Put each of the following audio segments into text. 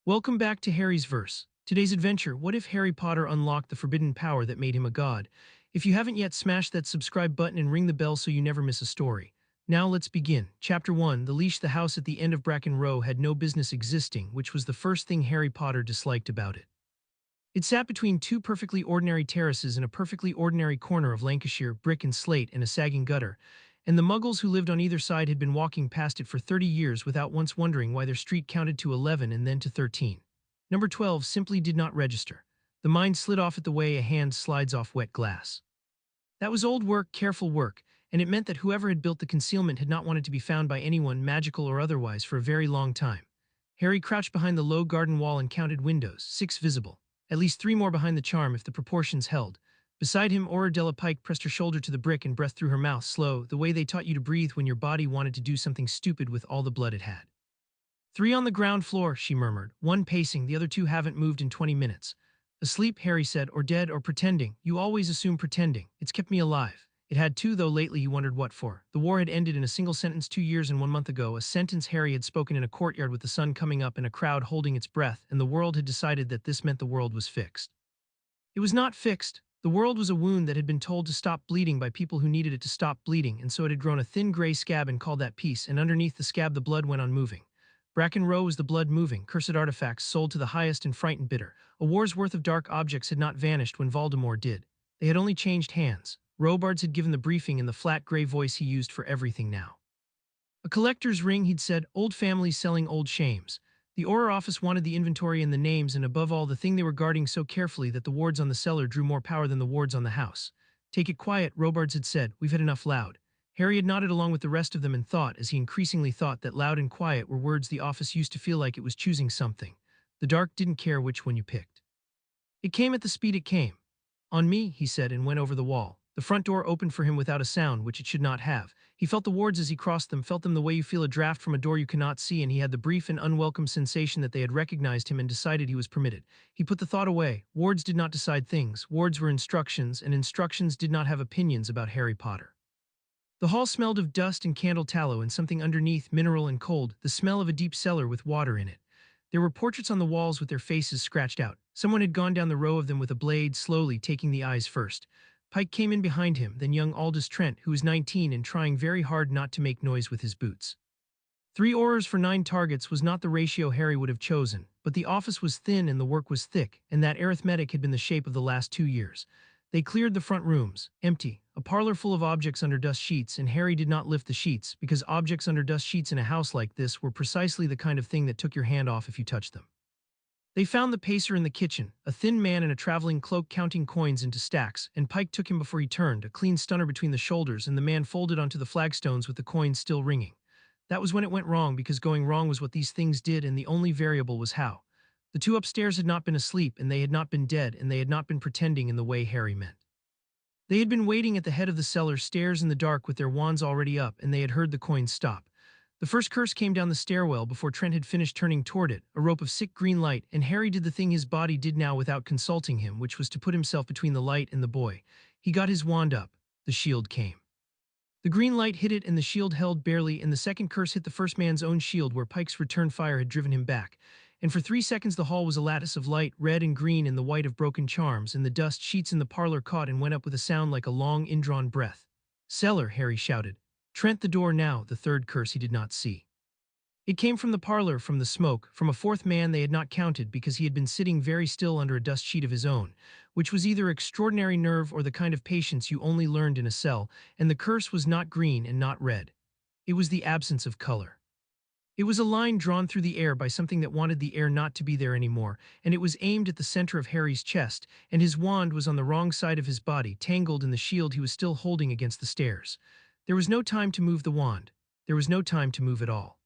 Welcome back to Harry's Verse. Today's adventure, what if Harry Potter unlocked the forbidden power that made him a god? If you haven't yet, smash that subscribe button and ring the bell so you never miss a story. Now let's begin. Chapter 1, The Leash. The house at the end of Bracken Row had no business existing, which was the first thing Harry Potter disliked about it. It sat between two perfectly ordinary terraces in a perfectly ordinary corner of Lancashire, brick and slate and a sagging gutter, and the muggles who lived on either side had been walking past it for 30 years without once wondering why their street counted to 11 and then to 13. Number 12 simply did not register. The mind slid off it the way a hand slides off wet glass. That was old work, careful work, and it meant that whoever had built the concealment had not wanted to be found by anyone, magical or otherwise, for a very long time. Harry crouched behind the low garden wall and counted windows, 6 visible. At least 3 more behind the charm if the proportions held. Beside him, Auror Pike pressed her shoulder to the brick and breathed through her mouth, slow, the way they taught you to breathe when your body wanted to do something stupid with all the blood it had. 3 on the ground floor, she murmured, 1 pacing, the other 2 haven't moved in 20 minutes. Asleep, Harry said, or dead, or pretending. You always assume pretending. It's kept me alive. It had too, though lately he wondered what for. The war had ended in a single sentence 2 years and 1 month ago, a sentence Harry had spoken in a courtyard with the sun coming up and a crowd holding its breath, and the world had decided that this meant the world was fixed. It was not fixed. The world was a wound that had been told to stop bleeding by people who needed it to stop bleeding, and so it had grown a thin gray scab and called that peace, and underneath the scab the blood went on moving. Bracken Row was the blood moving, cursed artifacts sold to the highest and frightened bitter. A war's worth of dark objects had not vanished when Voldemort did. They had only changed hands. Robards had given the briefing in the flat gray voice he used for everything now. A collector's ring, he'd said, old families selling old shames. The Auror office wanted the inventory and the names, and above all the thing they were guarding so carefully that the wards on the cellar drew more power than the wards on the house. Take it quiet, Robards had said, we've had enough loud. Harry had nodded along with the rest of them and thought, as he increasingly thought, that loud and quiet were words the office used to feel like it was choosing something. The dark didn't care which one you picked. It came at the speed it came. On me, he said, and went over the wall. The front door opened for him without a sound, which it should not have. He felt the wards as he crossed them, felt them the way you feel a draft from a door you cannot see, and he had the brief and unwelcome sensation that they had recognized him and decided he was permitted. He put the thought away. Wards did not decide things. Wards were instructions, and instructions did not have opinions about Harry Potter. The hall smelled of dust and candle tallow and something underneath, mineral and cold, the smell of a deep cellar with water in it. There were portraits on the walls with their faces scratched out. Someone had gone down the row of them with a blade, slowly taking the eyes first. Pike came in behind him, then young Aldous Trent, who was 19 and trying very hard not to make noise with his boots. 3 Aurors for 9 targets was not the ratio Harry would have chosen, but the office was thin and the work was thick, and that arithmetic had been the shape of the last 2 years. They cleared the front rooms, empty, a parlor full of objects under dust sheets, and Harry did not lift the sheets, because objects under dust sheets in a house like this were precisely the kind of thing that took your hand off if you touched them. They found the pacer in the kitchen, a thin man in a traveling cloak counting coins into stacks, and Pike took him before he turned, a clean stunner between the shoulders, and the man folded onto the flagstones with the coins still ringing. That was when it went wrong, because going wrong was what these things did, and the only variable was how. The 2 upstairs had not been asleep, and they had not been dead, and they had not been pretending in the way Harry meant. They had been waiting at the head of the cellar stairs in the dark with their wands already up, and they had heard the coins stop. The first curse came down the stairwell before Trent had finished turning toward it, a rope of sick green light, and Harry did the thing his body did now without consulting him, which was to put himself between the light and the boy. He got his wand up. The shield came. The green light hit it and the shield held barely, and the second curse hit the first man's own shield where Pike's return fire had driven him back. And for 3 seconds the hall was a lattice of light, red and green in the white of broken charms, and the dust sheets in the parlor caught and went up with a sound like a long indrawn breath. Cellar, Harry shouted. Trent the door now, the third curse he did not see. It came from the parlor, from the smoke, from a 4th man they had not counted because he had been sitting very still under a dust sheet of his own, which was either extraordinary nerve or the kind of patience you only learned in a cell, and the curse was not green and not red. It was the absence of color. It was a line drawn through the air by something that wanted the air not to be there anymore, and it was aimed at the center of Harry's chest, and his wand was on the wrong side of his body, tangled in the shield he was still holding against the stairs. There was no time to move the wand. There was no time to move at all.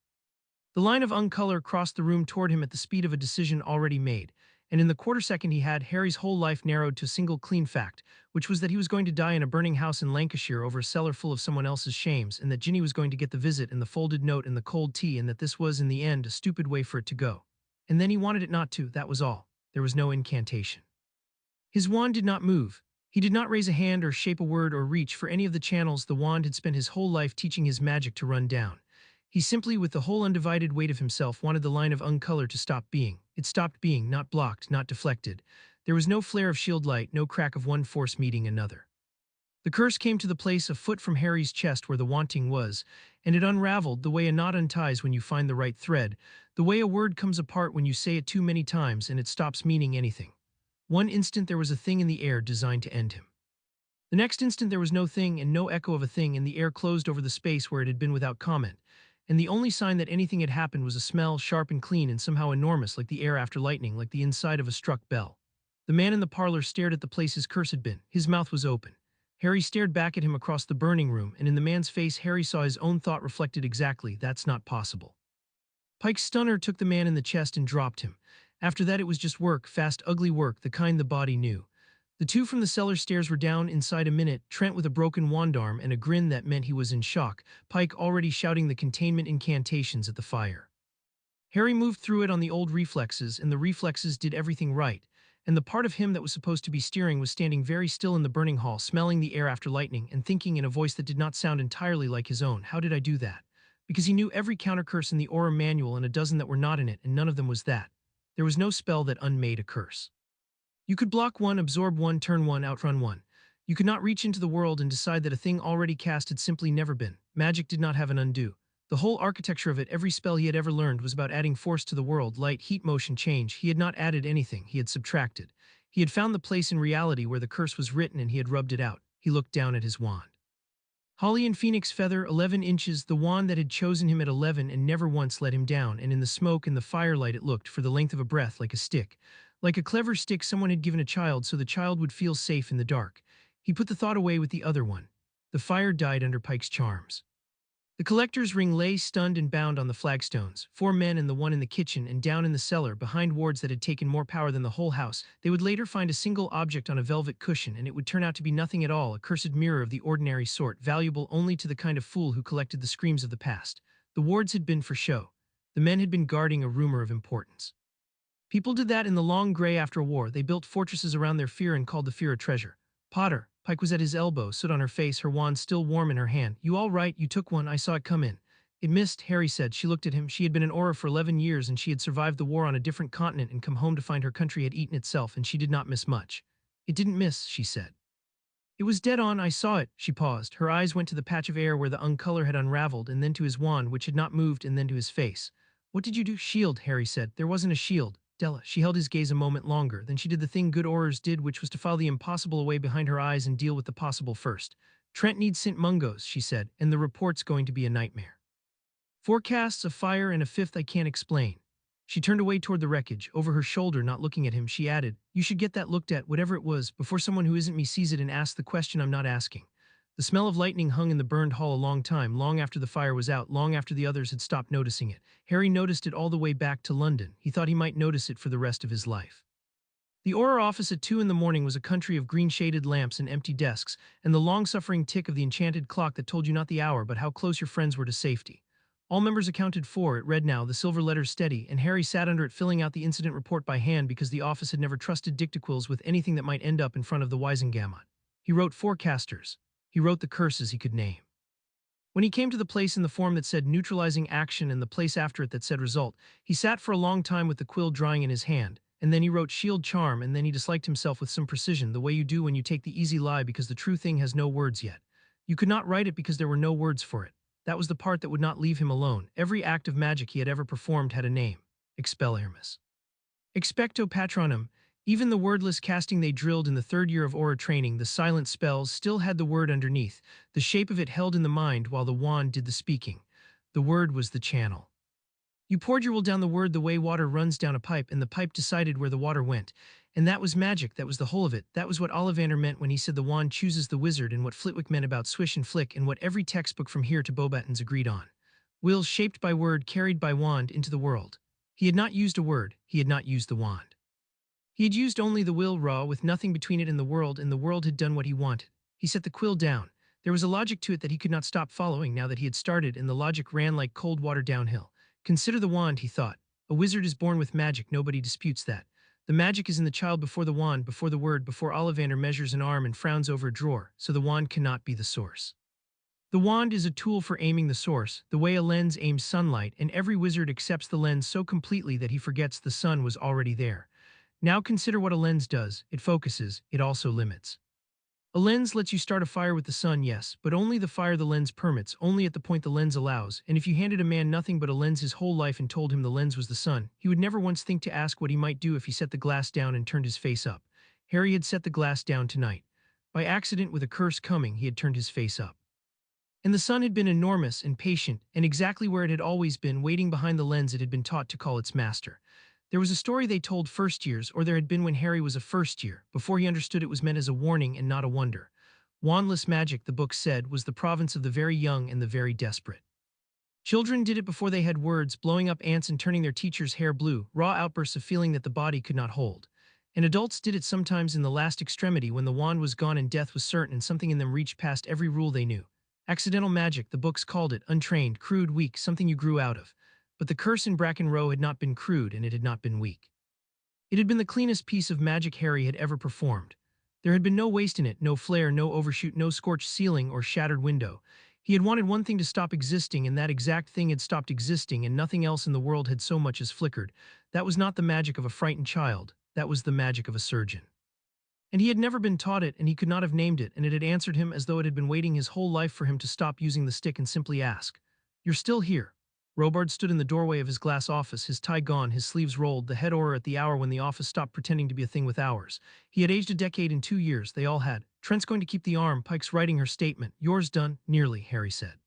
The line of uncolor crossed the room toward him at the speed of a decision already made, and in the quarter second he had, Harry's whole life narrowed to a single clean fact, which was that he was going to die in a burning house in Lancashire over a cellar full of someone else's shames, and that Ginny was going to get the visit and the folded note and the cold tea, and that this was, in the end, a stupid way for it to go. And then he wanted it not to, that was all. There was no incantation. His wand did not move. He did not raise a hand or shape a word or reach for any of the channels the wand had spent his whole life teaching his magic to run down. He simply, with the whole undivided weight of himself, wanted the line of uncolor to stop being. It stopped being, not blocked, not deflected. There was no flare of shield light, no crack of one force meeting another. The curse came to the place a foot from Harry's chest where the wanting was, and it unraveled the way a knot unties when you find the right thread, the way a word comes apart when you say it too many times and it stops meaning anything. One instant there was a thing in the air designed to end him. The next instant there was no thing and no echo of a thing, and the air closed over the space where it had been without comment, and the only sign that anything had happened was a smell, sharp and clean and somehow enormous, like the air after lightning, like the inside of a struck bell. The man in the parlor stared at the place his curse had been. His mouth was open. Harry stared back at him across the burning room, and in the man's face Harry saw his own thought reflected exactly. That's not possible. Pike's stunner took the man in the chest and dropped him. After that it was just work, fast, ugly work, the kind the body knew. The two from the cellar stairs were down inside a minute, Trent with a broken wand arm and a grin that meant he was in shock, Pike already shouting the containment incantations at the fire. Harry moved through it on the old reflexes, and the reflexes did everything right, and the part of him that was supposed to be steering was standing very still in the burning hall, smelling the air after lightning and thinking in a voice that did not sound entirely like his own, how did I do that? Because he knew every countercurse in the Auror manual and a dozen that were not in it, and none of them was that. There was no spell that unmade a curse. You could block one, absorb one, turn one, outrun one. You could not reach into the world and decide that a thing already cast had simply never been. Magic did not have an undo. The whole architecture of it, every spell he had ever learned, was about adding force to the world, light, heat, motion, change. He had not added anything, he had subtracted. He had found the place in reality where the curse was written and he had rubbed it out. He looked down at his wand. Holly and Phoenix feather, 11 inches, the wand that had chosen him at 11 and never once let him down, and in the smoke and the firelight it looked, for the length of a breath, like a stick. Like a clever stick someone had given a child so the child would feel safe in the dark. He put the thought away with the other one. The fire died under Pike's charms. The collector's ring lay stunned and bound on the flagstones, 4 men and the one in the kitchen, and down in the cellar, behind wards that had taken more power than the whole house, they would later find a single object on a velvet cushion, and it would turn out to be nothing at all, a cursed mirror of the ordinary sort, valuable only to the kind of fool who collected the screams of the past. The wards had been for show. The men had been guarding a rumor of importance. People did that in the long gray after war. They built fortresses around their fear and called the fear a treasure. Potter, Pike was at his elbow, stood on her face, her wand still warm in her hand. You all right? You took one. I saw it come in. It missed, Harry said. She looked at him. She had been in Auror for 11 years, and she had survived the war on a different continent and come home to find her country had eaten itself, and she did not miss much. It didn't miss, she said. It was dead on. I saw it. She paused. Her eyes went to the patch of air where the uncolor had unraveled, and then to his wand, which had not moved, and then to his face. What did you do? Shield, Harry said. There wasn't a shield. Della. She held his gaze a moment longer, then she did the thing good Aurors did, which was to file the impossible away behind her eyes and deal with the possible first. Trent needs St. Mungo's, she said, and the report's going to be a nightmare. Forecasts, a fire, and a fifth I can't explain. She turned away toward the wreckage. Over her shoulder, not looking at him, she added, you should get that looked at, whatever it was, before someone who isn't me sees it and asks the question I'm not asking. The smell of lightning hung in the burned hall a long time, long after the fire was out, long after the others had stopped noticing it. Harry noticed it all the way back to London. He thought he might notice it for the rest of his life. The Auror office at 2 in the morning was a country of green-shaded lamps and empty desks, and the long-suffering tick of the enchanted clock that told you not the hour but how close your friends were to safety. All members accounted for, it read now, the silver letters steady, and Harry sat under it filling out the incident report by hand because the office had never trusted dictaquills with anything that might end up in front of the Wisengamot. He wrote forecasters. He wrote the curses he could name. When he came to the place in the form that said neutralizing action and the place after it that said result, he sat for a long time with the quill drying in his hand, and then he wrote shield charm, and then he disliked himself with some precision, the way you do when you take the easy lie because the true thing has no words yet. You could not write it because there were no words for it. That was the part that would not leave him alone. Every act of magic he had ever performed had a name. Expelliarmus. Expecto Patronum. Even the wordless casting they drilled in the 3rd year of Auror training, the silent spells, still had the word underneath, the shape of it held in the mind while the wand did the speaking. The word was the channel. You poured your will down the word the way water runs down a pipe, and the pipe decided where the water went. And that was magic, that was the whole of it. That was what Ollivander meant when he said the wand chooses the wizard, and what Flitwick meant about swish and flick, and what every textbook from here to Beauxbatons agreed on. Will shaped by word, carried by wand into the world. He had not used a word, he had not used the wand. He had used only the will raw, with nothing between it and the world had done what he wanted. He set the quill down. There was a logic to it that he could not stop following now that he had started, and the logic ran like cold water downhill. Consider the wand, he thought. A wizard is born with magic, nobody disputes that. The magic is in the child before the wand, before the word, before Ollivander measures an arm and frowns over a drawer, so the wand cannot be the source. The wand is a tool for aiming the source, the way a lens aims sunlight, and every wizard accepts the lens so completely that he forgets the sun was already there. Now consider what a lens does. It focuses, it also limits. A lens lets you start a fire with the sun, yes, but only the fire the lens permits, only at the point the lens allows, and if you handed a man nothing but a lens his whole life and told him the lens was the sun, he would never once think to ask what he might do if he set the glass down and turned his face up. Harry had set the glass down tonight. By accident, with a curse coming, he had turned his face up. And the sun had been enormous and patient, and exactly where it had always been, waiting behind the lens it had been taught to call its master. There was a story they told first years, or there had been when Harry was a first year, before he understood it was meant as a warning and not a wonder. Wandless magic, the book said, was the province of the very young and the very desperate. Children did it before they had words, blowing up ants and turning their teacher's hair blue, raw outbursts of feeling that the body could not hold. And adults did it sometimes in the last extremity, when the wand was gone and death was certain and something in them reached past every rule they knew. Accidental magic, the books called it, untrained, crude, weak, something you grew out of. But the curse in Bracken Row had not been crude, and it had not been weak. It had been the cleanest piece of magic Harry had ever performed. There had been no waste in it, no flare, no overshoot, no scorched ceiling or shattered window. He had wanted one thing to stop existing, and that exact thing had stopped existing, and nothing else in the world had so much as flickered. That was not the magic of a frightened child. That was the magic of a surgeon. And he had never been taught it, and he could not have named it, and it had answered him as though it had been waiting his whole life for him to stop using the stick and simply ask, "You're still here." Robard stood in the doorway of his glass office, his tie gone, his sleeves rolled, the head Auror at the hour when the office stopped pretending to be a thing with hours. He had aged a decade in 2 years, they all had. Trent's going to keep the arm, Pike's writing her statement. Yours done, nearly, Harry said.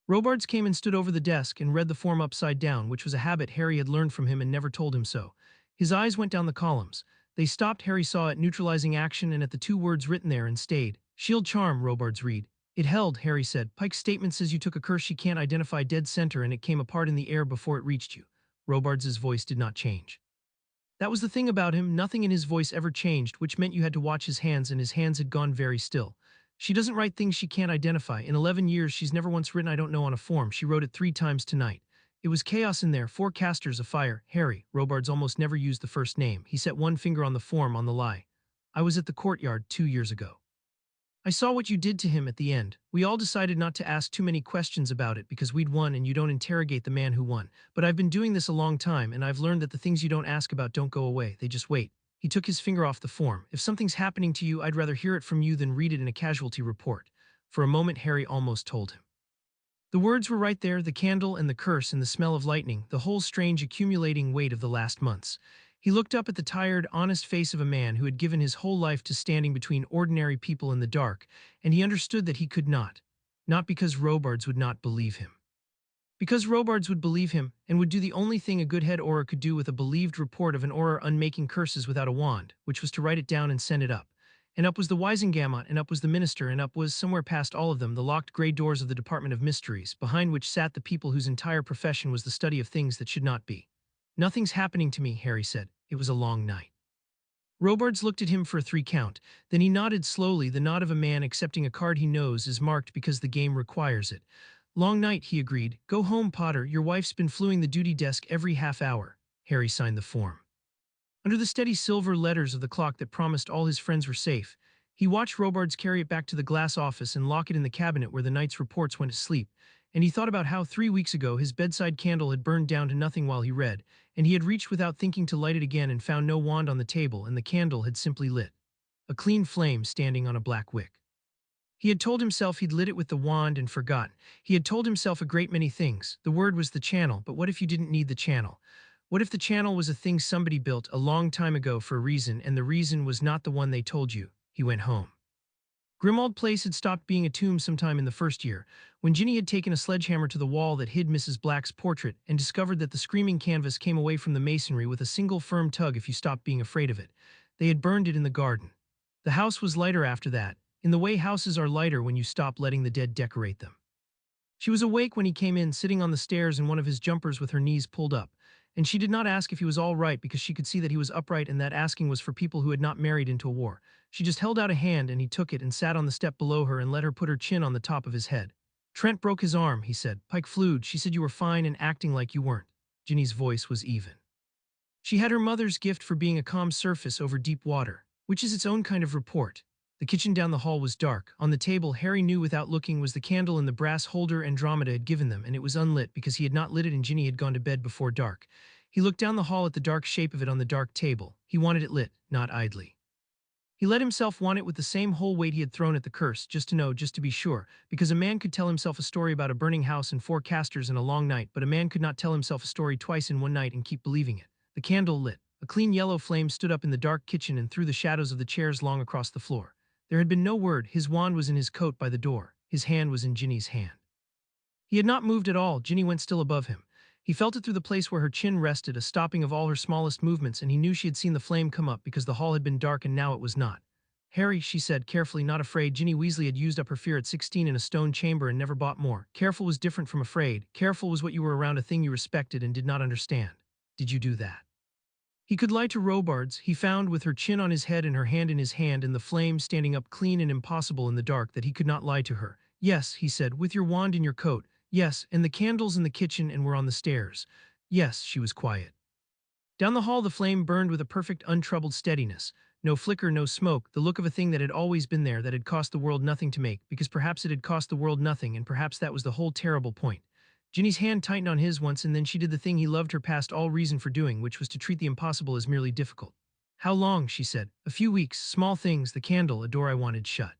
Robards came and stood over the desk and read the form upside down, which was a habit Harry had learned from him and never told him so. His eyes went down the columns. They stopped, Harry saw it, neutralizing action, and at the 2 words written there, and stayed. Shield charm, Robards read. It held, Harry said. Pike's statement says you took a curse she can't identify dead center and it came apart in the air before it reached you. Robards' voice did not change. That was the thing about him, nothing in his voice ever changed, which meant you had to watch his hands, and his hands had gone very still. She doesn't write things she can't identify. In 11 years she's never once written "I don't know" on a form. She wrote it 3 times tonight. It was chaos in there, 4 casters of fire. Harry, Robards almost never used the first name. He set one finger on the form, on the lie. I was at the courtyard 2 years ago. I saw what you did to him at the end. We all decided not to ask too many questions about it because we'd won and you don't interrogate the man who won. But I've been doing this a long time and I've learned that the things you don't ask about don't go away, they just wait. He took his finger off the form. If something's happening to you, I'd rather hear it from you than read it in a casualty report. For a moment Harry almost told him. The words were right there, the candle and the curse and the smell of lightning, the whole strange accumulating weight of the last months. He looked up at the tired, honest face of a man who had given his whole life to standing between ordinary people in the dark, and he understood that he could not. Not because Robards would not believe him. Because Robards would believe him, and would do the only thing a good head Auror could do with a believed report of an Auror unmaking curses without a wand, which was to write it down and send it up. And up was the Wisengamot, and up was the minister, and up was, somewhere past all of them, the locked gray doors of the Department of Mysteries, behind which sat the people whose entire profession was the study of things that should not be. Nothing's happening to me, Harry said. It was a long night. Robards looked at him for a 3 count, then he nodded slowly, the nod of a man accepting a card he knows is marked because the game requires it. Long night, he agreed. Go home, Potter, your wife's been fluing the duty desk every half hour. Harry signed the form. Under the steady silver letters of the clock that promised all his friends were safe, he watched Robards carry it back to the glass office and lock it in the cabinet where the night's reports went to sleep, and he thought about how 3 weeks ago his bedside candle had burned down to nothing while he read, and he had reached without thinking to light it again and found no wand on the table, and the candle had simply lit. A clean flame standing on a black wick. He had told himself he'd lit it with the wand and forgotten. He had told himself a great many things. The word was the channel, but what if you didn't need the channel? What if the channel was a thing somebody built a long time ago for a reason, and the reason was not the one they told you? He went home. Grimmauld Place had stopped being a tomb sometime in the first year, when Ginny had taken a sledgehammer to the wall that hid Mrs. Black's portrait and discovered that the screaming canvas came away from the masonry with a single firm tug if you stopped being afraid of it. They had burned it in the garden. The house was lighter after that, in the way houses are lighter when you stop letting the dead decorate them. She was awake when he came in, sitting on the stairs in one of his jumpers with her knees pulled up, and she did not ask if he was all right because she could see that he was upright and that asking was for people who had not married into a war. She just held out a hand and he took it and sat on the step below her and let her put her chin on the top of his head. Trent broke his arm, he said. Pike flued. She said you were fine and acting like you weren't. Ginny's voice was even. She had her mother's gift for being a calm surface over deep water, which is its own kind of report. The kitchen down the hall was dark. On the table, Harry knew without looking, was the candle in the brass holder Andromeda had given them, and it was unlit because he had not lit it and Ginny had gone to bed before dark. He looked down the hall at the dark shape of it on the dark table. He wanted it lit, not idly. He let himself want it with the same whole weight he had thrown at the curse, just to know, just to be sure, because a man could tell himself a story about a burning house and 4 casters and a long night, but a man could not tell himself a story twice in one night and keep believing it. The candle lit. A clean yellow flame stood up in the dark kitchen and threw the shadows of the chairs long across the floor. There had been no word. His wand was in his coat by the door. His hand was in Ginny's hand. He had not moved at all. Ginny went still above him. He felt it through the place where her chin rested, a stopping of all her smallest movements, and he knew she had seen the flame come up because the hall had been dark and now it was not. Harry, she said, carefully, not afraid. Ginny Weasley had used up her fear at 16 in a stone chamber and never bought more. Careful was different from afraid. Careful was what you were around a thing you respected and did not understand. Did you do that? He could lie to Robards, he found, with her chin on his head and her hand in his hand and the flame standing up clean and impossible in the dark, that he could not lie to her. Yes, he said, with your wand in your coat. Yes, and the candles in the kitchen and were on the stairs. Yes, she was quiet. Down the hall the flame burned with a perfect untroubled steadiness. No flicker, no smoke, the look of a thing that had always been there, that had cost the world nothing to make, because perhaps it had cost the world nothing, and perhaps that was the whole terrible point. Ginny's hand tightened on his once, and then she did the thing he loved her past all reason for doing, which was to treat the impossible as merely difficult. How long, she said. A few weeks, small things, the candle, a door I wanted shut.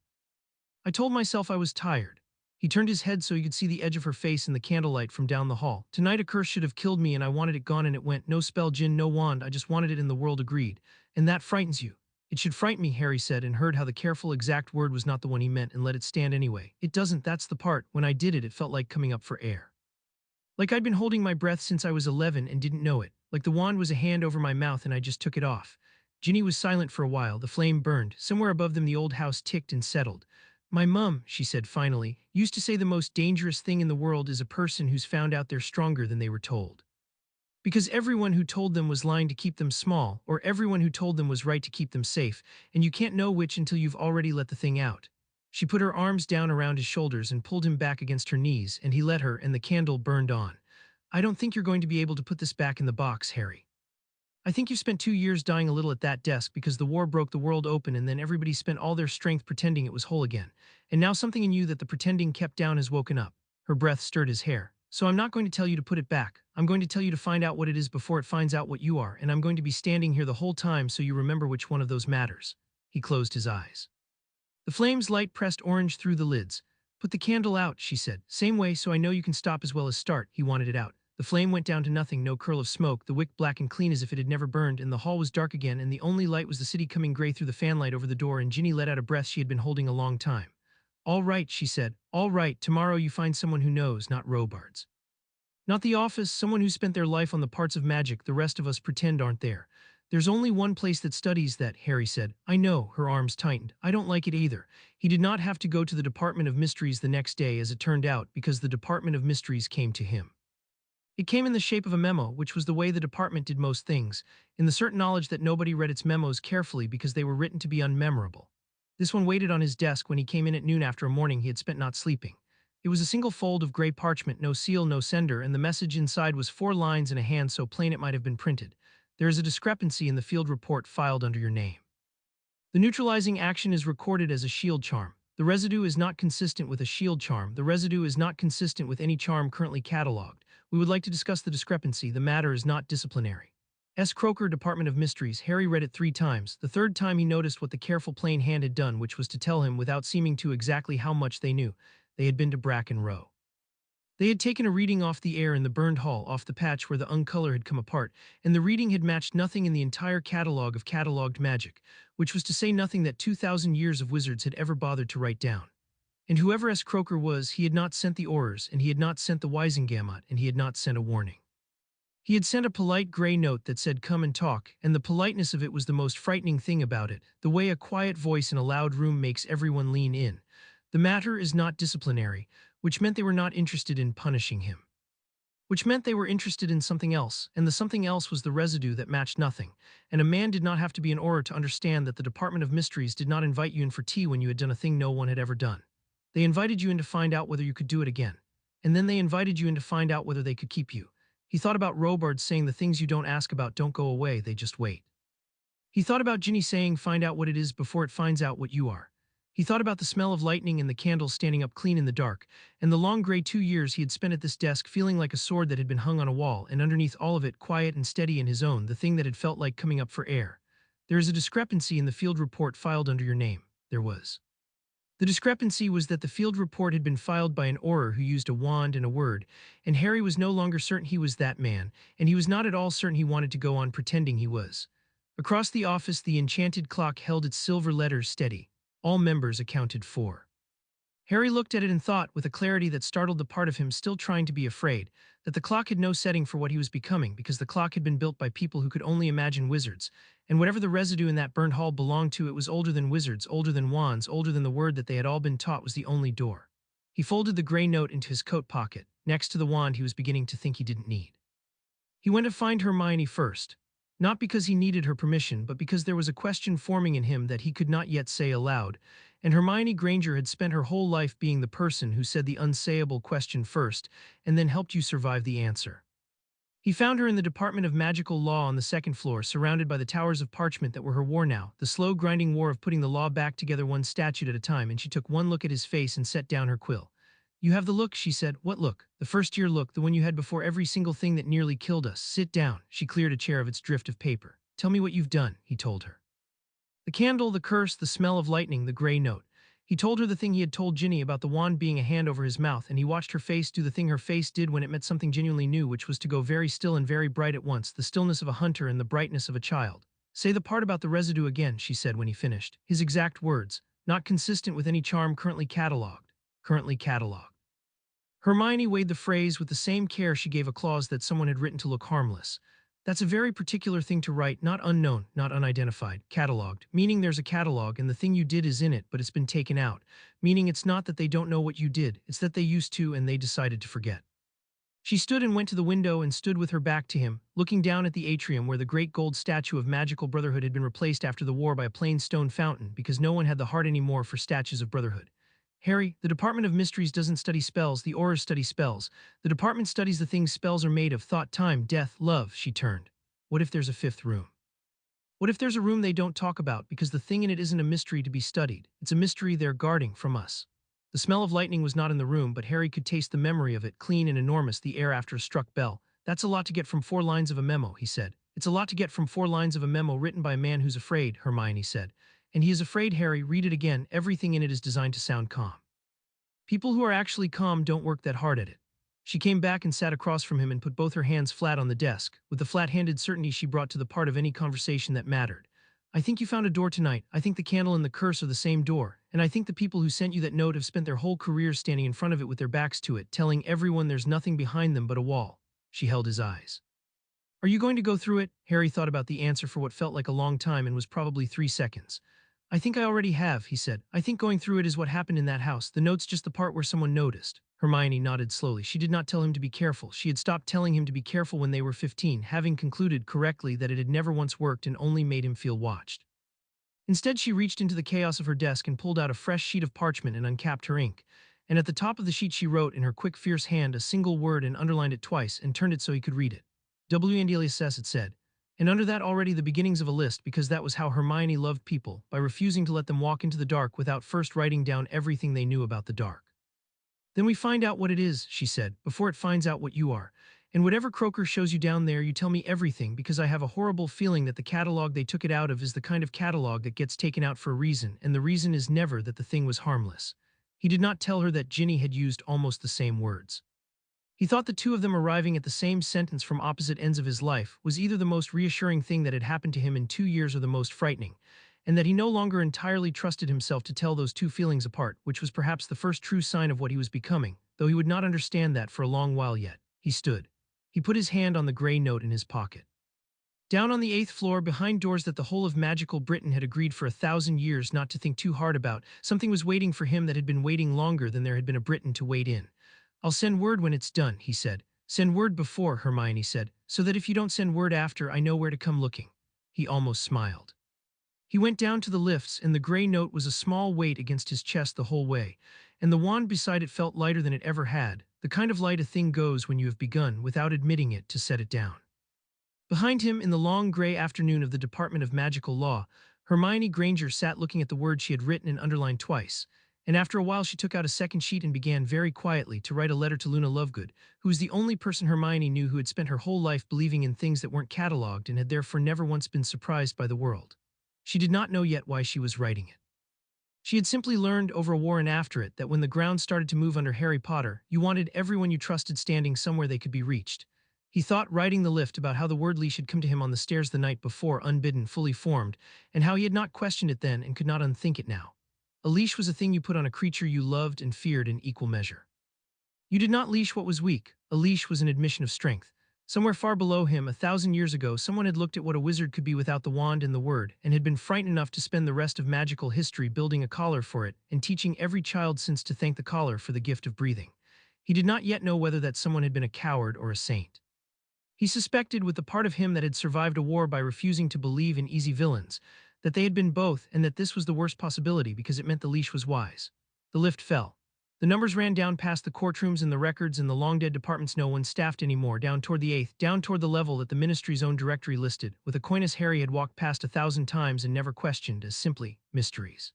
I told myself I was tired. He turned his head so he could see the edge of her face in the candlelight from down the hall. Tonight a curse should have killed me and I wanted it gone and it went. No spell, Gin, no wand, I just wanted it and the world agreed. And that frightens you. It should frighten me, Harry said, and heard how the careful exact word was not the one he meant and let it stand anyway. It doesn't, that's the part. When I did it, it felt like coming up for air. Like I'd been holding my breath since I was 11 and didn't know it. Like the wand was a hand over my mouth and I just took it off. Ginny was silent for a while. The flame burned. Somewhere above them the old house ticked and settled. My mum, she said finally, used to say the most dangerous thing in the world is a person who's found out they're stronger than they were told. Because everyone who told them was lying to keep them small, or everyone who told them was right to keep them safe, and you can't know which until you've already let the thing out. She put her arms down around his shoulders and pulled him back against her knees, and he let her, and the candle burned on. I don't think you're going to be able to put this back in the box, Harry. I think you spent 2 years dying a little at that desk because the war broke the world open and then everybody spent all their strength pretending it was whole again. And now something in you that the pretending kept down has woken up. Her breath stirred his hair. So I'm not going to tell you to put it back. I'm going to tell you to find out what it is before it finds out what you are, and I'm going to be standing here the whole time so you remember which one of those matters. He closed his eyes. The flame's light pressed orange through the lids. Put the candle out, she said. Same way so I know you can stop as well as start. He wanted it out. The flame went down to nothing, no curl of smoke, the wick black and clean as if it had never burned, and the hall was dark again, and the only light was the city coming gray through the fanlight over the door, and Ginny let out a breath she had been holding a long time. All right, she said. All right, tomorrow you find someone who knows, not Robards. Not the office, someone who spent their life on the parts of magic the rest of us pretend aren't there. There's only one place that studies that, Harry said. I know, her arms tightened. I don't like it either. He did not have to go to the Department of Mysteries the next day, as it turned out, because the Department of Mysteries came to him. It came in the shape of a memo, which was the way the department did most things, in the certain knowledge that nobody read its memos carefully because they were written to be unmemorable. This one waited on his desk when he came in at noon after a morning he had spent not sleeping. It was a single fold of gray parchment, no seal, no sender, and the message inside was 4 lines in a hand so plain it might have been printed. There is a discrepancy in the field report filed under your name. The neutralizing action is recorded as a shield charm. The residue is not consistent with a shield charm. The residue is not consistent with any charm currently cataloged. We would like to discuss the discrepancy. The matter is not disciplinary. S. Croker, Department of Mysteries. Harry read it 3 times. The 3rd time he noticed what the careful plain hand had done, which was to tell him, without seeming to exactly how much they knew, they had been to Bracken Row. They had taken a reading off the air in the burned hall, off the patch where the uncolor had come apart, and the reading had matched nothing in the entire catalog of catalogued magic, which was to say nothing that 2,000 years of wizards had ever bothered to write down. And whoever S. Croker was, he had not sent the Aurors, and he had not sent the Wisengamot, and he had not sent a warning. He had sent a polite gray note that said come and talk, and the politeness of it was the most frightening thing about it, the way a quiet voice in a loud room makes everyone lean in. The matter is not disciplinary, which meant they were not interested in punishing him. Which meant they were interested in something else, and the something else was the residue that matched nothing, and a man did not have to be an Auror to understand that the Department of Mysteries did not invite you in for tea when you had done a thing no one had ever done. They invited you in to find out whether you could do it again. And then they invited you in to find out whether they could keep you. He thought about Robards saying the things you don't ask about don't go away, they just wait. He thought about Ginny saying find out what it is before it finds out what you are. He thought about the smell of lightning and the candles standing up clean in the dark, and the long gray 2 years he had spent at this desk feeling like a sword that had been hung on a wall, and underneath all of it, quiet and steady in his own, the thing that had felt like coming up for air. There is a discrepancy in the field report filed under your name. There was. The discrepancy was that the field report had been filed by an Auror who used a wand and a word, and Harry was no longer certain he was that man, and he was not at all certain he wanted to go on pretending he was. Across the office, the enchanted clock held its silver letters steady. All members accounted for. Harry looked at it and thought, with a clarity that startled the part of him still trying to be afraid, that the clock had no setting for what he was becoming because the clock had been built by people who could only imagine wizards, and whatever the residue in that burned hall belonged to, it was older than wizards, older than wands, older than the word that they had all been taught was the only door. He folded the gray note into his coat pocket, next to the wand he was beginning to think he didn't need. He went to find Hermione first, not because he needed her permission, but because there was a question forming in him that he could not yet say aloud, and Hermione Granger had spent her whole life being the person who said the unsayable question first and then helped you survive the answer. He found her in the Department of Magical Law on the second floor, surrounded by the towers of parchment that were her war now, the slow grinding war of putting the law back together one statute at a time, and she took one look at his face and set down her quill. "You have the look," she said. "What look?" "The first-year look, the one you had before every single thing that nearly killed us. Sit down." She cleared a chair of its drift of paper. "Tell me what you've done," he told her. The candle, the curse, the smell of lightning, the gray note. He told her the thing he had told Ginny about the wand being a hand over his mouth, and he watched her face do the thing her face did when it meant something genuinely new, which was to go very still and very bright at once, the stillness of a hunter and the brightness of a child. "Say the part about the residue again," she said when he finished. His exact words, "not consistent with any charm currently catalogued." Currently catalogued. Hermione weighed the phrase with the same care she gave a clause that someone had written to look harmless. "That's a very particular thing to write, not unknown, not unidentified, catalogued, meaning there's a catalog and the thing you did is in it, but it's been taken out, meaning it's not that they don't know what you did, it's that they used to and they decided to forget." She stood and went to the window and stood with her back to him, looking down at the atrium where the great gold statue of magical brotherhood had been replaced after the war by a plain stone fountain because no one had the heart anymore for statues of brotherhood. "Harry, the Department of Mysteries doesn't study spells, the Aurors study spells. The department studies the things spells are made of: thought, time, death, love." She turned. "What if there's a fifth room? What if there's a room they don't talk about because the thing in it isn't a mystery to be studied? It's a mystery they're guarding from us." The smell of lightning was not in the room, but Harry could taste the memory of it, clean and enormous, the air after a struck bell. "That's a lot to get from 4 lines of a memo," he said. "It's a lot to get from 4 lines of a memo written by a man who's afraid," Hermione said. "And he is afraid, Harry. Read it again. Everything in it is designed to sound calm. People who are actually calm don't work that hard at it." She came back and sat across from him and put both her hands flat on the desk, with the flat-handed certainty she brought to the part of any conversation that mattered. "I think you found a door tonight. I think the candle and the curse are the same door, and I think the people who sent you that note have spent their whole careers standing in front of it with their backs to it, telling everyone there's nothing behind them but a wall." She held his eyes. "Are you going to go through it?" Harry thought about the answer for what felt like a long time and was probably 3 seconds. "I think I already have," he said. "I think going through it is what happened in that house. The note's just the part where someone noticed." Hermione nodded slowly. She did not tell him to be careful. She had stopped telling him to be careful when they were 15, having concluded correctly that it had never once worked and only made him feel watched. Instead, she reached into the chaos of her desk and pulled out a fresh sheet of parchment and uncapped her ink. And at the top of the sheet she wrote in her quick, fierce hand a single word and underlined it twice and turned it so he could read it. "WNDLSS," it said. And under that already the beginnings of a list, because that was how Hermione loved people, by refusing to let them walk into the dark without first writing down everything they knew about the dark. "Then we find out what it is," she said, "before it finds out what you are. And whatever Croaker shows you down there, you tell me everything, because I have a horrible feeling that the catalog they took it out of is the kind of catalog that gets taken out for a reason, and the reason is never that the thing was harmless." He did not tell her that Ginny had used almost the same words. He thought the two of them arriving at the same sentence from opposite ends of his life was either the most reassuring thing that had happened to him in 2 years or the most frightening, and that he no longer entirely trusted himself to tell those two feelings apart, which was perhaps the first true sign of what he was becoming, though he would not understand that for a long while yet. He stood. He put his hand on the gray note in his pocket. Down on the 8th floor, behind doors that the whole of magical Britain had agreed for 1,000 years not to think too hard about, something was waiting for him that had been waiting longer than there had been a Briton to wait in. "I'll send word when it's done," he said. "Send word before," Hermione said, "so that if you don't send word after, I know where to come looking." He almost smiled. He went down to the lifts, and the gray note was a small weight against his chest the whole way, and the wand beside it felt lighter than it ever had, the kind of light a thing goes when you have begun, without admitting it, to set it down. Behind him, in the long gray afternoon of the Department of Magical Law, Hermione Granger sat looking at the words she had written and underlined twice, and after a while she took out a second sheet and began very quietly to write a letter to Luna Lovegood, who was the only person Hermione knew who had spent her whole life believing in things that weren't catalogued and had therefore never once been surprised by the world. She did not know yet why she was writing it. She had simply learned over a war and after it that when the ground started to move under Harry Potter, you wanted everyone you trusted standing somewhere they could be reached. He thought riding the lift about how the word leash had come to him on the stairs the night before, unbidden, fully formed, and how he had not questioned it then and could not unthink it now. A leash was a thing you put on a creature you loved and feared in equal measure. You did not leash what was weak. A leash was an admission of strength. Somewhere far below him, 1,000 years ago, someone had looked at what a wizard could be without the wand and the word, and had been frightened enough to spend the rest of magical history building a collar for it, and teaching every child since to thank the collar for the gift of breathing. He did not yet know whether that someone had been a coward or a saint. He suspected, with the part of him that had survived a war by refusing to believe in easy villains, that they had been both, and that this was the worst possibility because it meant the leash was wise. The lift fell. The numbers ran down past the courtrooms and the records and the long-dead departments no one staffed anymore, down toward the 8th, down toward the level that the ministry's own directory listed, with a coinus Harry had walked past 1,000 times and never questioned, as simply mysteries.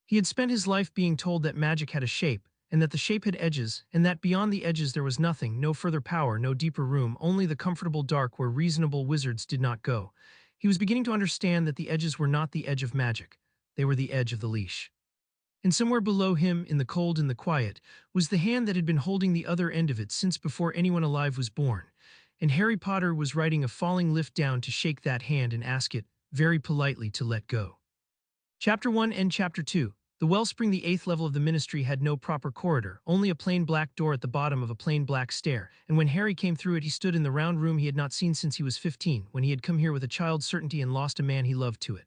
He had spent his life being told that magic had a shape, and that the shape had edges, and that beyond the edges there was nothing, no further power, no deeper room, only the comfortable dark where reasonable wizards did not go. He was beginning to understand that the edges were not the edge of magic. They were the edge of the leash. And somewhere below him, in the cold and the quiet, was the hand that had been holding the other end of it since before anyone alive was born. And Harry Potter was riding a falling lift down to shake that hand and ask it, very politely, to let go. Chapter 1 and Chapter 2. The wellspring, the 8th level of the ministry, had no proper corridor, only a plain black door at the bottom of a plain black stair, and when Harry came through it he stood in the round room he had not seen since he was 15, when he had come here with a child's certainty and lost a man he loved to it.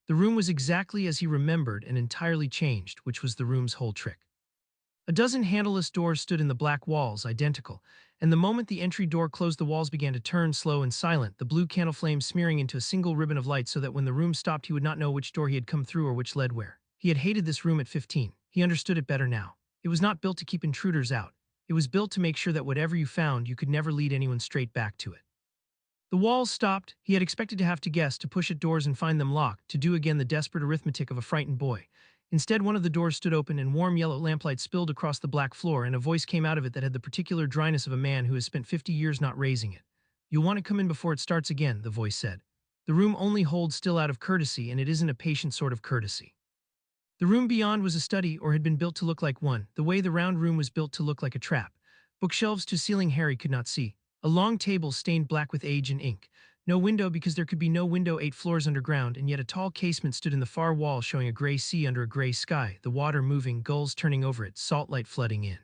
The room was exactly as he remembered and entirely changed, which was the room's whole trick. A dozen handleless doors stood in the black walls, identical, and the moment the entry door closed the walls began to turn slow and silent, the blue candle flame smearing into a single ribbon of light so that when the room stopped he would not know which door he had come through or which led where. He had hated this room at 15. He understood it better now. It was not built to keep intruders out. It was built to make sure that whatever you found, you could never lead anyone straight back to it. The walls stopped. He had expected to have to guess, to push at doors and find them locked, to do again the desperate arithmetic of a frightened boy. Instead, one of the doors stood open and warm yellow lamplight spilled across the black floor, and a voice came out of it that had the particular dryness of a man who has spent 50 years not raising it. "You'll want to come in before it starts again," the voice said. "The room only holds still out of courtesy, and it isn't a patient sort of courtesy." The room beyond was a study, or had been built to look like one, the way the round room was built to look like a trap. Bookshelves to ceiling Harry could not see. A long table stained black with age and ink. No window because there could be no window 8 floors underground, and yet a tall casement stood in the far wall showing a gray sea under a gray sky, the water moving, gulls turning over it, salt light flooding in.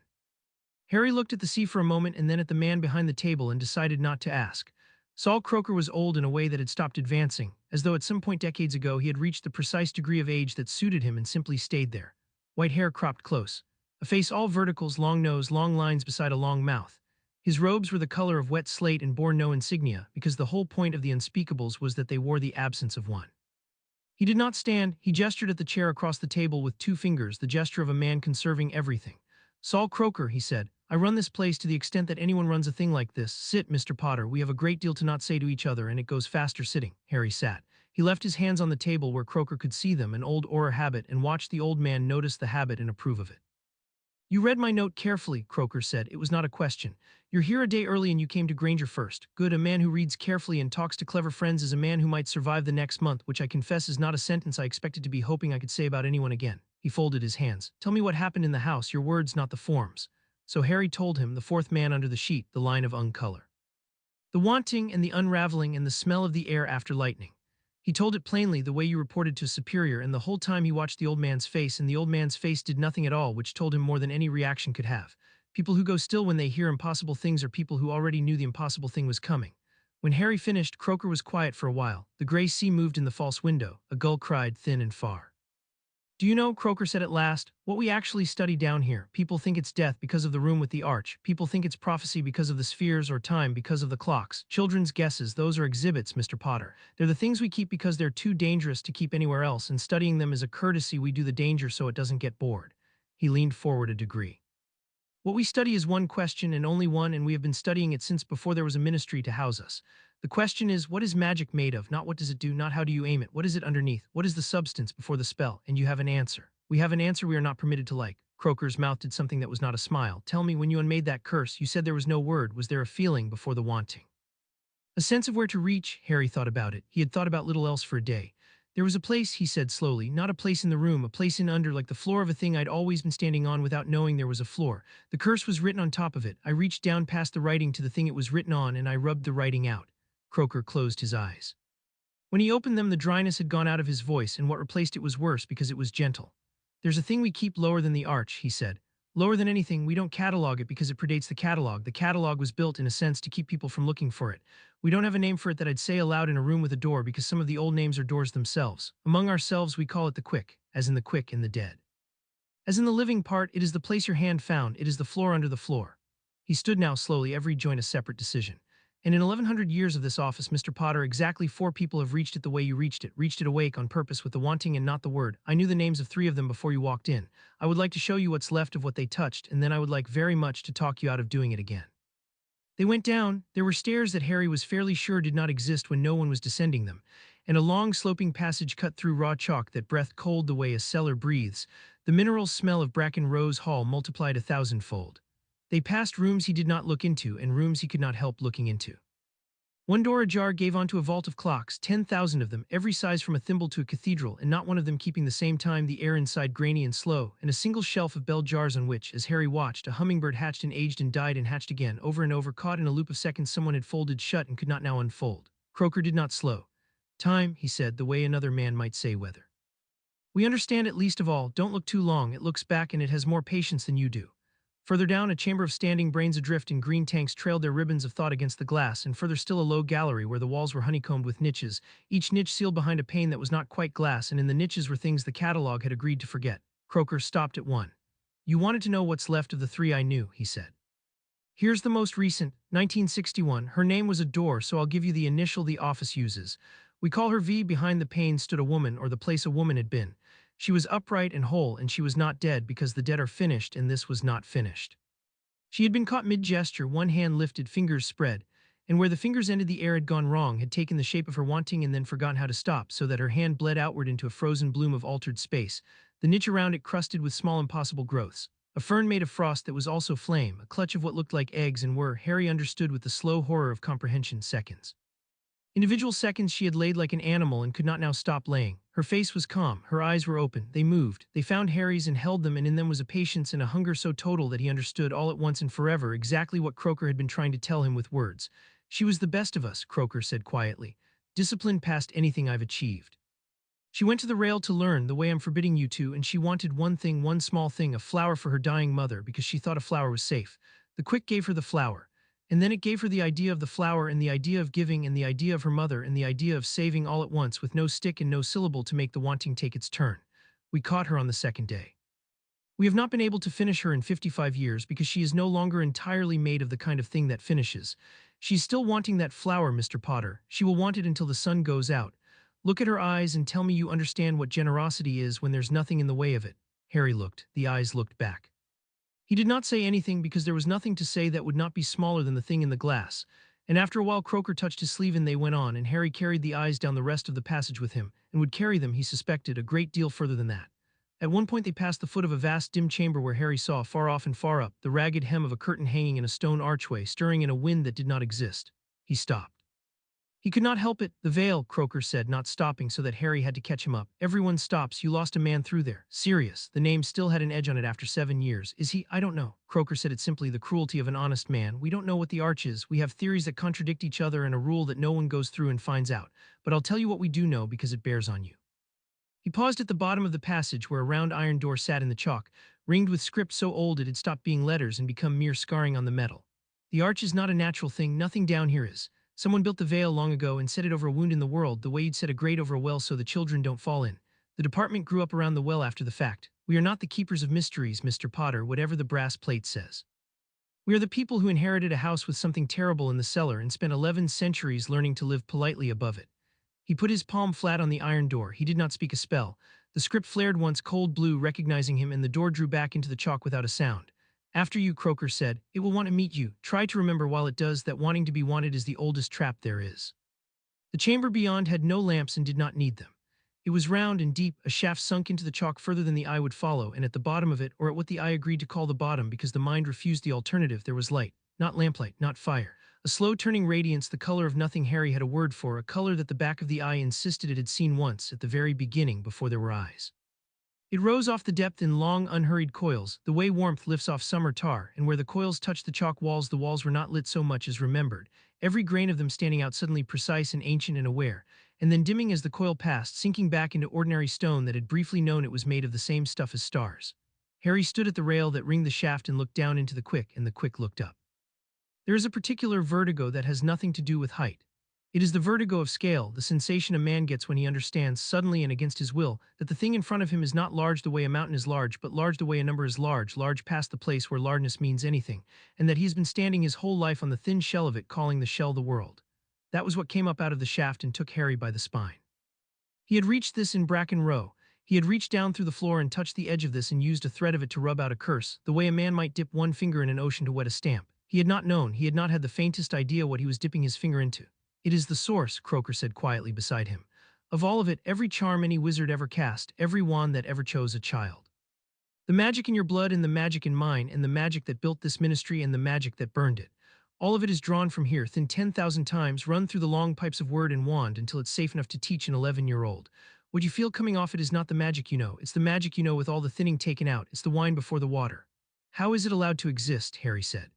Harry looked at the sea for a moment and then at the man behind the table and decided not to ask. Saul Croker was old in a way that had stopped advancing, as though at some point decades ago he had reached the precise degree of age that suited him and simply stayed there. White hair cropped close. A face all verticals, long nose, long lines beside a long mouth. His robes were the color of wet slate and bore no insignia, because the whole point of the unspeakables was that they wore the absence of one. He did not stand. He gestured at the chair across the table with 2 fingers, the gesture of a man conserving everything. "Saul Croker," he said, "I run this place to the extent that anyone runs a thing like this. Sit, Mr. Potter. We have a great deal to not say to each other, and it goes faster sitting." Harry sat. He left his hands on the table where Croker could see them, an old Auror habit, and watched the old man notice the habit and approve of it. "You read my note carefully," Croker said. "It was not a question. You're here a day early and you came to Granger first. Good, a man who reads carefully and talks to clever friends is a man who might survive the next month, which I confess is not a sentence I expected to be hoping I could say about anyone again." He folded his hands. "Tell me what happened in the house, your words, not the forms." So Harry told him, the 4th man under the sheet, the line of uncolor. The wanting and the unraveling and the smell of the air after lightning. He told it plainly, the way you reported to superior, and the whole time he watched the old man's face, and the old man's face did nothing at all, which told him more than any reaction could have. People who go still when they hear impossible things are people who already knew the impossible thing was coming. When Harry finished, Croker was quiet for a while. The gray sea moved in the false window. A gull cried, thin and far. "Do you know," Croker said at last, "what we actually study down here? People think it's death because of the room with the arch. People think it's prophecy because of the spheres, or time because of the clocks. Children's guesses, those are exhibits, Mr. Potter. They're the things we keep because they're too dangerous to keep anywhere else, and studying them is a courtesy. We do the danger so it doesn't get bored." He leaned forward a degree. What we study is one question and only one, and we have been studying it since before there was a ministry to house us. The question is, what is magic made of? Not what does it do, not how do you aim it, what is it underneath, what is the substance before the spell? And you have an answer. We have an answer we are not permitted to like. Croaker's mouth did something that was not a smile. Tell me, when you unmade that curse, you said there was no word. Was there a feeling before the wanting? A sense of where to reach? Harry thought about it. He had thought about little else for a day. There was a place, he said slowly, not a place in the room, a place in under, like the floor of a thing I'd always been standing on without knowing there was a floor. The curse was written on top of it. I reached down past the writing to the thing it was written on, and I rubbed the writing out. Croaker closed his eyes. When he opened them, the dryness had gone out of his voice, and what replaced it was worse because it was gentle. There's a thing we keep lower than the arch, he said. Lower than anything, we don't catalog it because it predates the catalog. The catalog was built, in a sense, to keep people from looking for it. We don't have a name for it that I'd say aloud in a room with a door because some of the old names are doors themselves. Among ourselves, we call it the quick, as in the quick and the dead. As in the living part, it is the place your hand found, it is the floor under the floor. He stood now slowly, every joint a separate decision. And in 1100 years of this office, Mr. Potter, exactly 4 people have reached it the way you reached it awake on purpose with the wanting and not the word. I knew the names of 3 of them before you walked in. I would like to show you what's left of what they touched, and then I would like very much to talk you out of doing it again. They went down. There were stairs that Harry was fairly sure did not exist when no one was descending them, and a long sloping passage cut through raw chalk that breathed cold the way a cellar breathes. The mineral smell of Bracken Rose Hall multiplied 1,000-fold. They passed rooms he did not look into and rooms he could not help looking into. One door ajar gave onto a vault of clocks, 10,000 of them, every size from a thimble to a cathedral, and not one of them keeping the same time, the air inside grainy and slow, and a single shelf of bell jars on which, as Harry watched, a hummingbird hatched and aged and died and hatched again, over and over, caught in a loop of seconds someone had folded shut and could not now unfold. Croaker did not slow. Time, he said, the way another man might say weather. We understand it least of all. Don't look too long. It looks back and it has more patience than you do. Further down, a chamber of standing brains adrift in green tanks trailed their ribbons of thought against the glass, and further still a low gallery where the walls were honeycombed with niches, each niche sealed behind a pane that was not quite glass, and in the niches were things the catalog had agreed to forget. Croaker stopped at one. You wanted to know what's left of the 3 I knew, he said. Here's the most recent, 1961. Her name was Auror, so I'll give you the initial the office uses. We call her V. Behind the pane stood a woman, or the place a woman had been. She was upright and whole, and she was not dead because the dead are finished, and this was not finished. She had been caught mid-gesture, one hand lifted, fingers spread, and where the fingers ended the air had gone wrong, had taken the shape of her wanting and then forgotten how to stop, so that her hand bled outward into a frozen bloom of altered space, the niche around it crusted with small impossible growths. A fern made of frost that was also flame, a clutch of what looked like eggs and were, Harry understood with the slow horror of comprehension, seconds. Individual seconds she had laid like an animal and could not now stop laying. Her face was calm, her eyes were open, they moved, they found Harry's and held them, and in them was a patience and a hunger so total that he understood all at once and forever exactly what Croaker had been trying to tell him with words. She was the best of us, Croaker said quietly, disciplined past anything I've achieved. She went to the rail to learn, the way I'm forbidding you to, and she wanted one thing, one small thing, a flower for her dying mother, because she thought a flower was safe. The quick gave her the flower. And then it gave her the idea of the flower and the idea of giving and the idea of her mother and the idea of saving all at once with no stick and no syllable to make the wanting take its turn. We caught her on the 2nd day. We have not been able to finish her in 55 years because she is no longer entirely made of the kind of thing that finishes. She's still wanting that flower, Mr. Potter. She will want it until the sun goes out. Look at her eyes and tell me you understand what generosity is when there's nothing in the way of it. Harry looked. The eyes looked back. He did not say anything because there was nothing to say that would not be smaller than the thing in the glass, and after a while Croaker touched his sleeve and they went on, and Harry carried the eyes down the rest of the passage with him, and would carry them, he suspected, a great deal further than that. At one point they passed the foot of a vast dim chamber where Harry saw, far off and far up, the ragged hem of a curtain hanging in a stone archway, stirring in a wind that did not exist. He stopped. He could not help it. The veil, Croaker said, not stopping so that Harry had to catch him up. Everyone stops. You lost a man through there. Serious. The name still had an edge on it after 7 years. Is he? I don't know. Croaker said it simply, the cruelty of an honest man. We don't know what the arch is. We have theories that contradict each other and a rule that no one goes through and finds out. But I'll tell you what we do know because it bears on you. He paused at the bottom of the passage where a round iron door sat in the chalk, ringed with script so old it had stopped being letters and become mere scarring on the metal. The arch is not a natural thing. Nothing down here is. Someone built the veil long ago and set it over a wound in the world, the way you'd set a grate over a well so the children don't fall in. The department grew up around the well after the fact. We are not the keepers of mysteries, Mr. Potter, whatever the brass plate says. We are the people who inherited a house with something terrible in the cellar and spent 11 centuries learning to live politely above it. He put his palm flat on the iron door. He did not speak a spell. The script flared once, cold blue, recognizing him, and the door drew back into the chalk without a sound. After you, Croaker said, it will want to meet you. Try to remember while it does that wanting to be wanted is the oldest trap there is. The chamber beyond had no lamps and did not need them. It was round and deep, a shaft sunk into the chalk further than the eye would follow, and at the bottom of it, or at what the eye agreed to call the bottom because the mind refused the alternative, there was light. Not lamplight, not fire. A slow-turning radiance, the color of nothing Harry had a word for, a color that the back of the eye insisted it had seen once, at the very beginning, before there were eyes. It rose off the depth in long, unhurried coils, the way warmth lifts off summer tar, and where the coils touched the walls were not lit so much as remembered, every grain of them standing out suddenly precise and ancient and aware, and then dimming as the coil passed, sinking back into ordinary stone that had briefly known it was made of the same stuff as stars. Harry stood at the rail that ringed the shaft and looked down into the quick, and the quick looked up. There is a particular vertigo that has nothing to do with height. It is the vertigo of scale, the sensation a man gets when he understands, suddenly and against his will, that the thing in front of him is not large the way a mountain is large, but large the way a number is large, large past the place where largeness means anything, and that he has been standing his whole life on the thin shell of it, calling the shell the world. That was what came up out of the shaft and took Harry by the spine. He had reached this in Bracken Row. He had reached down through the floor and touched the edge of this and used a thread of it to rub out a curse, the way a man might dip one finger in an ocean to wet a stamp. He had not known, he had not had the faintest idea what he was dipping his finger into. It is the source, Croaker said quietly beside him. Of all of it, every charm any wizard ever cast, every wand that ever chose a child. The magic in your blood and the magic in mine and the magic that built this ministry and the magic that burned it. All of it is drawn from here, thin 10,000 times, run through the long pipes of word and wand until it's safe enough to teach an 11-year-old. What you feel coming off it is not the magic you know, it's the magic you know with all the thinning taken out, it's the wine before the water. How is it allowed to exist, Harry said.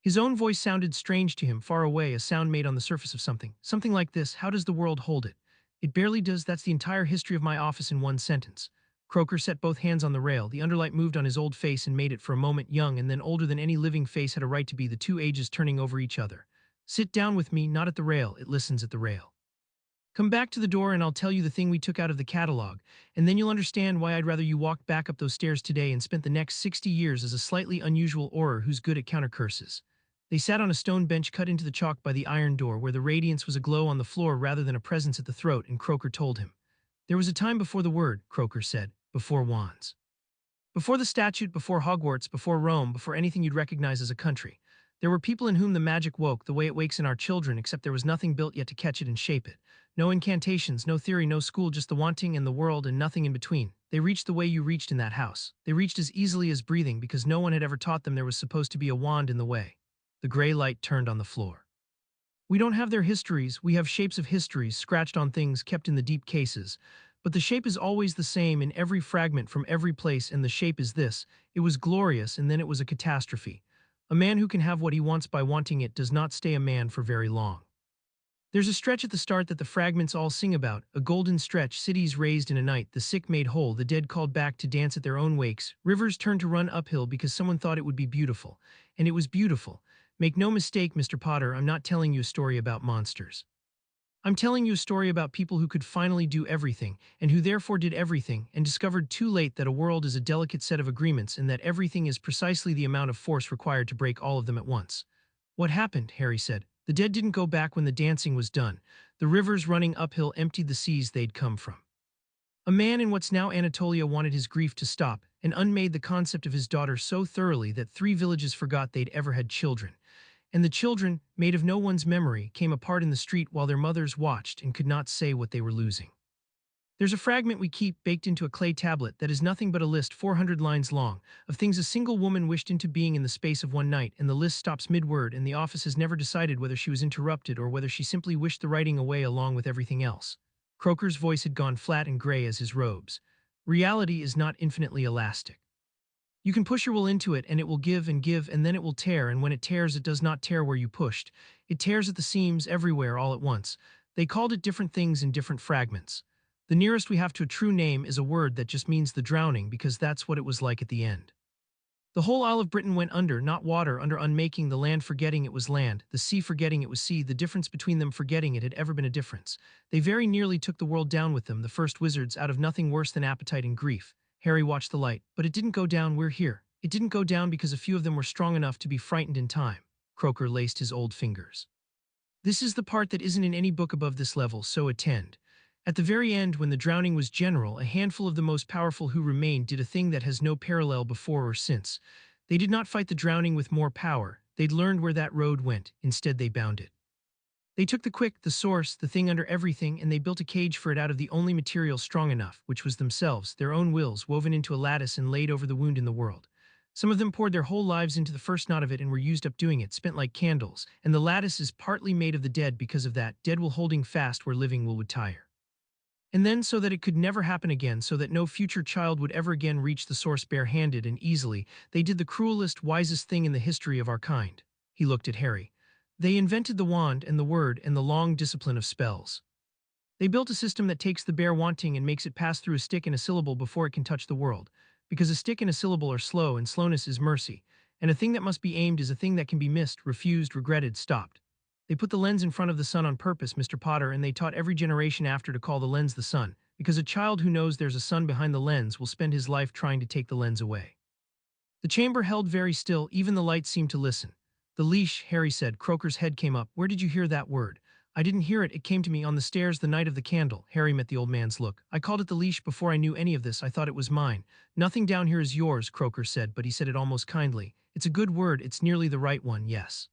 His own voice sounded strange to him, far away, a sound made on the surface of something. Something like this, how does the world hold it? It barely does, that's the entire history of my office in one sentence. Croaker set both hands on the rail, the underlight moved on his old face and made it for a moment young and then older than any living face had a right to be, the two ages turning over each other. Sit down with me, not at the rail, it listens at the rail. Come back to the door and I'll tell you the thing we took out of the catalog, and then you'll understand why I'd rather you walked back up those stairs today and spent the next 60 years as a slightly unusual Auror who's good at counter curses. They sat on a stone bench cut into the chalk by the iron door where the radiance was a glow on the floor rather than a presence at the throat, and Croaker told him. There was a time before the word, Croaker said, before wands. Before the statute, before Hogwarts, before Rome, before anything you'd recognize as a country. There were people in whom the magic woke the way it wakes in our children, except there was nothing built yet to catch it and shape it. No incantations, no theory, no school, just the wanting and the world and nothing in between. They reached the way you reached in that house. They reached as easily as breathing because no one had ever taught them there was supposed to be a wand in the way. The gray light turned on the floor. We don't have their histories, we have shapes of histories scratched on things kept in the deep cases. But the shape is always the same in every fragment from every place, and the shape is this. It was glorious and then it was a catastrophe. A man who can have what he wants by wanting it does not stay a man for very long. There's a stretch at the start that the fragments all sing about, a golden stretch, cities raised in a night, the sick made whole, the dead called back to dance at their own wakes, rivers turned to run uphill because someone thought it would be beautiful. And it was beautiful. Make no mistake, Mr. Potter, I'm not telling you a story about monsters. I'm telling you a story about people who could finally do everything, and who therefore did everything, and discovered too late that a world is a delicate set of agreements and that everything is precisely the amount of force required to break all of them at once. What happened, Harry said. The dead didn't go back when the dancing was done. The rivers running uphill emptied the seas they'd come from. A man in what's now Anatolia wanted his grief to stop, and unmade the concept of his daughter so thoroughly that 3 villages forgot they'd ever had children. And the children, made of no one's memory, came apart in the street while their mothers watched and could not say what they were losing. There's a fragment we keep baked into a clay tablet that is nothing but a list 400 lines long of things a single woman wished into being in the space of one night, and the list stops mid-word and the office has never decided whether she was interrupted or whether she simply wished the writing away along with everything else. Croaker's voice had gone flat and gray as his robes. Reality is not infinitely elastic. You can push your will into it and it will give, and then it will tear, and when it tears it does not tear where you pushed. It tears at the seams everywhere all at once. They called it different things in different fragments. The nearest we have to a true name is a word that just means the drowning, because that's what it was like at the end. The whole Isle of Britain went under, not water, under unmaking, the land forgetting it was land, the sea forgetting it was sea, the difference between them forgetting it had ever been a difference. They very nearly took the world down with them, the first wizards, out of nothing worse than appetite and grief. Harry watched the light. But it didn't go down, we're here. It didn't go down because a few of them were strong enough to be frightened in time. Croaker laced his old fingers. This is the part that isn't in any book above this level, so attend. At the very end, when the drowning was general, a handful of the most powerful who remained did a thing that has no parallel before or since. They did not fight the drowning with more power. They'd learned where that road went. Instead, they bound it. They took the quick, the source, the thing under everything, and they built a cage for it out of the only material strong enough, which was themselves, their own wills, woven into a lattice and laid over the wound in the world. Some of them poured their whole lives into the first knot of it and were used up doing it, spent like candles, and the lattice is partly made of the dead because of that, dead will holding fast where living will would tire. And then so that it could never happen again, so that no future child would ever again reach the source barehanded and easily, they did the cruelest, wisest thing in the history of our kind. He looked at Harry. They invented the wand and the word and the long discipline of spells. They built a system that takes the bare wanting and makes it pass through a stick and a syllable before it can touch the world. Because a stick and a syllable are slow, and slowness is mercy. And a thing that must be aimed is a thing that can be missed, refused, regretted, stopped. They put the lens in front of the sun on purpose, Mr. Potter, and they taught every generation after to call the lens the sun, because a child who knows there's a sun behind the lens will spend his life trying to take the lens away. The chamber held very still, even the lights seemed to listen. The leash, Harry said. Croaker's head came up. Where did you hear that word? I didn't hear it. It came to me on the stairs the night of the candle. Harry met the old man's look. I called it the leash before I knew any of this. I thought it was mine. Nothing down here is yours, Croaker said, but he said it almost kindly. It's a good word. It's nearly the right one, yes.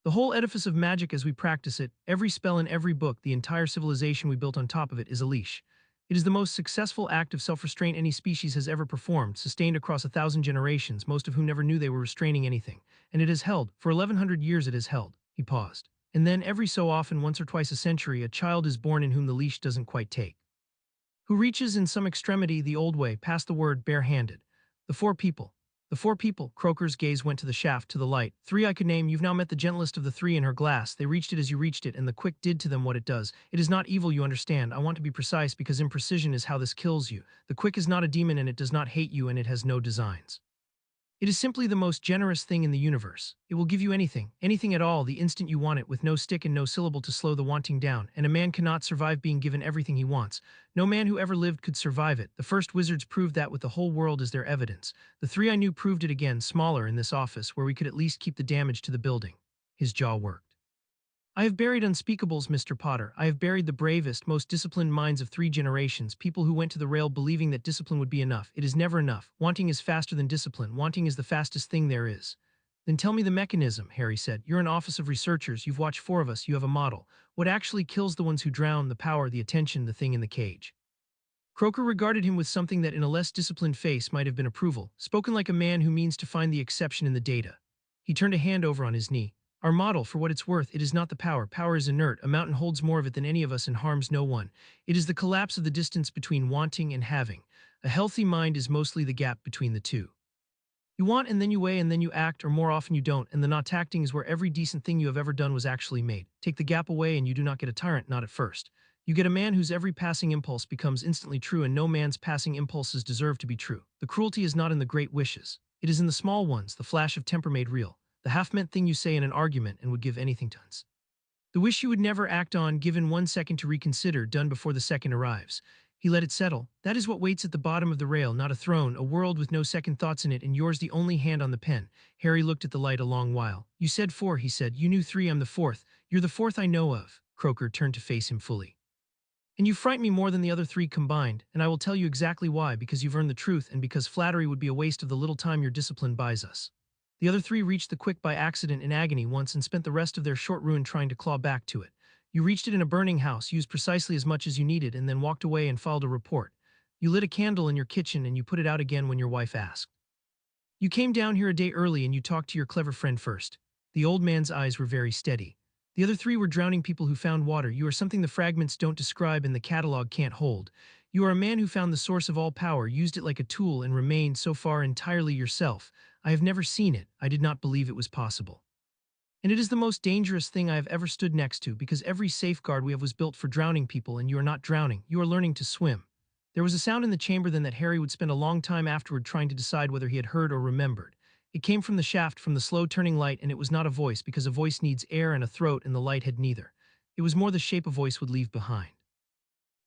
The whole edifice of magic as we practice it, every spell in every book, the entire civilization we built on top of it is a leash. It is the most successful act of self-restraint any species has ever performed, sustained across 1,000 generations, most of whom never knew they were restraining anything. And it has held. For 1,100 years it has held. He paused. And then every so often, once or twice a century, a child is born in whom the leash doesn't quite take. Who reaches in some extremity the old way, past the word, barehanded. The four people. The four people. Croaker's gaze went to the shaft, to the light. Three I could name. You've now met the gentlest of the three in her glass. They reached it as you reached it, and the quick did to them what it does. It is not evil, you understand. I want to be precise because imprecision is how this kills you. The quick is not a demon, and it does not hate you, and it has no designs. It is simply the most generous thing in the universe. It will give you anything, anything at all, the instant you want it, with no stick and no syllable to slow the wanting down, and a man cannot survive being given everything he wants. No man who ever lived could survive it. The first wizards proved that with the whole world as their evidence. The three I knew proved it again, smaller in this office, where we could at least keep the damage to the building. His jaw worked. I have buried unspeakables, Mr. Potter. I have buried the bravest, most disciplined minds of 3 generations, people who went to the rail believing that discipline would be enough. It is never enough. Wanting is faster than discipline. Wanting is the fastest thing there is. Then tell me the mechanism, Harry said. You're an office of researchers. You've watched 4 of us. You have a model. What actually kills the ones who drown? The power, the attention, the thing in the cage. Croaker regarded him with something that in a less disciplined face might have been approval, spoken like a man who means to find the exception in the data. He turned a hand over on his knee. Our model, for what it's worth, it is not the power. Power is inert. A mountain holds more of it than any of us and harms no one. It is the collapse of the distance between wanting and having. A healthy mind is mostly the gap between the two. You want and then you weigh and then you act, or more often you don't, and the not acting is where every decent thing you have ever done was actually made. Take the gap away and you do not get a tyrant, not at first. You get a man whose every passing impulse becomes instantly true, and no man's passing impulses deserve to be true. The cruelty is not in the great wishes. It is in the small ones, the flash of temper made real. The half-meant thing you say in an argument and would give anything tons. The wish you would never act on, given 1 second to reconsider, done before the second arrives. He let it settle. That is what waits at the bottom of the rail, not a throne, a world with no second thoughts in it, and yours the only hand on the pen. Harry looked at the light a long while. You said 4, he said. You knew 3, I'm the 4th. You're the 4th I know of. Croaker turned to face him fully. And you frighten me more than the other 3 combined, and I will tell you exactly why, because you've earned the truth, and because flattery would be a waste of the little time your discipline buys us. The other 3 reached the quick by accident in agony once and spent the rest of their short ruin trying to claw back to it. You reached it in a burning house, used precisely as much as you needed, and then walked away and filed a report. You lit a candle in your kitchen and you put it out again when your wife asked. You came down here a day early and you talked to your clever friend first. The old man's eyes were very steady. The other 3 were drowning people who found water. You are something the fragments don't describe and the catalog can't hold. You are a man who found the source of all power, used it like a tool, and remained so far entirely yourself. I have never seen it. I did not believe it was possible. And it is the most dangerous thing I have ever stood next to, because every safeguard we have was built for drowning people, and you are not drowning. You are learning to swim. There was a sound in the chamber then that Harry would spend a long time afterward trying to decide whether he had heard or remembered. It came from the shaft, from the slow-turning light, and it was not a voice, because a voice needs air and a throat, and the light had neither. It was more the shape a voice would leave behind.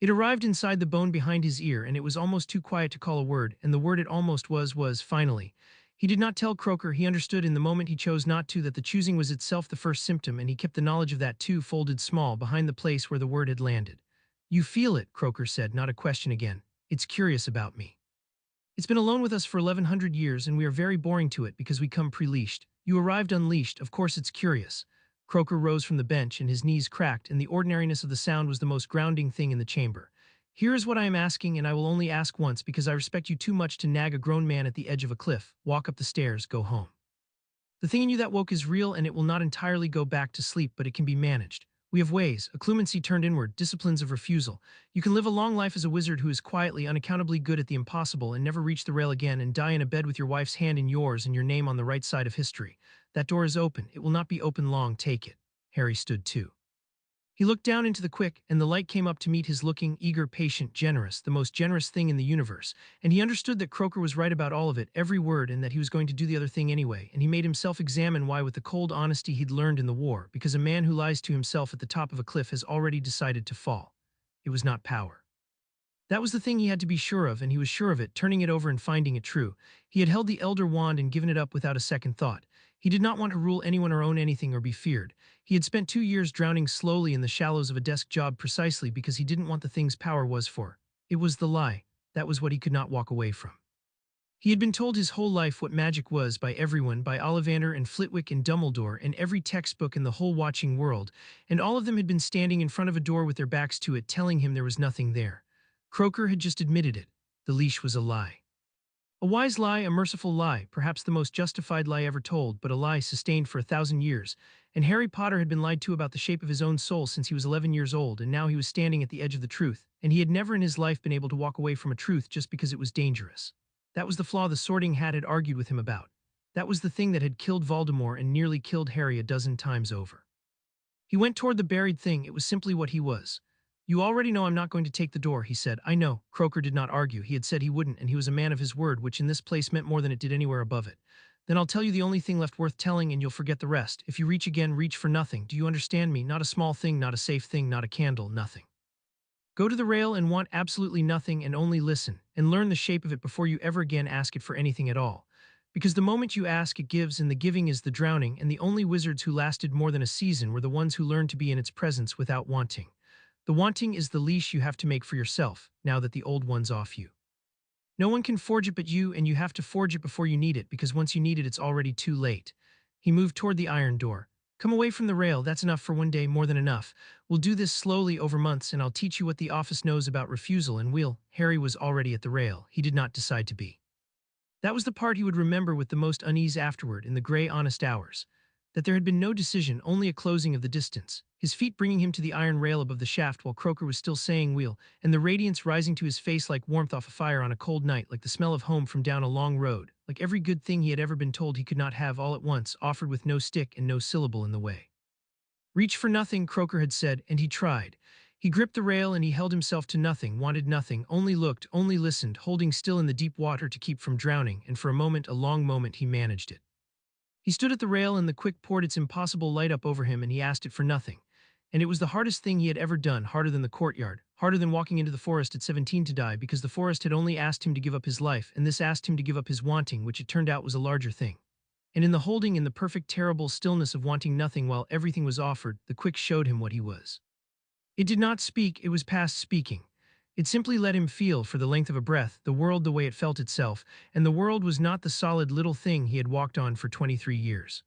It arrived inside the bone behind his ear, and it was almost too quiet to call a word, and the word it almost was finally. He did not tell Croaker. He understood in the moment he chose not to that the choosing was itself the first symptom, and he kept the knowledge of that too, folded small behind the place where the word had landed. You feel it, Croaker said, not a question again. It's curious about me. It's been alone with us for 1100 years, and we are very boring to it because we come pre-leashed. You arrived unleashed, of course it's curious. Croker rose from the bench, and his knees cracked, and the ordinariness of the sound was the most grounding thing in the chamber. Here is what I am asking, and I will only ask once because I respect you too much to nag a grown man at the edge of a cliff. Walk up the stairs, go home. The thing in you that woke is real, and it will not entirely go back to sleep, but it can be managed. We have ways, a clumency turned inward, disciplines of refusal. You can live a long life as a wizard who is quietly, unaccountably good at the impossible and never reach the rail again, and die in a bed with your wife's hand in yours and your name on the right side of history. That door is open. It will not be open long. Take it. Harry stood too. He looked down into the quick, and the light came up to meet his looking, eager, patient, generous, the most generous thing in the universe, and he understood that Croker was right about all of it, every word, and that he was going to do the other thing anyway, and he made himself examine why with the cold honesty he'd learned in the war, because a man who lies to himself at the top of a cliff has already decided to fall. It was not power. That was the thing he had to be sure of, and he was sure of it, turning it over and finding it true. He had held the elder wand and given it up without a second thought. He did not want to rule anyone or own anything or be feared. He had spent 2 years drowning slowly in the shallows of a desk job precisely because he didn't want the things power was for. It was the lie. That was what he could not walk away from. He had been told his whole life what magic was by everyone, by Ollivander and Flitwick and Dumbledore and every textbook in the whole watching world, and all of them had been standing in front of a door with their backs to it telling him there was nothing there. Croker had just admitted it. The leash was a lie. A wise lie, a merciful lie, perhaps the most justified lie ever told, but a lie sustained for 1,000 years. And Harry Potter had been lied to about the shape of his own soul since he was 11 years old, and now he was standing at the edge of the truth, and he had never in his life been able to walk away from a truth just because it was dangerous. That was the flaw the Sorting Hat had argued with him about. That was the thing that had killed Voldemort and nearly killed Harry a dozen times over. He went toward the buried thing. It was simply what he was. You already know I'm not going to take the door, he said. I know. Croker did not argue. He had said he wouldn't, and he was a man of his word, which in this place meant more than it did anywhere above it. Then I'll tell you the only thing left worth telling, and you'll forget the rest. If you reach again, reach for nothing. Do you understand me? Not a small thing, not a safe thing, not a candle, nothing. Go to the rail and want absolutely nothing and only listen, and learn the shape of it before you ever again ask it for anything at all. Because the moment you ask, it gives, and the giving is the drowning, and the only wizards who lasted more than a season were the ones who learned to be in its presence without wanting. The wanting is the leash you have to make for yourself, now that the old one's off you. No one can forge it but you, and you have to forge it before you need it, because once you need it, it's already too late. He moved toward the iron door. Come away from the rail, that's enough for one day, more than enough. We'll do this slowly over months, and I'll teach you what the office knows about refusal, and Harry was already at the rail. He did not decide to be. That was the part he would remember with the most unease afterward, in the gray, honest hours. That there had been no decision, only a closing of the distance, his feet bringing him to the iron rail above the shaft while Croker was still saying wheel, and the radiance rising to his face like warmth off a fire on a cold night, like the smell of home from down a long road, like every good thing he had ever been told he could not have all at once, offered with no stick and no syllable in the way. Reach for nothing, Croker had said, and he tried. He gripped the rail and he held himself to nothing, wanted nothing, only looked, only listened, holding still in the deep water to keep from drowning, and for a moment, a long moment, he managed it. He stood at the rail and the quick poured its impossible light up over him and he asked it for nothing. And it was the hardest thing he had ever done, harder than the courtyard, harder than walking into the forest at 17 to die, because the forest had only asked him to give up his life, and this asked him to give up his wanting, which it turned out was a larger thing. And in the holding, in the perfect terrible stillness of wanting nothing while everything was offered, the quick showed him what he was. It did not speak, it was past speaking. It simply let him feel, for the length of a breath, the world the way it felt itself, and the world was not the solid little thing he had walked on for 23 years.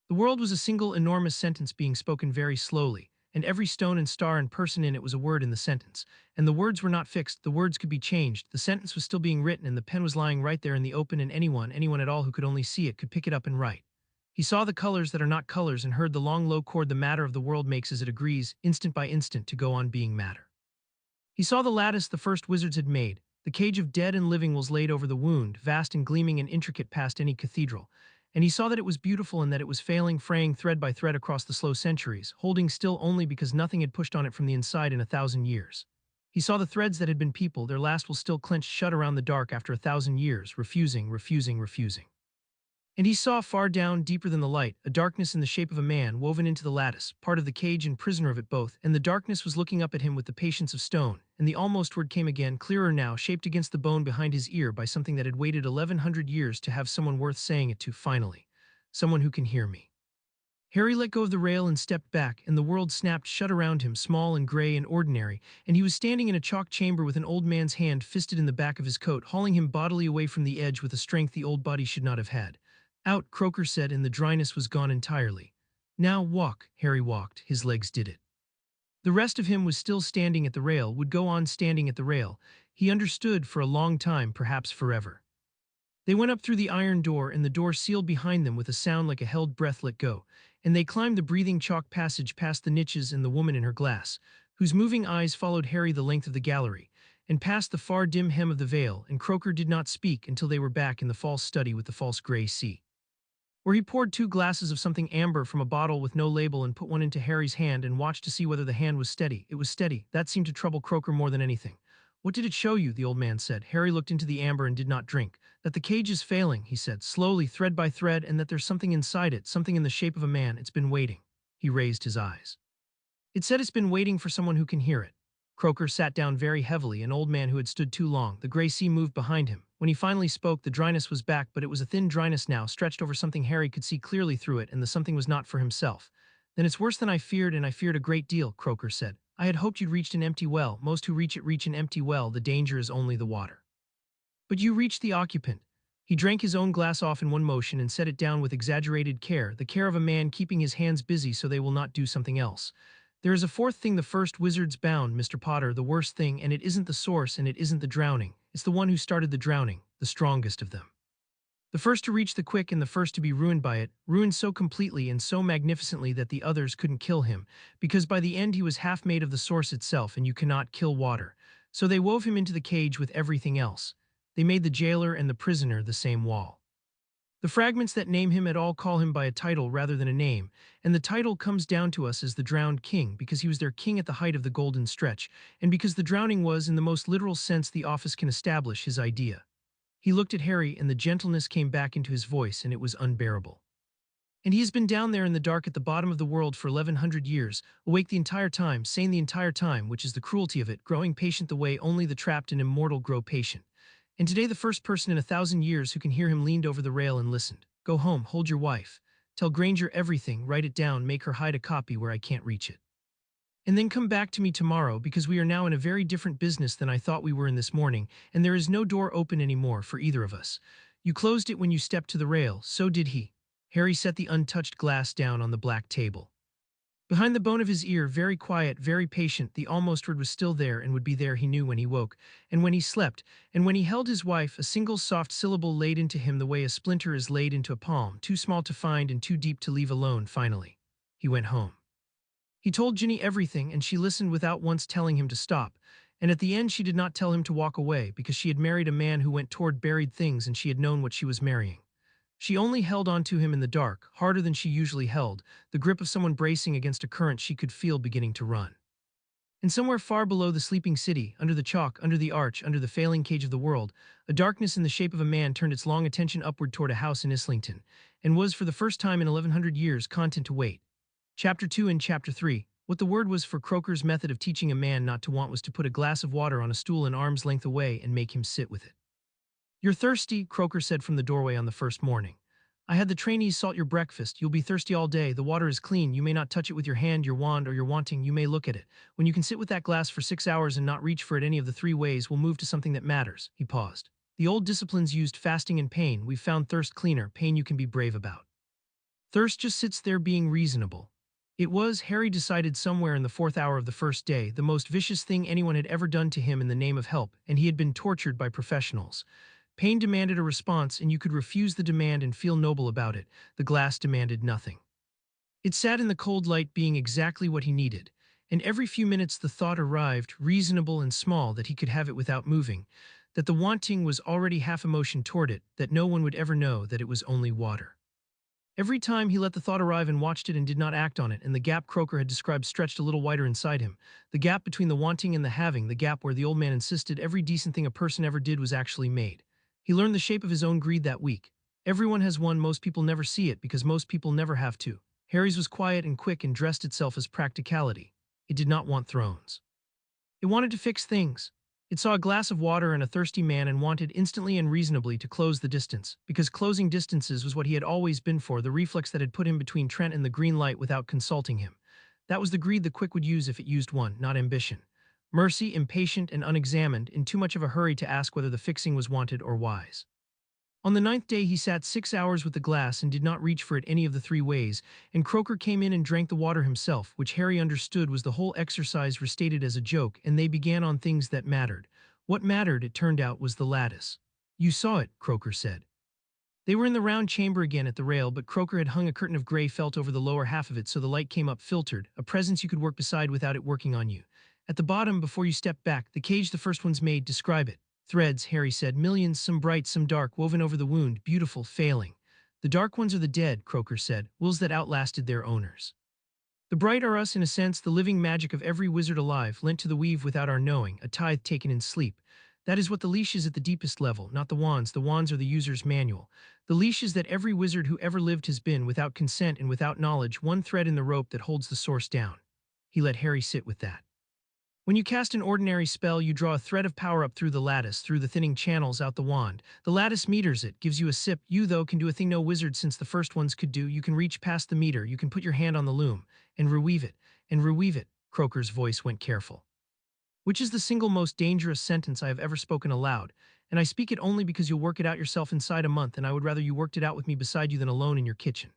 The world was a single enormous sentence being spoken very slowly, and every stone and star and person in it was a word in the sentence, and the words were not fixed, the words could be changed, the sentence was still being written, and the pen was lying right there in the open, and anyone at all who could only see it could pick it up and write. He saw the colors that are not colors and heard the long low chord the matter of the world makes as it agrees, instant by instant, to go on being matter. He saw the lattice the first wizards had made, the cage of dead and living was laid over the wound, vast and gleaming and intricate past any cathedral, and he saw that it was beautiful and that it was failing, fraying thread by thread across the slow centuries, holding still only because nothing had pushed on it from the inside in 1,000 years. He saw the threads that had been people, their last will still clenched shut around the dark after 1,000 years, refusing. And he saw far down, deeper than the light, a darkness in the shape of a man woven into the lattice, part of the cage and prisoner of it both, and the darkness was looking up at him with the patience of stone, and the almost word came again, clearer now, shaped against the bone behind his ear by something that had waited 1,100 years to have someone worth saying it to finally. Someone who can hear me. Harry let go of the rail and stepped back, and the world snapped shut around him, small and gray and ordinary, and he was standing in a chalk chamber with an old man's hand fisted in the back of his coat, hauling him bodily away from the edge with a strength the old body should not have had. Out, Croaker said, and the dryness was gone entirely. Now walk. Harry walked. His legs did it. The rest of him was still standing at the rail, would go on standing at the rail. He understood for a long time, perhaps forever. They went up through the iron door, and the door sealed behind them with a sound like a held breath let go, and they climbed the breathing chalk passage past the niches and the woman in her glass, whose moving eyes followed Harry the length of the gallery, and past the far dim hem of the veil, and Croaker did not speak until they were back in the false study with the false gray sea, where he poured 2 glasses of something amber from a bottle with no label and put one into Harry's hand and watched to see whether the hand was steady. It was steady. That seemed to trouble Croaker more than anything. What did it show you? The old man said. Harry looked into the amber and did not drink. That the cage is failing, he said, slowly, thread by thread, and that there's something inside it, something in the shape of a man. It's been waiting. He raised his eyes. It said it's been waiting for someone who can hear it. Croaker sat down very heavily, an old man who had stood too long. The gray sea moved behind him. When he finally spoke, the dryness was back, but it was a thin dryness now, stretched over something Harry could see clearly through it, and the something was not for himself. Then it's worse than I feared, and I feared a great deal, Croaker said. I had hoped you'd reached an empty well. Most who reach it reach an empty well. The danger is only the water. But you reached the occupant. He drank his own glass off in one motion and set it down with exaggerated care, the care of a man keeping his hands busy so they will not do something else. There is a fourth thing the first wizards bound, Mr. Potter, the worst thing, and it isn't the source and it isn't the drowning. It's the one who started the drowning, the strongest of them. The first to reach the quick and the first to be ruined by it, ruined so completely and so magnificently that the others couldn't kill him, because by the end he was half made of the source itself, and you cannot kill water. So they wove him into the cage with everything else. They made the jailer and the prisoner the same wall. The fragments that name him at all call him by a title rather than a name, and the title comes down to us as the drowned king because he was their king at the height of the golden stretch, and because the drowning was, in the most literal sense the office can establish, his idea. He looked at Harry, and the gentleness came back into his voice, and it was unbearable. And he has been down there in the dark at the bottom of the world for 1100 years, awake the entire time, sane the entire time, which is the cruelty of it, growing patient the way only the trapped and immortal grow patient. And today the first person in 1,000 years who can hear him leaned over the rail and listened. Go home, hold your wife. Tell Granger everything, write it down, make her hide a copy where I can't reach it. And then come back to me tomorrow, because we are now in a very different business than I thought we were in this morning, and there is no door open anymore for either of us. You closed it when you stepped to the rail, so did he. Harry set the untouched glass down on the black table. Behind the bone of his ear, very quiet, very patient, the almost word was still there and would be there, he knew, when he woke, and when he slept, and when he held his wife, a single soft syllable laid into him the way a splinter is laid into a palm, too small to find and too deep to leave alone. Finally, he went home. He told Ginny everything, and she listened without once telling him to stop, and at the end she did not tell him to walk away, because she had married a man who went toward buried things and she had known what she was marrying. She only held on to him in the dark, harder than she usually held, the grip of someone bracing against a current she could feel beginning to run. And somewhere far below the sleeping city, under the chalk, under the arch, under the failing cage of the world, a darkness in the shape of a man turned its long attention upward toward a house in Islington, and was for the first time in 1100 years content to wait. Chapter 2 and Chapter 3. What the word was for Croaker's method of teaching a man not to want was to put a glass of water on a stool an arm's length away and make him sit with it. You're thirsty, Croaker said from the doorway on the first morning. I had the trainees salt your breakfast. You'll be thirsty all day. The water is clean. You may not touch it with your hand, your wand, or your wanting. You may look at it. When you can sit with that glass for 6 hours and not reach for it any of the 3 ways, we'll move to something that matters. He paused. The old disciplines used fasting and pain. We've found thirst cleaner, pain you can be brave about. Thirst just sits there being reasonable. It was, Harry decided somewhere in the 4th hour of the first day, the most vicious thing anyone had ever done to him in the name of help, and he had been tortured by professionals. Pain demanded a response, and you could refuse the demand and feel noble about it. The glass demanded nothing. It sat in the cold light being exactly what he needed, and every few minutes the thought arrived, reasonable and small, that he could have it without moving, that the wanting was already half emotion toward it, that no one would ever know that it was only water. Every time he let the thought arrive and watched it and did not act on it, and the gap Croaker had described stretched a little wider inside him, the gap between the wanting and the having, the gap where the old man insisted every decent thing a person ever did was actually made. He learned the shape of his own greed that week. Everyone has one, most people never see it because most people never have to. Harry's was quiet and quick and dressed itself as practicality. It did not want thrones. It wanted to fix things. It saw a glass of water and a thirsty man and wanted instantly and reasonably to close the distance, because closing distances was what he had always been for, the reflex that had put him between Trent and the green light without consulting him. That was the greed the quick would use if it used one, not ambition. Mercy, impatient and unexamined, in too much of a hurry to ask whether the fixing was wanted or wise. On the ninth day he sat 6 hours with the glass and did not reach for it any of the 3 ways, and Croker came in and drank the water himself, which Harry understood was the whole exercise restated as a joke, and they began on things that mattered. What mattered, it turned out, was the lattice. "You saw it," Croker said. They were in the round chamber again at the rail, but Croker had hung a curtain of gray felt over the lower half of it so the light came up filtered, a presence you could work beside without it working on you. At the bottom, before you stepped back, the cage the first one's made, describe it. "Threads," Harry said, "millions, some bright, some dark, woven over the wound, beautiful, failing." "The dark ones are the dead," Croker said, "wills that outlasted their owners. The bright are us, in a sense, the living magic of every wizard alive, lent to the weave without our knowing, a tithe taken in sleep. That is what the leash is at the deepest level, not the wands. The wands are the user's manual. The leash is that every wizard who ever lived has been, without consent and without knowledge, one thread in the rope that holds the source down." He let Harry sit with that. "When you cast an ordinary spell, you draw a thread of power up through the lattice, through the thinning channels out the wand. The lattice meters it, gives you a sip. You, though, can do a thing no wizard since the first ones could do. You can reach past the meter, you can put your hand on the loom, and reweave it, and reweave it." Croker's voice went careful. "Which is the single most dangerous sentence I have ever spoken aloud, and I speak it only because you'll work it out yourself inside a month, and I would rather you worked it out with me beside you than alone in your kitchen.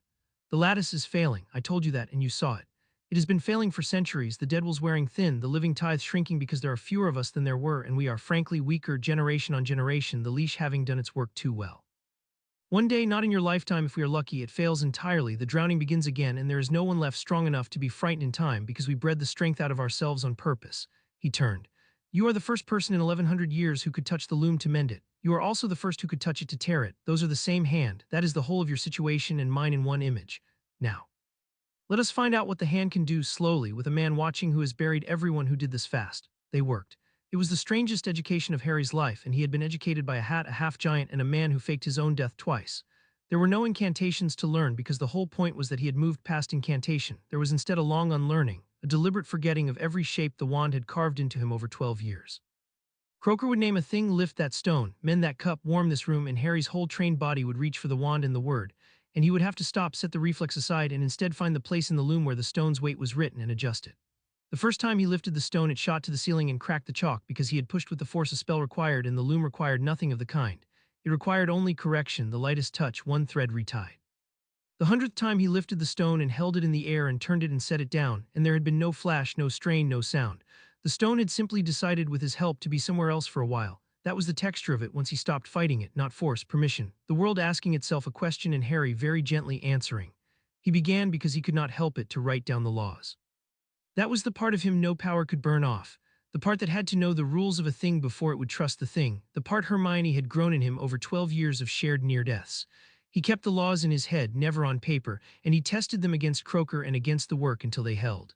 The lattice is failing, I told you that, and you saw it. It has been failing for centuries, the dead ones wearing thin, the living tithe shrinking because there are fewer of us than there were, and we are frankly weaker generation on generation, the leash having done its work too well. One day, not in your lifetime if we are lucky, it fails entirely, the drowning begins again, and there is no one left strong enough to be frightened in time because we bred the strength out of ourselves on purpose." He turned. "You are the first person in 1100 years who could touch the loom to mend it. You are also the first who could touch it to tear it. Those are the same hand. That is the whole of your situation and mine in one image. Now, let us find out what the hand can do slowly, with a man watching who has buried everyone who did this fast." They worked. It was the strangest education of Harry's life, and he had been educated by a half-giant, and a man who faked his own death twice. There were no incantations to learn because the whole point was that he had moved past incantation. There was instead a long unlearning, a deliberate forgetting of every shape the wand had carved into him over 12 years. Croker would name a thing, lift that stone, mend that cup, warm this room, and Harry's whole trained body would reach for the wand and the word, and he would have to stop, set the reflex aside, and instead find the place in the loom where the stone's weight was written and adjust it. The first time he lifted the stone, it shot to the ceiling and cracked the chalk because he had pushed with the force a spell required, and the loom required nothing of the kind. It required only correction, the lightest touch, one thread retied. The 100th time he lifted the stone and held it in the air and turned it and set it down, and there had been no flash, no strain, no sound. The stone had simply decided with his help to be somewhere else for a while. That was the texture of it once he stopped fighting it, not force, permission. The world asking itself a question and Harry very gently answering. He began, because he could not help it, to write down the laws. That was the part of him no power could burn off. The part that had to know the rules of a thing before it would trust the thing. The part Hermione had grown in him over 12 years of shared near-deaths. He kept the laws in his head, never on paper, and he tested them against Croker and against the work until they held.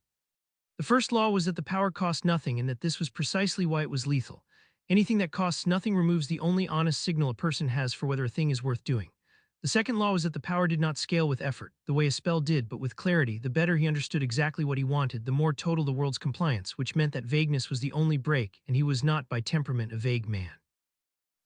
The first law was that the power cost nothing, and that this was precisely why it was lethal. Anything that costs nothing removes the only honest signal a person has for whether a thing is worth doing. The second law was that the power did not scale with effort, the way a spell did, but with clarity. The better he understood exactly what he wanted, the more total the world's compliance, which meant that vagueness was the only break, and he was not by temperament a vague man.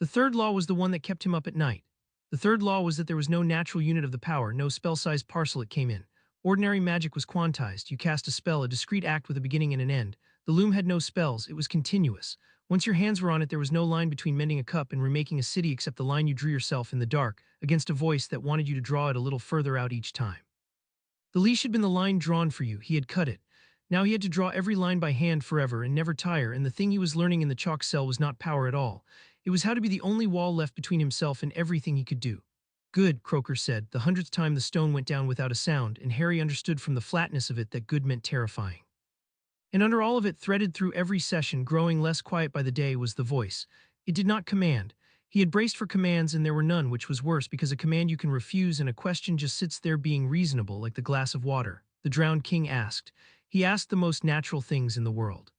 The third law was the one that kept him up at night. The third law was that there was no natural unit of the power, no spell-sized parcel it came in. Ordinary magic was quantized. You cast a spell, a discrete act with a beginning and an end. The loom had no spells, it was continuous. Once your hands were on it, there was no line between mending a cup and remaking a city except the line you drew yourself in the dark, against a voice that wanted you to draw it a little further out each time. The leash had been the line drawn for you, he had cut it. Now he had to draw every line by hand forever and never tire, and the thing he was learning in the chalk cell was not power at all. It was how to be the only wall left between himself and everything he could do. "Good," Croker said. The 100th time the stone went down without a sound, and Harry understood from the flatness of it that good meant terrifying. And under all of it, threaded through every session, growing less quiet by the day, was the voice. It did not command. He had braced for commands, and there were none, which was worse, because a command you can refuse and a question just sits there being reasonable, like the glass of water. The drowned king asked. He asked the most natural things in the world.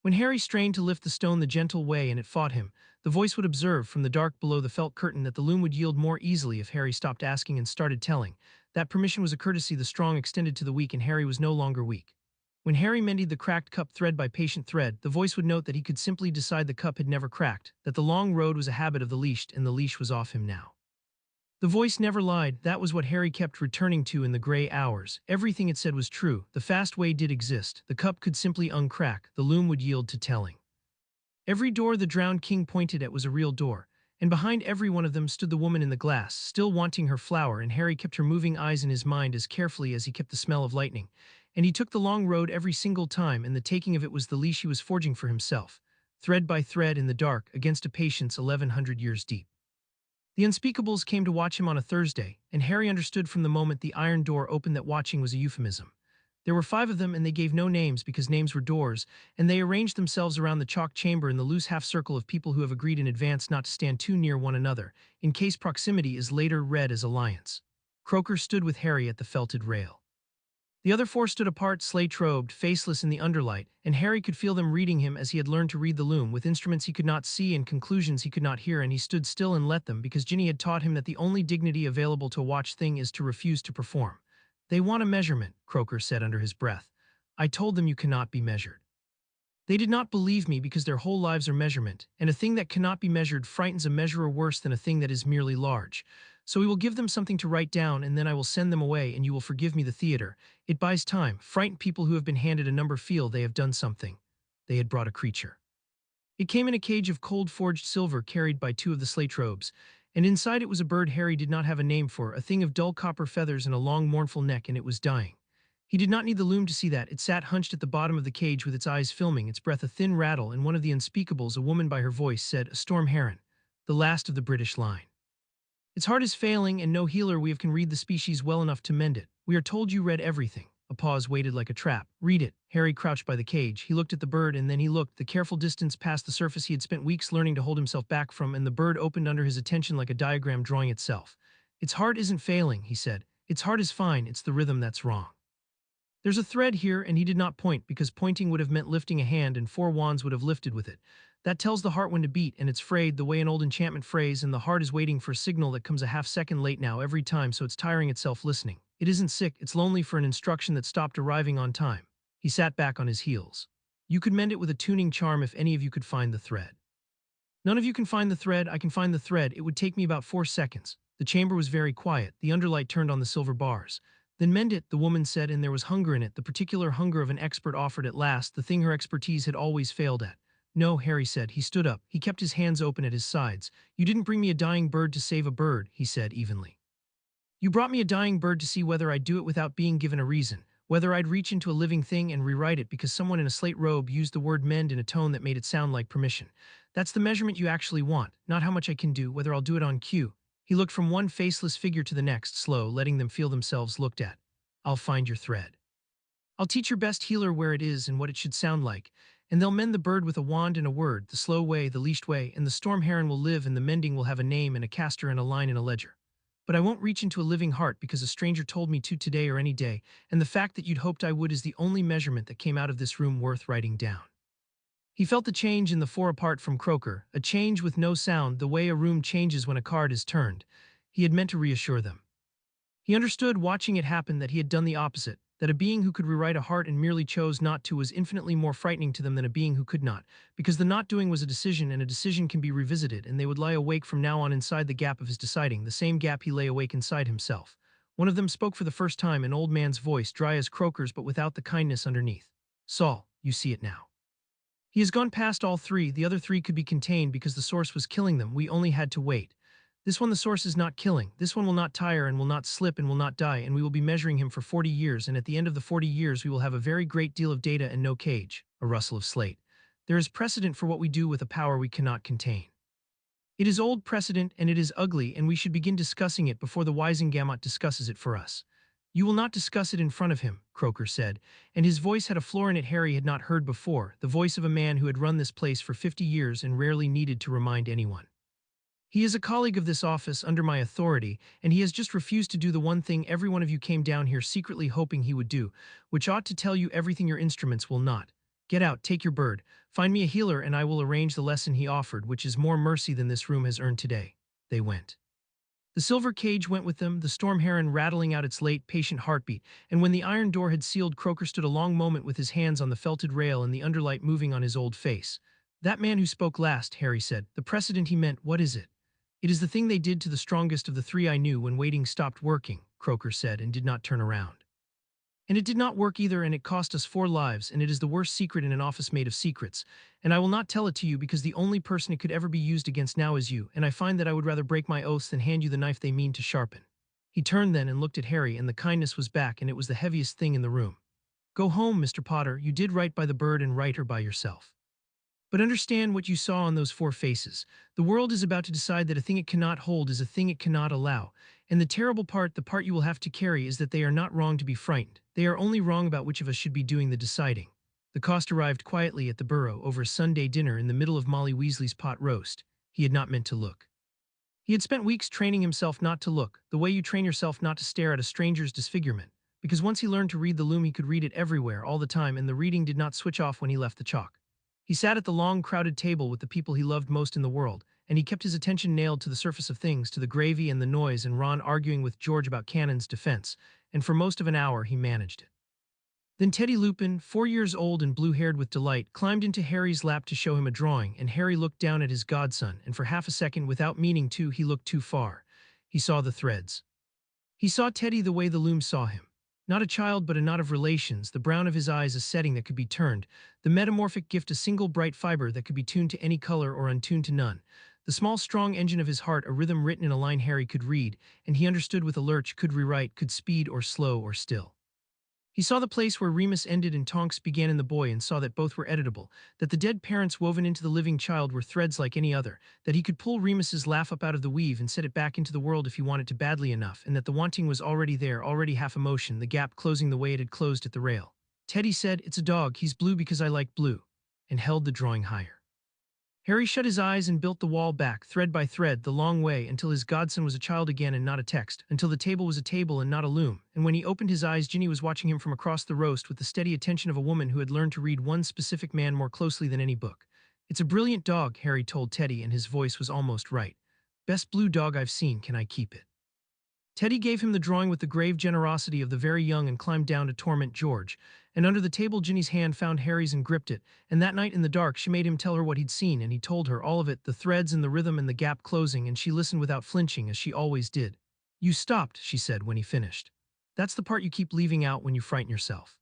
When Harry strained to lift the stone the gentle way and it fought him, the voice would observe from the dark below the felt curtain that the loom would yield more easily if Harry stopped asking and started telling. That permission was a courtesy the strong extended to the weak, and Harry was no longer weak. When Harry mended the cracked cup thread by patient thread, the voice would note that he could simply decide the cup had never cracked, that the long road was a habit of the leashed and the leash was off him now. The voice never lied. That was what Harry kept returning to in the gray hours. Everything it said was true. The fast way did exist. The cup could simply uncrack. The loom would yield to telling. Every door the drowned king pointed at was a real door, and behind every one of them stood the woman in the glass, still wanting her flower, and Harry kept her moving eyes in his mind as carefully as he kept the smell of lightning. And he took the long road every single time, and the taking of it was the leash he was forging for himself, thread by thread in the dark, against a patience 1100 years deep. The unspeakables came to watch him on a Thursday, and Harry understood from the moment the iron door opened that watching was a euphemism. There were 5 of them, and they gave no names because names were doors, and they arranged themselves around the chalk chamber in the loose half-circle of people who have agreed in advance not to stand too near one another, in case proximity is later read as alliance. Croaker stood with Harry at the felted rail. The other 4 stood apart, slate-robed, faceless in the underlight, and Harry could feel them reading him as he had learned to read the loom, with instruments he could not see and conclusions he could not hear, and he stood still and let them, because Ginny had taught him that the only dignity available to a watch thing is to refuse to perform. "They want a measurement," Croaker said under his breath. "I told them you cannot be measured." They did not believe me because their whole lives are measurement, and a thing that cannot be measured frightens a measurer worse than a thing that is merely large. So we will give them something to write down, and then I will send them away, and you will forgive me the theater. It buys time. Frightened people who have been handed a number feel they have done something. They had brought a creature. It came in a cage of cold forged silver carried by 2 of the slate robes, and inside it was a bird Harry did not have a name for, a thing of dull copper feathers and a long mournful neck, and it was dying. He did not need the loom to see that. It sat hunched at the bottom of the cage with its eyes filming, its breath a thin rattle, and one of the unspeakables, a woman by her voice, said, "A storm heron, the last of the British line. Its heart is failing, and no healer we have can read the species well enough to mend it. We are told you read everything." A pause waited like a trap. "Read it." Harry crouched by the cage. He looked at the bird, and then he looked, the careful distance past the surface he had spent weeks learning to hold himself back from, and the bird opened under his attention like a diagram drawing itself. "Its heart isn't failing," he said. "Its heart is fine. It's the rhythm that's wrong. There's a thread here," and he did not point, because pointing would have meant lifting a hand, and 4 wands would have lifted with it. "That tells the heart when to beat, and it's frayed the way an old enchantment frays, and the heart is waiting for a signal that comes a half-second late now every time, so it's tiring itself listening. It isn't sick, it's lonely for an instruction that stopped arriving on time." He sat back on his heels. "You could mend it with a tuning charm if any of you could find the thread." "None of you can find the thread. I can find the thread. It would take me about 4 seconds. The chamber was very quiet. The underlight turned on the silver bars. "Then mend it," the woman said, and there was hunger in it, the particular hunger of an expert offered at last, the thing her expertise had always failed at. "No," Harry said. He stood up. He kept his hands open at his sides. "You didn't bring me a dying bird to save a bird," he said evenly. "You brought me a dying bird to see whether I'd do it without being given a reason, whether I'd reach into a living thing and rewrite it because someone in a slate robe used the word mend in a tone that made it sound like permission. That's the measurement you actually want, not how much I can do, whether I'll do it on cue." He looked from one faceless figure to the next, slow, letting them feel themselves looked at. "I'll find your thread. I'll teach your best healer where it is and what it should sound like, and they'll mend the bird with a wand and a word, the slow way, the leashed way, and the storm heron will live, and the mending will have a name and a caster and a line and a ledger. But I won't reach into a living heart because a stranger told me to today or any day, and the fact that you'd hoped I would is the only measurement that came out of this room worth writing down." He felt the change in the 4 apart from Croaker, a change with no sound, the way a room changes when a card is turned. He had meant to reassure them. He understood, watching it happen, that he had done the opposite, that a being who could rewrite a heart and merely chose not to was infinitely more frightening to them than a being who could not, because the not doing was a decision, and a decision can be revisited, and they would lie awake from now on inside the gap of his deciding, the same gap he lay awake inside himself. One of them spoke for the first time, an old man's voice, dry as Croaker's but without the kindness underneath. "Saul, you see it now. He has gone past all 3. The other 3 could be contained because the source was killing them. We only had to wait. This one the source is not killing. This one will not tire and will not slip and will not die, and we will be measuring him for 40 years, and at the end of the 40 years we will have a very great deal of data and no cage." A rustle of slate. "There is precedent for what we do with a power we cannot contain. It is old precedent, and it is ugly, and we should begin discussing it before the Wisengamot discusses it for us." "You will not discuss it in front of him," Croaker said, and his voice had a floor in it Harry had not heard before, the voice of a man who had run this place for 50 years and rarely needed to remind anyone. "He is a colleague of this office under my authority, and he has just refused to do the one thing every one of you came down here secretly hoping he would do, which ought to tell you everything your instruments will not. Get out, take your bird, find me a healer, and I will arrange the lesson he offered, which is more mercy than this room has earned today." They went. The silver cage went with them, the storm heron rattling out its late, patient heartbeat, and when the iron door had sealed, Croaker stood a long moment with his hands on the felted rail and the underlight moving on his old face. "That man who spoke last," Harry said. "The precedent he meant, what is it?" "It is the thing they did to the strongest of the three I knew when waiting stopped working," Croaker said, and did not turn around. "And it did not work either, and it cost us 4 lives, and it is the worst secret in an office made of secrets. And I will not tell it to you because the only person it could ever be used against now is you, and I find that I would rather break my oaths than hand you the knife they mean to sharpen." He turned then and looked at Harry, and the kindness was back, and it was the heaviest thing in the room. "Go home, Mr. Potter, you did right by the bird and righter by yourself. But understand what you saw on those 4 faces. The world is about to decide that a thing it cannot hold is a thing it cannot allow. And the terrible part, the part you will have to carry, is that they are not wrong to be frightened. They are only wrong about which of us should be doing the deciding." The cost arrived quietly at the Burrow over a Sunday dinner in the middle of Molly Weasley's pot roast. He had not meant to look. He had spent weeks training himself not to look, the way you train yourself not to stare at a stranger's disfigurement. Because once he learned to read the loom, he could read it everywhere, all the time, and the reading did not switch off when he left the chalk. He sat at the long, crowded table with the people he loved most in the world, and he kept his attention nailed to the surface of things, to the gravy and the noise and Ron arguing with George about Cannon's defense, and for most of an hour he managed it. Then Teddy Lupin, 4 years old and blue-haired with delight, climbed into Harry's lap to show him a drawing, and Harry looked down at his godson, and for half a second, without meaning to, he looked too far. He saw the threads. He saw Teddy the way the loom saw him. Not a child, but a knot of relations, the brown of his eyes a setting that could be turned, the metamorphic gift a single bright fiber that could be tuned to any color or untuned to none, the small strong engine of his heart a rhythm written in a line Harry could read, and he understood with a lurch, could rewrite, could speed or slow or still. He saw the place where Remus ended and Tonks began in the boy, and saw that both were editable, that the dead parents woven into the living child were threads like any other, that he could pull Remus's laugh up out of the weave and set it back into the world if he wanted to badly enough, and that the wanting was already there, already half emotion, the gap closing the way it had closed at the rail. Teddy said, "It's a dog, he's blue because I like blue," and held the drawing higher. Harry shut his eyes and built the wall back, thread by thread, the long way, until his godson was a child again and not a text, until the table was a table and not a loom, and when he opened his eyes, Ginny was watching him from across the roast with the steady attention of a woman who had learned to read one specific man more closely than any book. "It's a brilliant dog," Harry told Teddy, and his voice was almost right. "Best blue dog I've seen, can I keep it?" Teddy gave him the drawing with the grave generosity of the very young and climbed down to torment George, and under the table Ginny's hand found Harry's and gripped it, and that night in the dark she made him tell her what he'd seen, and he told her all of it, the threads and the rhythm and the gap closing, and she listened without flinching, as she always did. "You stopped," she said when he finished. "That's the part you keep leaving out when you frighten yourself.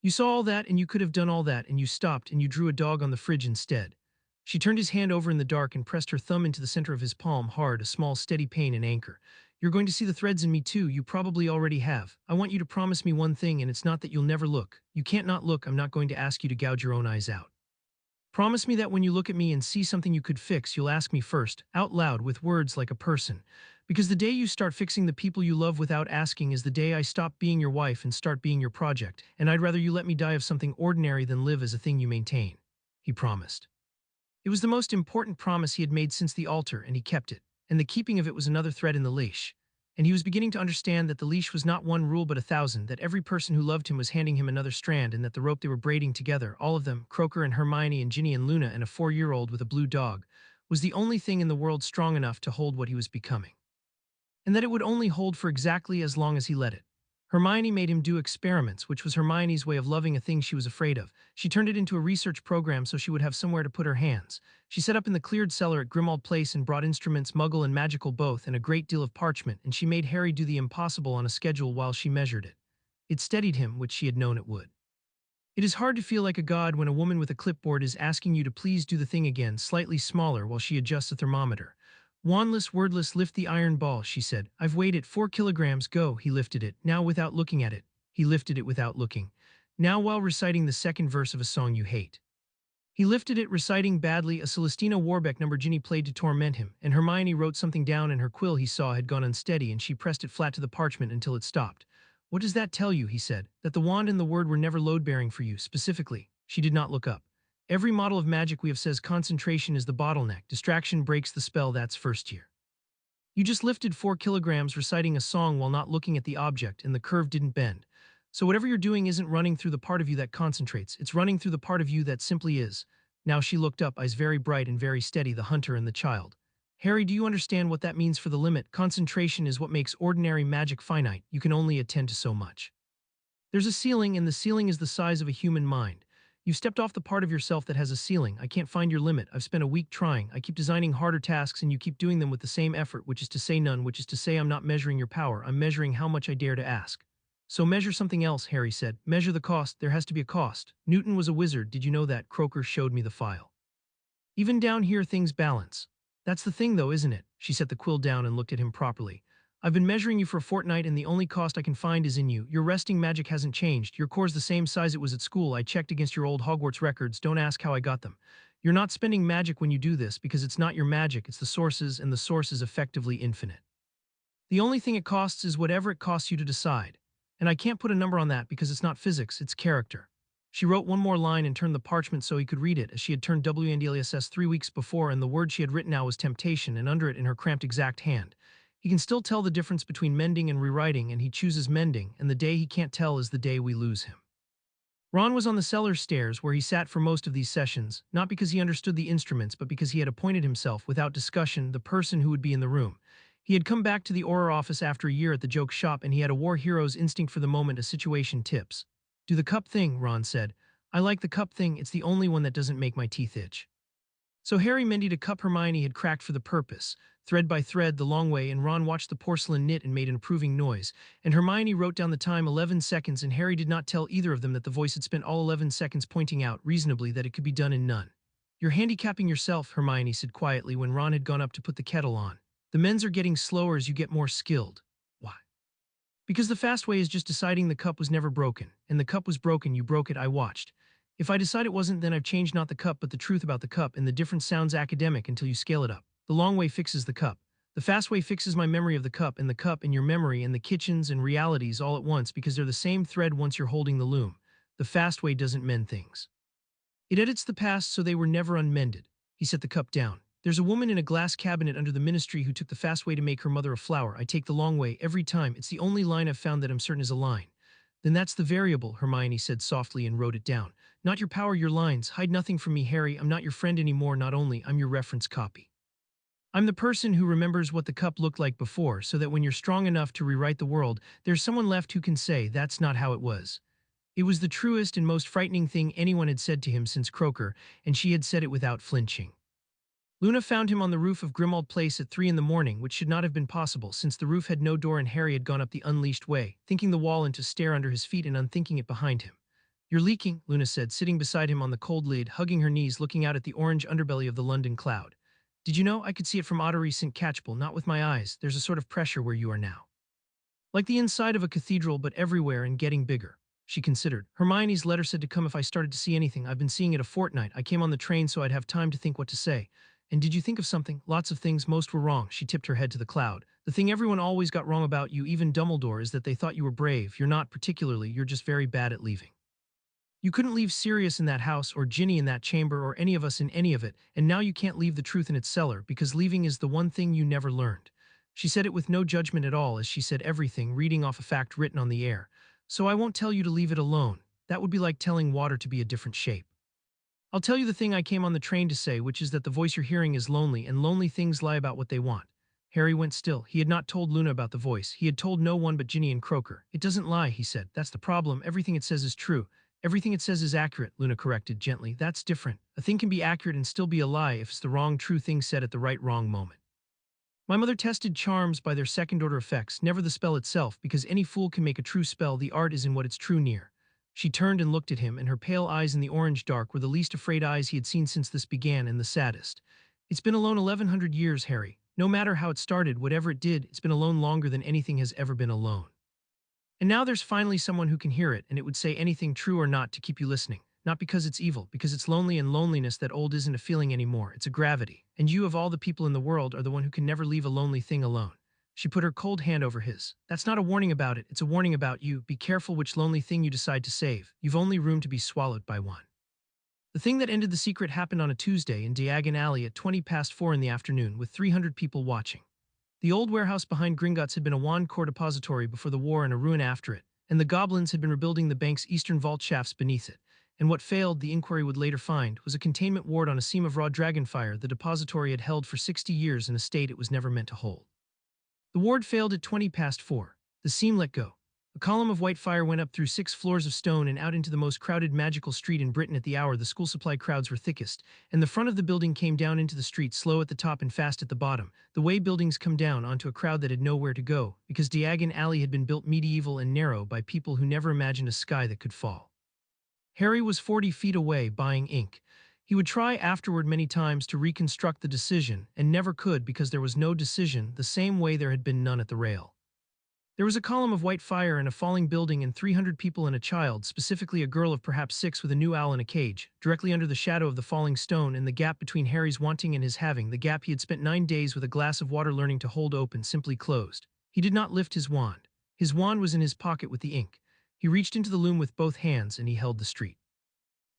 You saw all that, and you could have done all that, and you stopped, and you drew a dog on the fridge instead." She turned his hand over in the dark and pressed her thumb into the center of his palm, hard, a small steady pain and anchor. "You're going to see the threads in me too, you probably already have. I want you to promise me one thing, and it's not that you'll never look. You can't not look, I'm not going to ask you to gouge your own eyes out. Promise me that when you look at me and see something you could fix, you'll ask me first, out loud, with words like a person. Because the day you start fixing the people you love without asking is the day I stop being your wife and start being your project, and I'd rather you let me die of something ordinary than live as a thing you maintain." He promised. It was the most important promise he had made since the altar, and he kept it, and the keeping of it was another thread in the leash. And he was beginning to understand that the leash was not one rule but 1,000, that every person who loved him was handing him another strand, and that the rope they were braiding together, all of them, Croaker and Hermione and Ginny and Luna and a 4-year-old with a blue dog, was the only thing in the world strong enough to hold what he was becoming. And that it would only hold for exactly as long as he let it. Hermione made him do experiments, which was Hermione's way of loving a thing she was afraid of. She turned it into a research program so she would have somewhere to put her hands. She set up in the cleared cellar at Grimmauld Place and brought instruments, muggle and magical both, and a great deal of parchment, and she made Harry do the impossible on a schedule while she measured it. It steadied him, which she had known it would. It is hard to feel like a god when a woman with a clipboard is asking you to please do the thing again, slightly smaller, while she adjusts a thermometer. "Wandless, wordless, lift the iron ball," she said. "I've weighed it, 4 kilograms, go." He lifted it, now without looking at it. He lifted it without looking. Now while reciting the second verse of a song you hate. He lifted it, reciting badly a Celestina Warbeck number Ginny played to torment him, and Hermione wrote something down and her quill he saw had gone unsteady, and she pressed it flat to the parchment until it stopped. "What does that tell you?" he said. "That the wand and the word were never load-bearing for you, specifically." She did not look up. "Every model of magic we have says concentration is the bottleneck. Distraction breaks the spell, that's first year. You just lifted 4 kilograms reciting a song while not looking at the object, and the curve didn't bend. So whatever you're doing isn't running through the part of you that concentrates, it's running through the part of you that simply is." Now she looked up, eyes very bright and very steady, the hunter and the child. Harry, do you understand what that means for the limit? Concentration is what makes ordinary magic finite. You can only attend to so much. There's a ceiling, and the ceiling is the size of a human mind. You've stepped off the part of yourself that has a ceiling. I can't find your limit. I've spent a week trying. I keep designing harder tasks, and you keep doing them with the same effort, which is to say none, which is to say I'm not measuring your power. I'm measuring how much I dare to ask. So measure something else, Harry said. Measure the cost. There has to be a cost. Newton was a wizard. Did you know that? Croker showed me the file. Even down here, things balance. That's the thing, though, isn't it? She set the quill down and looked at him properly. I've been measuring you for a fortnight, and the only cost I can find is in you. Your resting magic hasn't changed. Your core's the same size it was at school. I checked against your old Hogwarts records. Don't ask how I got them. You're not spending magic when you do this, because it's not your magic, it's the source's, and the source is effectively infinite. The only thing it costs is whatever it costs you to decide. And I can't put a number on that because it's not physics, it's character. She wrote one more line and turned the parchment so he could read it, as she had turned WNDLSS 3 weeks before, and the word she had written now was temptation, and under it, in her cramped exact hand, he can still tell the difference between mending and rewriting, and he chooses mending, and the day he can't tell is the day we lose him. Ron was on the cellar stairs where he sat for most of these sessions, not because he understood the instruments, but because he had appointed himself, without discussion, the person who would be in the room. He had come back to the Auror office after a year at the joke shop, and he had a war hero's instinct for the moment a situation tips. Do the cup thing, Ron said. I like the cup thing, it's the only one that doesn't make my teeth itch. So Harry mended a cup Hermione had cracked for the purpose, thread by thread the long way, and Ron watched the porcelain knit and made an approving noise, and Hermione wrote down the time 11 seconds, and Harry did not tell either of them that the voice had spent all 11 seconds pointing out, reasonably, that it could be done in none. You're handicapping yourself, Hermione said quietly when Ron had gone up to put the kettle on. The men's are getting slower as you get more skilled. Why? Because the fast way is just deciding the cup was never broken, and the cup was broken, you broke it, I watched. If I decide it wasn't, then I've changed not the cup but the truth about the cup, and the difference sounds academic until you scale it up. The long way fixes the cup. The fast way fixes my memory of the cup and your memory and the kitchens and realities all at once, because they're the same thread once you're holding the loom. The fast way doesn't mend things. It edits the past so they were never unmended. He set the cup down. There's a woman in a glass cabinet under the ministry who took the fast way to make her mother a flower. I take the long way every time. It's the only line I've found that I'm certain is a line. Then that's the variable, Hermione said softly and wrote it down. Not your power, your lines. Hide nothing from me, Harry. I'm not your friend anymore. Not only, I'm your reference copy. I'm the person who remembers what the cup looked like before, so that when you're strong enough to rewrite the world, there's someone left who can say, that's not how it was. It was the truest and most frightening thing anyone had said to him since Croker, and she had said it without flinching. Luna found him on the roof of Grimmauld Place at 3 in the morning, which should not have been possible since the roof had no door and Harry had gone up the unleashed way, thinking the wall into stair under his feet and unthinking it behind him. You're leaking, Luna said, sitting beside him on the cold lid, hugging her knees, looking out at the orange underbelly of the London cloud. Did you know I could see it from Ottery St. Catchpole? Not with my eyes. There's a sort of pressure where you are now. Like the inside of a cathedral, but everywhere and getting bigger. She considered. Hermione's letter said to come if I started to see anything. I've been seeing it a fortnight. I came on the train so I'd have time to think what to say. And did you think of something? Lots of things, most were wrong. She tipped her head to the cloud. The thing everyone always got wrong about you, even Dumbledore, is that they thought you were brave. You're not particularly, you're just very bad at leaving. You couldn't leave Sirius in that house, or Ginny in that chamber, or any of us in any of it, and now you can't leave the truth in its cellar, because leaving is the one thing you never learned. She said it with no judgment at all, as she said everything, reading off a fact written on the air. So I won't tell you to leave it alone. That would be like telling water to be a different shape. I'll tell you the thing I came on the train to say, which is that the voice you're hearing is lonely, and lonely things lie about what they want. Harry went still. He had not told Luna about the voice. He had told no one but Ginny and Croker. It doesn't lie, he said. That's the problem. Everything it says is true. Everything it says is accurate, Luna corrected gently. That's different. A thing can be accurate and still be a lie if it's the wrong true thing said at the right wrong moment. My mother tested charms by their second-order effects, never the spell itself, because any fool can make a true spell. The art is in what it's true near. She turned and looked at him, and her pale eyes in the orange dark were the least afraid eyes he had seen since this began, and the saddest. It's been alone 1100 years, Harry. No matter how it started, whatever it did, it's been alone longer than anything has ever been alone. And now there's finally someone who can hear it, and it would say anything true or not to keep you listening. Not because it's evil, because it's lonely, and loneliness that old isn't a feeling anymore. It's a gravity. And you, of all the people in the world, are the one who can never leave a lonely thing alone. She put her cold hand over his. That's not a warning about it, it's a warning about you. Be careful which lonely thing you decide to save. You've only room to be swallowed by one. The thing that ended the secret happened on a Tuesday in Diagon Alley at 4:20 in the afternoon, with 300 people watching. The old warehouse behind Gringotts had been a wand core depository before the war and a ruin after it, and the goblins had been rebuilding the bank's eastern vault shafts beneath it. and what failed, the inquiry would later find, was a containment ward on a seam of raw dragonfire the depository had held for 60 years in a state it was never meant to hold. The ward failed at 20 past 4. The seam let go. A column of white fire went up through 6 floors of stone and out into the most crowded magical street in Britain at the hour the school supply crowds were thickest, and the front of the building came down into the street, slow at the top and fast at the bottom, the way buildings come down onto a crowd that had nowhere to go, because Diagon Alley had been built medieval and narrow by people who never imagined a sky that could fall. Harry was 40 feet away, buying ink. He would try afterward many times to reconstruct the decision, and never could because there was no decision, the same way there had been none at the rail. There was a column of white fire and a falling building and 300 people and a child, specifically a girl of perhaps 6 with a new owl in a cage, directly under the shadow of the falling stone, and the gap between Harry's wanting and his having, the gap he had spent 9 days with a glass of water learning to hold open, simply closed. He did not lift his wand. His wand was in his pocket with the ink. He reached into the loom with both hands and he held the street.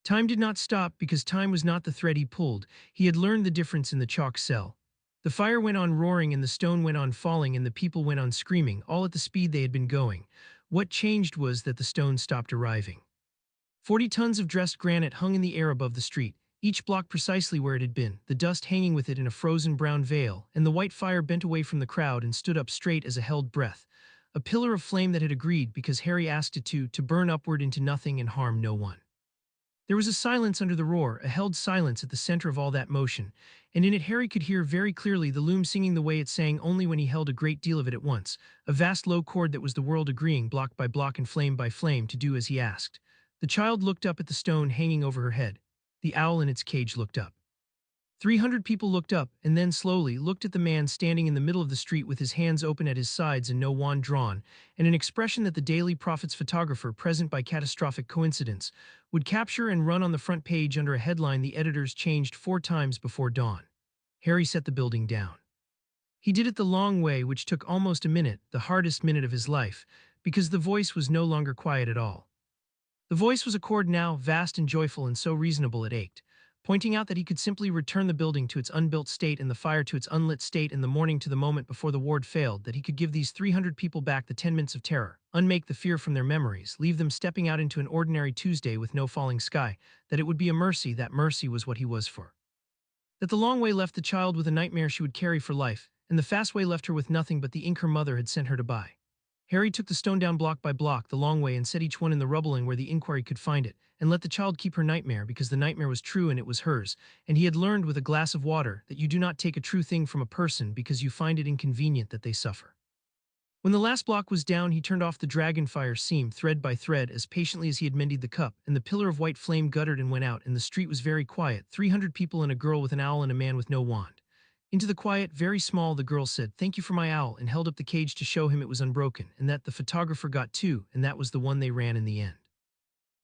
Time did not stop because time was not the thread he pulled. He had learned the difference in the chalk cell. The fire went on roaring and the stone went on falling and the people went on screaming, all at the speed they had been going. What changed was that the stone stopped arriving. 40 tons of dressed granite hung in the air above the street, each block precisely where it had been, the dust hanging with it in a frozen brown veil, and the white fire bent away from the crowd and stood up straight as a held breath, a pillar of flame that had agreed because Harry asked it to burn upward into nothing and harm no one. There was a silence under the roar, a held silence at the center of all that motion, and in it Harry could hear very clearly the loom singing the way it sang only when he held a great deal of it at once, a vast low chord that was the world agreeing block by block and flame by flame to do as he asked. The child looked up at the stone hanging over her head. The owl in its cage looked up. 300 people looked up, and then slowly looked at the man standing in the middle of the street with his hands open at his sides and no wand drawn, and an expression that the Daily Prophet's photographer, present by catastrophic coincidence, would capture and run on the front page under a headline the editors changed 4 times before dawn. Harry set the building down. He did it the long way, which took almost a minute, the hardest minute of his life, because the voice was no longer quiet at all. The voice was a chord now, vast and joyful and so reasonable it ached, pointing out that he could simply return the building to its unbuilt state and the fire to its unlit state and the morning to the moment before the ward failed, that he could give these 300 people back the 10 minutes of terror, unmake the fear from their memories, leave them stepping out into an ordinary Tuesday with no falling sky, that it would be a mercy, that mercy was what he was for. That the long way left the child with a nightmare she would carry for life, and the fast way left her with nothing but the ink her mother had sent her to buy. Harry took the stone down block by block the long way and set each one in the rubble where the inquiry could find it, and let the child keep her nightmare because the nightmare was true and it was hers, and he had learned with a glass of water that you do not take a true thing from a person because you find it inconvenient that they suffer. When the last block was down, he turned off the dragonfire seam thread by thread as patiently as he had mended the cup, and the pillar of white flame guttered and went out, and the street was very quiet, 300 people and a girl with an owl and a man with no wand. Into the quiet, very small, the girl said, "Thank you for my owl," and held up the cage to show him it was unbroken, and that the photographer got 2, and that was the one they ran in the end.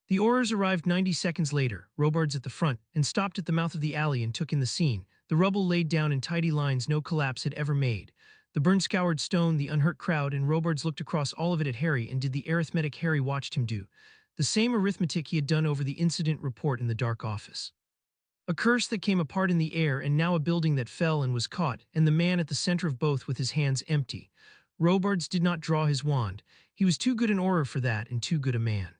The Aurors arrived 90 seconds later, Robards at the front, and stopped at the mouth of the alley and took in the scene, the rubble laid down in tidy lines no collapse had ever made, the burn-scoured stone, the unhurt crowd, and Robards looked across all of it at Harry and did the arithmetic Harry watched him do, the same arithmetic he had done over the incident report in the dark office. A curse that came apart in the air, and now a building that fell and was caught, and the man at the center of both with his hands empty. Robards did not draw his wand. He was too good an Auror for that, and too good a man.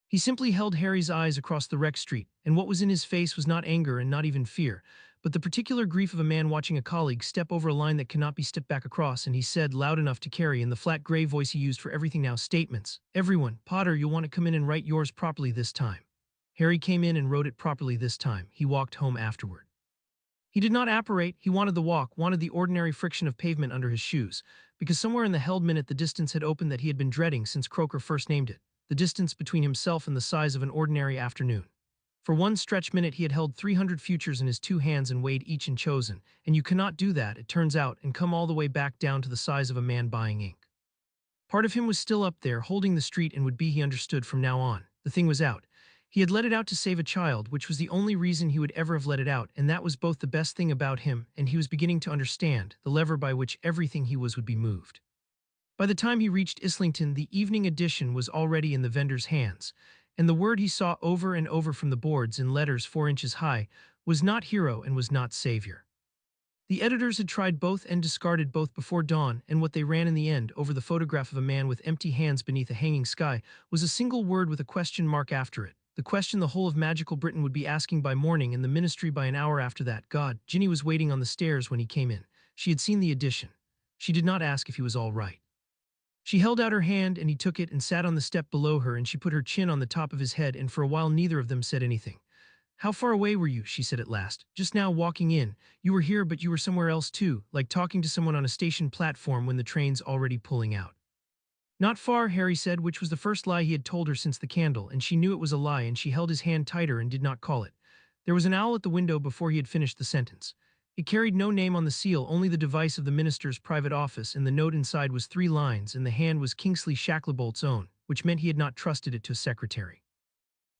He simply held Harry's eyes across the wrecked street, and what was in his face was not anger and not even fear, but the particular grief of a man watching a colleague step over a line that cannot be stepped back across, and he said, loud enough to carry in the flat gray voice he used for everything now, "Statements. Everyone, Potter, you'll want to come in and write yours properly this time." Harry came in and wrote it properly this time. He walked home afterward. He did not apparate, he wanted the walk, wanted the ordinary friction of pavement under his shoes, because somewhere in the held minute the distance had opened that he had been dreading since Croker first named it, the distance between himself and the size of an ordinary afternoon. For one stretch minute he had held 300 futures in his 2 hands and weighed each and chosen, and you cannot do that, it turns out, and come all the way back down to the size of a man buying ink. Part of him was still up there, holding the street, and would be, he understood, from now on. The thing was out. He had let it out to save a child, which was the only reason he would ever have let it out, and that was both the best thing about him, and he was beginning to understand, the lever by which everything he was would be moved. By the time he reached Islington, the evening edition was already in the vendor's hands, and the word he saw over and over from the boards in letters 4 inches high was not hero and was not savior. The editors had tried both and discarded both before dawn, and what they ran in the end, over the photograph of a man with empty hands beneath a hanging sky, was a single word with a question mark after it, the question the whole of magical Britain would be asking by morning and the ministry by an hour after that. God, Ginny was waiting on the stairs when he came in. She had seen the addition. She did not ask if he was all right. She held out her hand and he took it and sat on the step below her and she put her chin on the top of his head and for a while neither of them said anything. How far away were you? She said at last. Just now walking in. You were here but you were somewhere else too, like talking to someone on a station platform when the train's already pulling out. Not far, Harry said, which was the first lie he had told her since the candle, and she knew it was a lie and she held his hand tighter and did not call it. There was an owl at the window before he had finished the sentence. It carried no name on the seal, only the device of the minister's private office, and the note inside was 3 lines, and the hand was Kingsley Shacklebolt's own, which meant he had not trusted it to a secretary.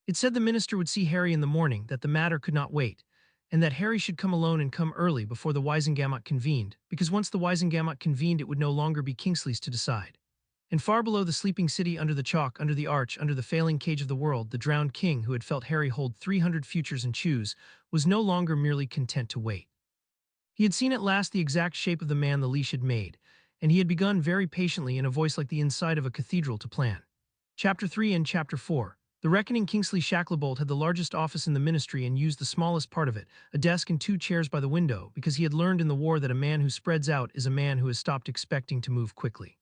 It said the minister would see Harry in the morning, that the matter could not wait, and that Harry should come alone and come early before the Wisengamot convened, because once the Wisengamot convened it would no longer be Kingsley's to decide. And far below the sleeping city, under the chalk, under the arch, under the failing cage of the world, the drowned king who had felt Harry hold 300 futures and choose, was no longer merely content to wait. He had seen at last the exact shape of the man the leash had made, and he had begun very patiently in a voice like the inside of a cathedral to plan. Chapter 3 and Chapter 4. The reckoning Kingsley Shacklebolt had the largest office in the ministry and used the smallest part of it, a desk and 2 chairs by the window, because he had learned in the war that a man who spreads out is a man who has stopped expecting to move quickly.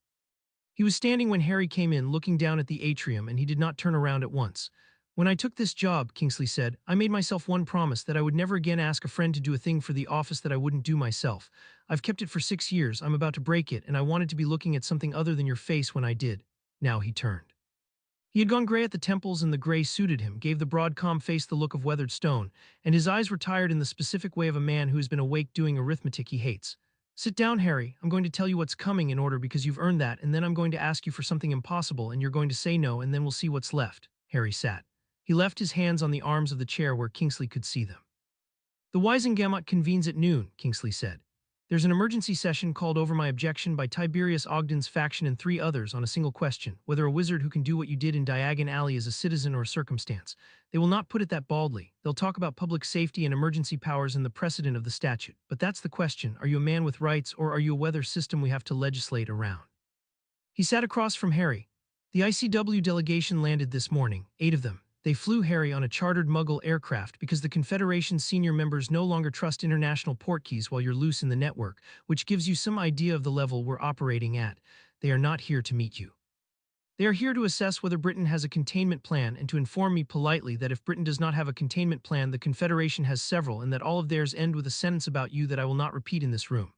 He was standing when Harry came in, looking down at the atrium, and he did not turn around at once. When I took this job, Kingsley said, I made myself one promise that I would never again ask a friend to do a thing for the office that I wouldn't do myself. I've kept it for 6 years, I'm about to break it, and I wanted to be looking at something other than your face when I did. Now he turned. He had gone gray at the temples and the gray suited him, gave the broad calm face the look of weathered stone, and his eyes were tired in the specific way of a man who has been awake doing arithmetic he hates. Sit down, Harry. I'm going to tell you what's coming in order because you've earned that, and then I'm going to ask you for something impossible and you're going to say no and then we'll see what's left. Harry sat. He left his hands on the arms of the chair where Kingsley could see them. The Wisengamot convenes at noon, Kingsley said. There's an emergency session called over my objection by Tiberius Ogden's faction and 3 others on a single question, whether a wizard who can do what you did in Diagon Alley is a citizen or a circumstance. They will not put it that baldly. They'll talk about public safety and emergency powers and the precedent of the statute. But that's the question. Are you a man with rights or are you a weather system we have to legislate around? He sat across from Harry. The ICW delegation landed this morning, 8 of them. They flew Harry on a chartered Muggle aircraft because the Confederation's senior members no longer trust international portkeys while you're loose in the network, which gives you some idea of the level we're operating at. They are not here to meet you. They are here to assess whether Britain has a containment plan and to inform me politely that if Britain does not have a containment plan, the Confederation has several and that all of theirs end with a sentence about you that I will not repeat in this room.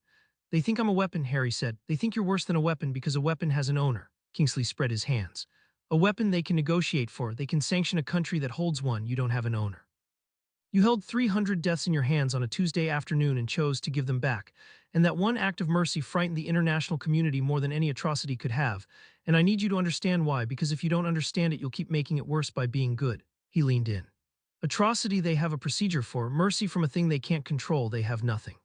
They think I'm a weapon, Harry said. They think you're worse than a weapon because a weapon has an owner. Kingsley spread his hands. A weapon they can negotiate for, they can sanction a country that holds one, you don't have an owner. You held 300 deaths in your hands on a Tuesday afternoon and chose to give them back, and that one act of mercy frightened the international community more than any atrocity could have, and I need you to understand why, because if you don't understand it you'll keep making it worse by being good. He leaned in. Atrocity they have a procedure for, mercy from a thing they can't control, they have nothing.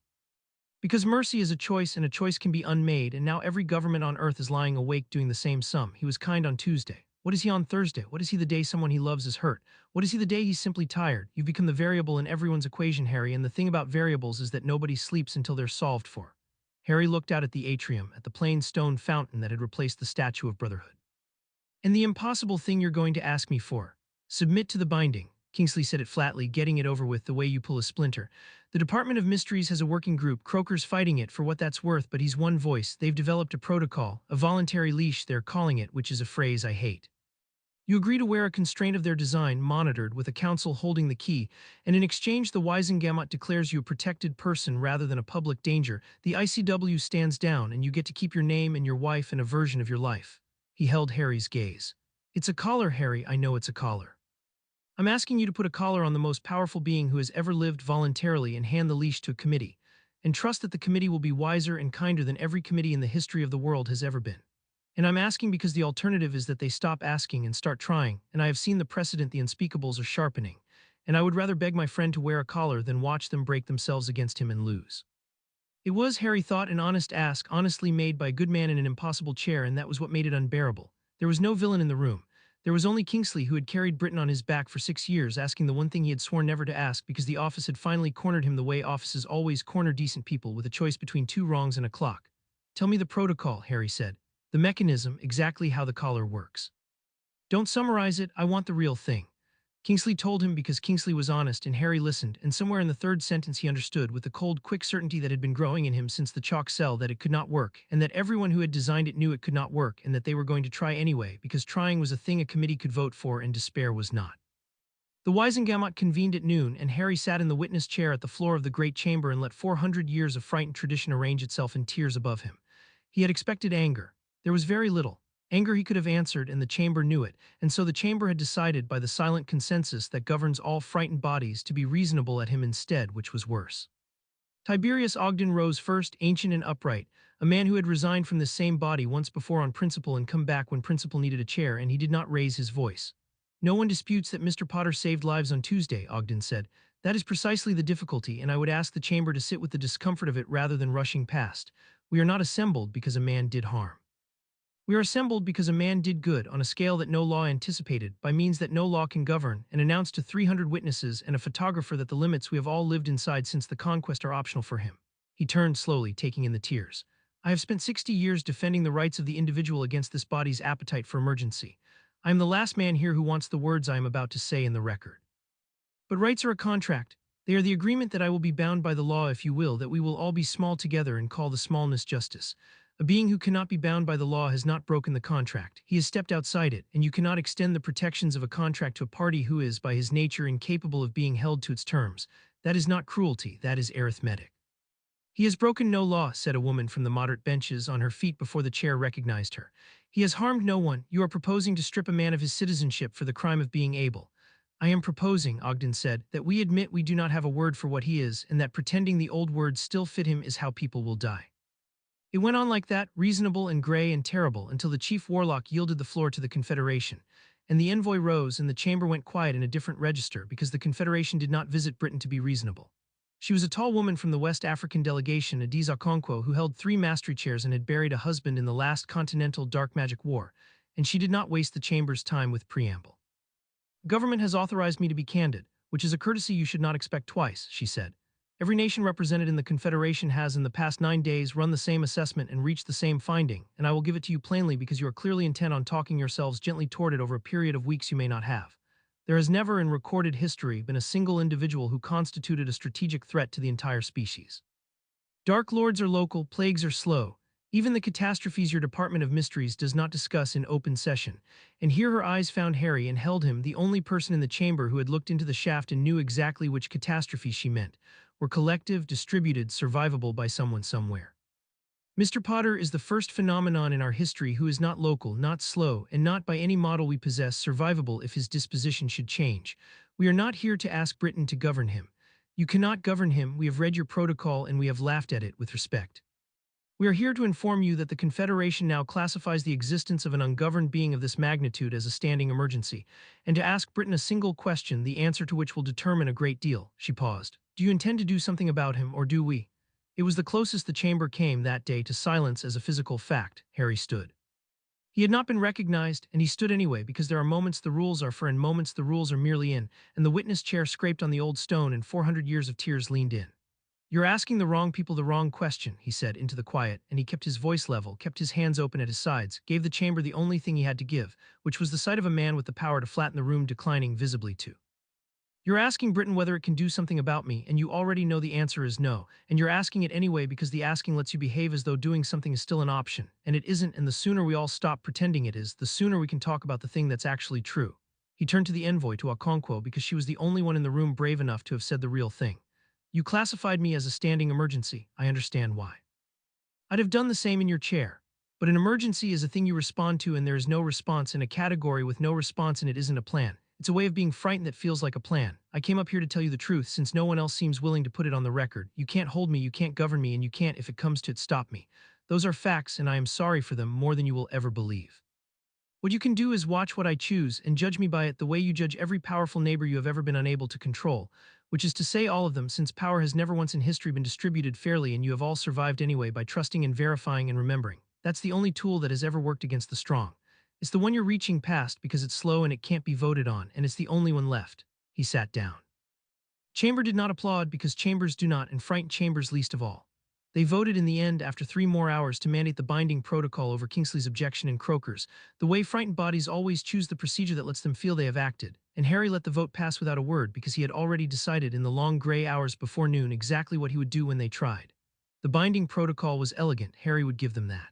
Because mercy is a choice and a choice can be unmade, and now every government on earth is lying awake doing the same sum. He was kind on Tuesday. What is he on Thursday? What is he the day someone he loves is hurt? What is he the day he's simply tired? You've become the variable in everyone's equation, Harry, and the thing about variables is that nobody sleeps until they're solved for. Harry looked out at the atrium, at the plain stone fountain that had replaced the statue of Brotherhood. And the impossible thing you're going to ask me for. Submit to the binding. Kingsley said it flatly, getting it over with the way you pull a splinter. The Department of Mysteries has a working group. Croker's fighting it for what that's worth, but he's one voice. They've developed a protocol, a voluntary leash they're calling it, which is a phrase I hate. You agree to wear a constraint of their design, monitored, with a council holding the key, and in exchange the Wisengamot declares you a protected person rather than a public danger. The ICW stands down, and you get to keep your name and your wife and a version of your life. He held Harry's gaze. It's a collar, Harry, I know it's a collar. I'm asking you to put a collar on the most powerful being who has ever lived voluntarily and hand the leash to a committee, and trust that the committee will be wiser and kinder than every committee in the history of the world has ever been. And I'm asking because the alternative is that they stop asking and start trying, and I have seen the precedent the unspeakables are sharpening, and I would rather beg my friend to wear a collar than watch them break themselves against him and lose. It was, Harry thought, an honest ask, honestly made by a good man in an impossible chair, and that was what made it unbearable. There was no villain in the room. There was only Kingsley, who had carried Britain on his back for 6 years, asking the one thing he had sworn never to ask because the office had finally cornered him the way offices always corner decent people, with a choice between 2 wrongs and a clock. Tell me the protocol, Harry said. The mechanism, exactly how the collar works. Don't summarize it, I want the real thing. Kingsley told him because Kingsley was honest, and Harry listened, and somewhere in the third sentence he understood with the cold, quick certainty that had been growing in him since the chalk cell that it could not work, and that everyone who had designed it knew it could not work, and that they were going to try anyway, because trying was a thing a committee could vote for and despair was not. The Wisengamot convened at noon, and Harry sat in the witness chair at the floor of the great chamber and let 400 years of frightened tradition arrange itself in tiers above him. He had expected anger. There was very little. Anger he could have answered, and the chamber knew it, and so the chamber had decided by the silent consensus that governs all frightened bodies to be reasonable at him instead, which was worse. Tiberius Ogden rose first, ancient and upright, a man who had resigned from this same body once before on principle and come back when principle needed a chair, and he did not raise his voice. No one disputes that Mr. Potter saved lives on Tuesday, Ogden said. That is precisely the difficulty, and I would ask the chamber to sit with the discomfort of it rather than rushing past. We are not assembled because a man did harm. We are assembled because a man did good on a scale that no law anticipated, by means that no law can govern, and announced to 300 witnesses and a photographer that the limits we have all lived inside since the conquest are optional for him. He turned slowly, taking in the tears. I have spent 60 years defending the rights of the individual against this body's appetite for emergency. I am the last man here who wants the words I am about to say in the record. But rights are a contract. They are the agreement that I will be bound by the law, if you will, that we will all be small together and call the smallness justice. A being who cannot be bound by the law has not broken the contract. He has stepped outside it, and you cannot extend the protections of a contract to a party who is, by his nature, incapable of being held to its terms. That is not cruelty, that is arithmetic. He has broken no law, said a woman from the moderate benches on her feet before the chair recognized her. He has harmed no one. You are proposing to strip a man of his citizenship for the crime of being able. I am proposing, Ogden said, that we admit we do not have a word for what he is, and that pretending the old words still fit him is how people will die. It went on like that, reasonable and gray and terrible, until the chief warlock yielded the floor to the Confederation, and the envoy rose and the chamber went quiet in a different register because the Confederation did not visit Britain to be reasonable. She was a tall woman from the West African delegation, Adiza Okonkwo, who held 3 mastery chairs and had buried a husband in the last Continental Dark Magic War, and she did not waste the chamber's time with preamble. Government has authorized me to be candid, which is a courtesy you should not expect twice, she said. Every nation represented in the Confederation has in the past 9 days run the same assessment and reached the same finding, and I will give it to you plainly because you are clearly intent on talking yourselves gently toward it over a period of weeks you may not have. There has never in recorded history been a single individual who constituted a strategic threat to the entire species. Dark lords are local, plagues are slow. Even the catastrophes your Department of Mysteries does not discuss in open session. And here her eyes found Harry and held him, the only person in the chamber who had looked into the shaft and knew exactly which catastrophes she meant, were collective, distributed, survivable by someone somewhere. Mr. Potter is the first phenomenon in our history who is not local, not slow, and not by any model we possess survivable if his disposition should change. We are not here to ask Britain to govern him. You cannot govern him, we have read your protocol and we have laughed at it with respect. We are here to inform you that the Confederation now classifies the existence of an ungoverned being of this magnitude as a standing emergency, and to ask Britain a single question, the answer to which will determine a great deal. She paused. Do you intend to do something about him, or do we? It was the closest the chamber came that day to silence as a physical fact. Harry stood. He had not been recognized, and he stood anyway, because there are moments the rules are for and moments the rules are merely in, and the witness chair scraped on the old stone and 400 years of tears leaned in. You're asking the wrong people the wrong question, he said into the quiet, and he kept his voice level, kept his hands open at his sides, gave the chamber the only thing he had to give, which was the sight of a man with the power to flatten the room, declining visibly to. You're asking Britain whether it can do something about me, and you already know the answer is no, and you're asking it anyway because the asking lets you behave as though doing something is still an option, and it isn't, and the sooner we all stop pretending it is, the sooner we can talk about the thing that's actually true. He turned to the envoy, to Okonkwo, because she was the only one in the room brave enough to have said the real thing. You classified me as a standing emergency. I understand why. I'd have done the same in your chair. But an emergency is a thing you respond to, and there is no response, in a category with no response, and it isn't a plan. It's a way of being frightened that feels like a plan. I came up here to tell you the truth since no one else seems willing to put it on the record. You can't hold me, you can't govern me, and you can't, if it comes to it, stop me. Those are facts, and I am sorry for them more than you will ever believe. What you can do is watch what I choose and judge me by it the way you judge every powerful neighbor you have ever been unable to control, which is to say all of them, since power has never once in history been distributed fairly and you have all survived anyway by trusting and verifying and remembering. That's the only tool that has ever worked against the strong. It's the one you're reaching past because it's slow and it can't be voted on, and it's the only one left. He sat down. Chamber did not applaud because chambers do not, and frightened chambers least of all. They voted in the end after 3 more hours to mandate the binding protocol over Kingsley's objection and Croker's, the way frightened bodies always choose the procedure that lets them feel they have acted, and Harry let the vote pass without a word because he had already decided in the long gray hours before noon exactly what he would do when they tried. The binding protocol was elegant, Harry would give them that.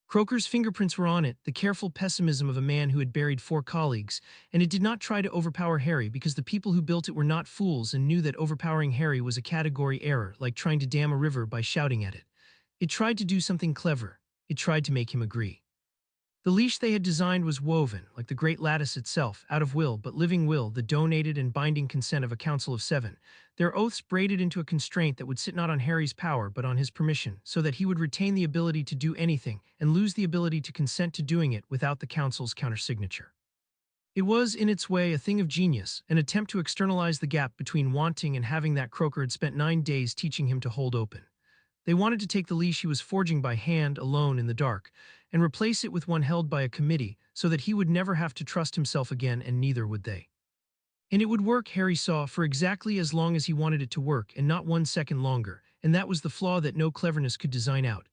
Croker's fingerprints were on it, the careful pessimism of a man who had buried 4 colleagues, and it did not try to overpower Harry because the people who built it were not fools and knew that overpowering Harry was a category error, like trying to dam a river by shouting at it. It tried to do something clever. It tried to make him agree. The leash they had designed was woven, like the great lattice itself, out of will but living will, the donated and binding consent of a council of 7, their oaths braided into a constraint that would sit not on Harry's power but on his permission, so that he would retain the ability to do anything and lose the ability to consent to doing it without the council's countersignature. It was, in its way, a thing of genius, an attempt to externalize the gap between wanting and having that Croker had spent 9 days teaching him to hold open. They wanted to take the leash he was forging by hand, alone in the dark, and replace it with one held by a committee so that he would never have to trust himself again, and neither would they. And it would work, Harry saw, for exactly as long as he wanted it to work, and not 1 second longer, and that was the flaw that no cleverness could design out.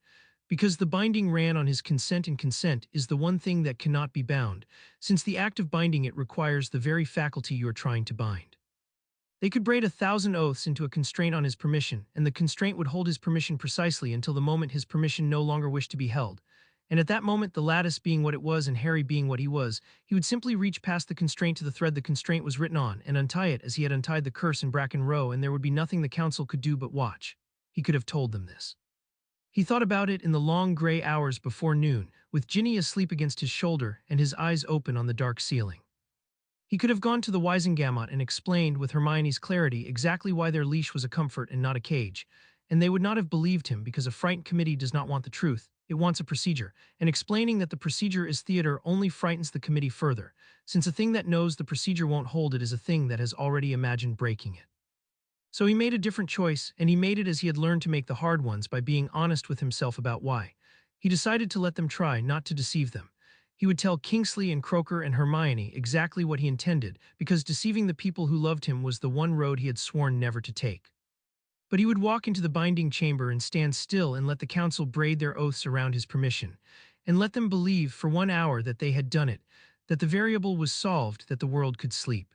Because the binding ran on his consent, and consent is the one thing that cannot be bound, since the act of binding it requires the very faculty you are trying to bind. They could braid 1,000 oaths into a constraint on his permission, and the constraint would hold his permission precisely until the moment his permission no longer wished to be held. And at that moment, the lattice being what it was and Harry being what he would simply reach past the constraint to the thread the constraint was written on and untie it as he had untied the curse in Bracken Row, and there would be nothing the council could do but watch. He could have told them this. He thought about it in the long gray hours before noon, with Ginny asleep against his shoulder and his eyes open on the dark ceiling. He could have gone to the Wisengamot and explained with Hermione's clarity exactly why their leash was a comfort and not a cage, and they would not have believed him because a frightened committee does not want the truth, it wants a procedure, and explaining that the procedure is theater only frightens the committee further, since a thing that knows the procedure won't hold it is a thing that has already imagined breaking it. So he made a different choice, and he made it as he had learned to make the hard ones by being honest with himself about why. He decided to let them try, not to deceive them. He would tell Kingsley and Croker and Hermione exactly what he intended, because deceiving the people who loved him was the one road he had sworn never to take. But he would walk into the binding chamber and stand still and let the council braid their oaths around his permission, and let them believe for 1 hour that they had done it, that the variable was solved, that the world could sleep.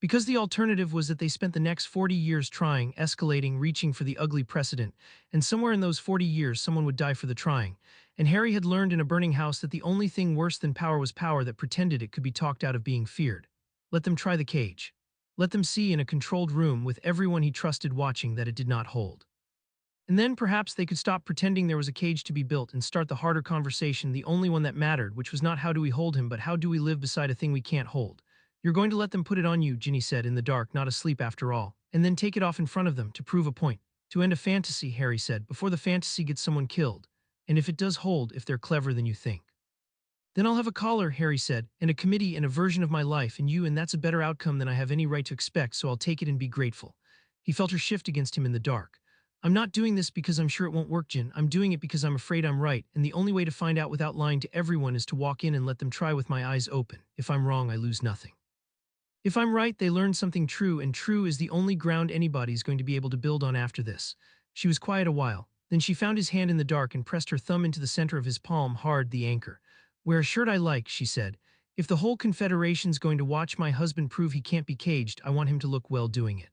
Because the alternative was that they spent the next 40 years trying, escalating, reaching for the ugly precedent, and somewhere in those 40 years someone would die for the trying. And Harry had learned in a burning house that the only thing worse than power was power that pretended it could be talked out of being feared. Let them try the cage. Let them see in a controlled room with everyone he trusted watching that it did not hold. And then perhaps they could stop pretending there was a cage to be built and start the harder conversation, the only one that mattered, which was not how do we hold him but how do we live beside a thing we can't hold. You're going to let them put it on you, Ginny said in the dark, not asleep after all, and then take it off in front of them to prove a point. To end a fantasy, Harry said, before the fantasy gets someone killed. And if it does hold, if they're clever than you think. Then I'll have a collar, Harry said, and a committee and a version of my life and you, and that's a better outcome than I have any right to expect, so I'll take it and be grateful. He felt her shift against him in the dark. I'm not doing this because I'm sure it won't work, Gin. I'm doing it because I'm afraid I'm right, and the only way to find out without lying to everyone is to walk in and let them try with my eyes open. If I'm wrong, I lose nothing. If I'm right, they learn something true, and true is the only ground anybody's going to be able to build on after this. She was quiet a while. Then she found his hand in the dark and pressed her thumb into the center of his palm, hard, the anchor. Wear a shirt I like, she said. If the whole Confederation's going to watch my husband prove he can't be caged, I want him to look well doing it.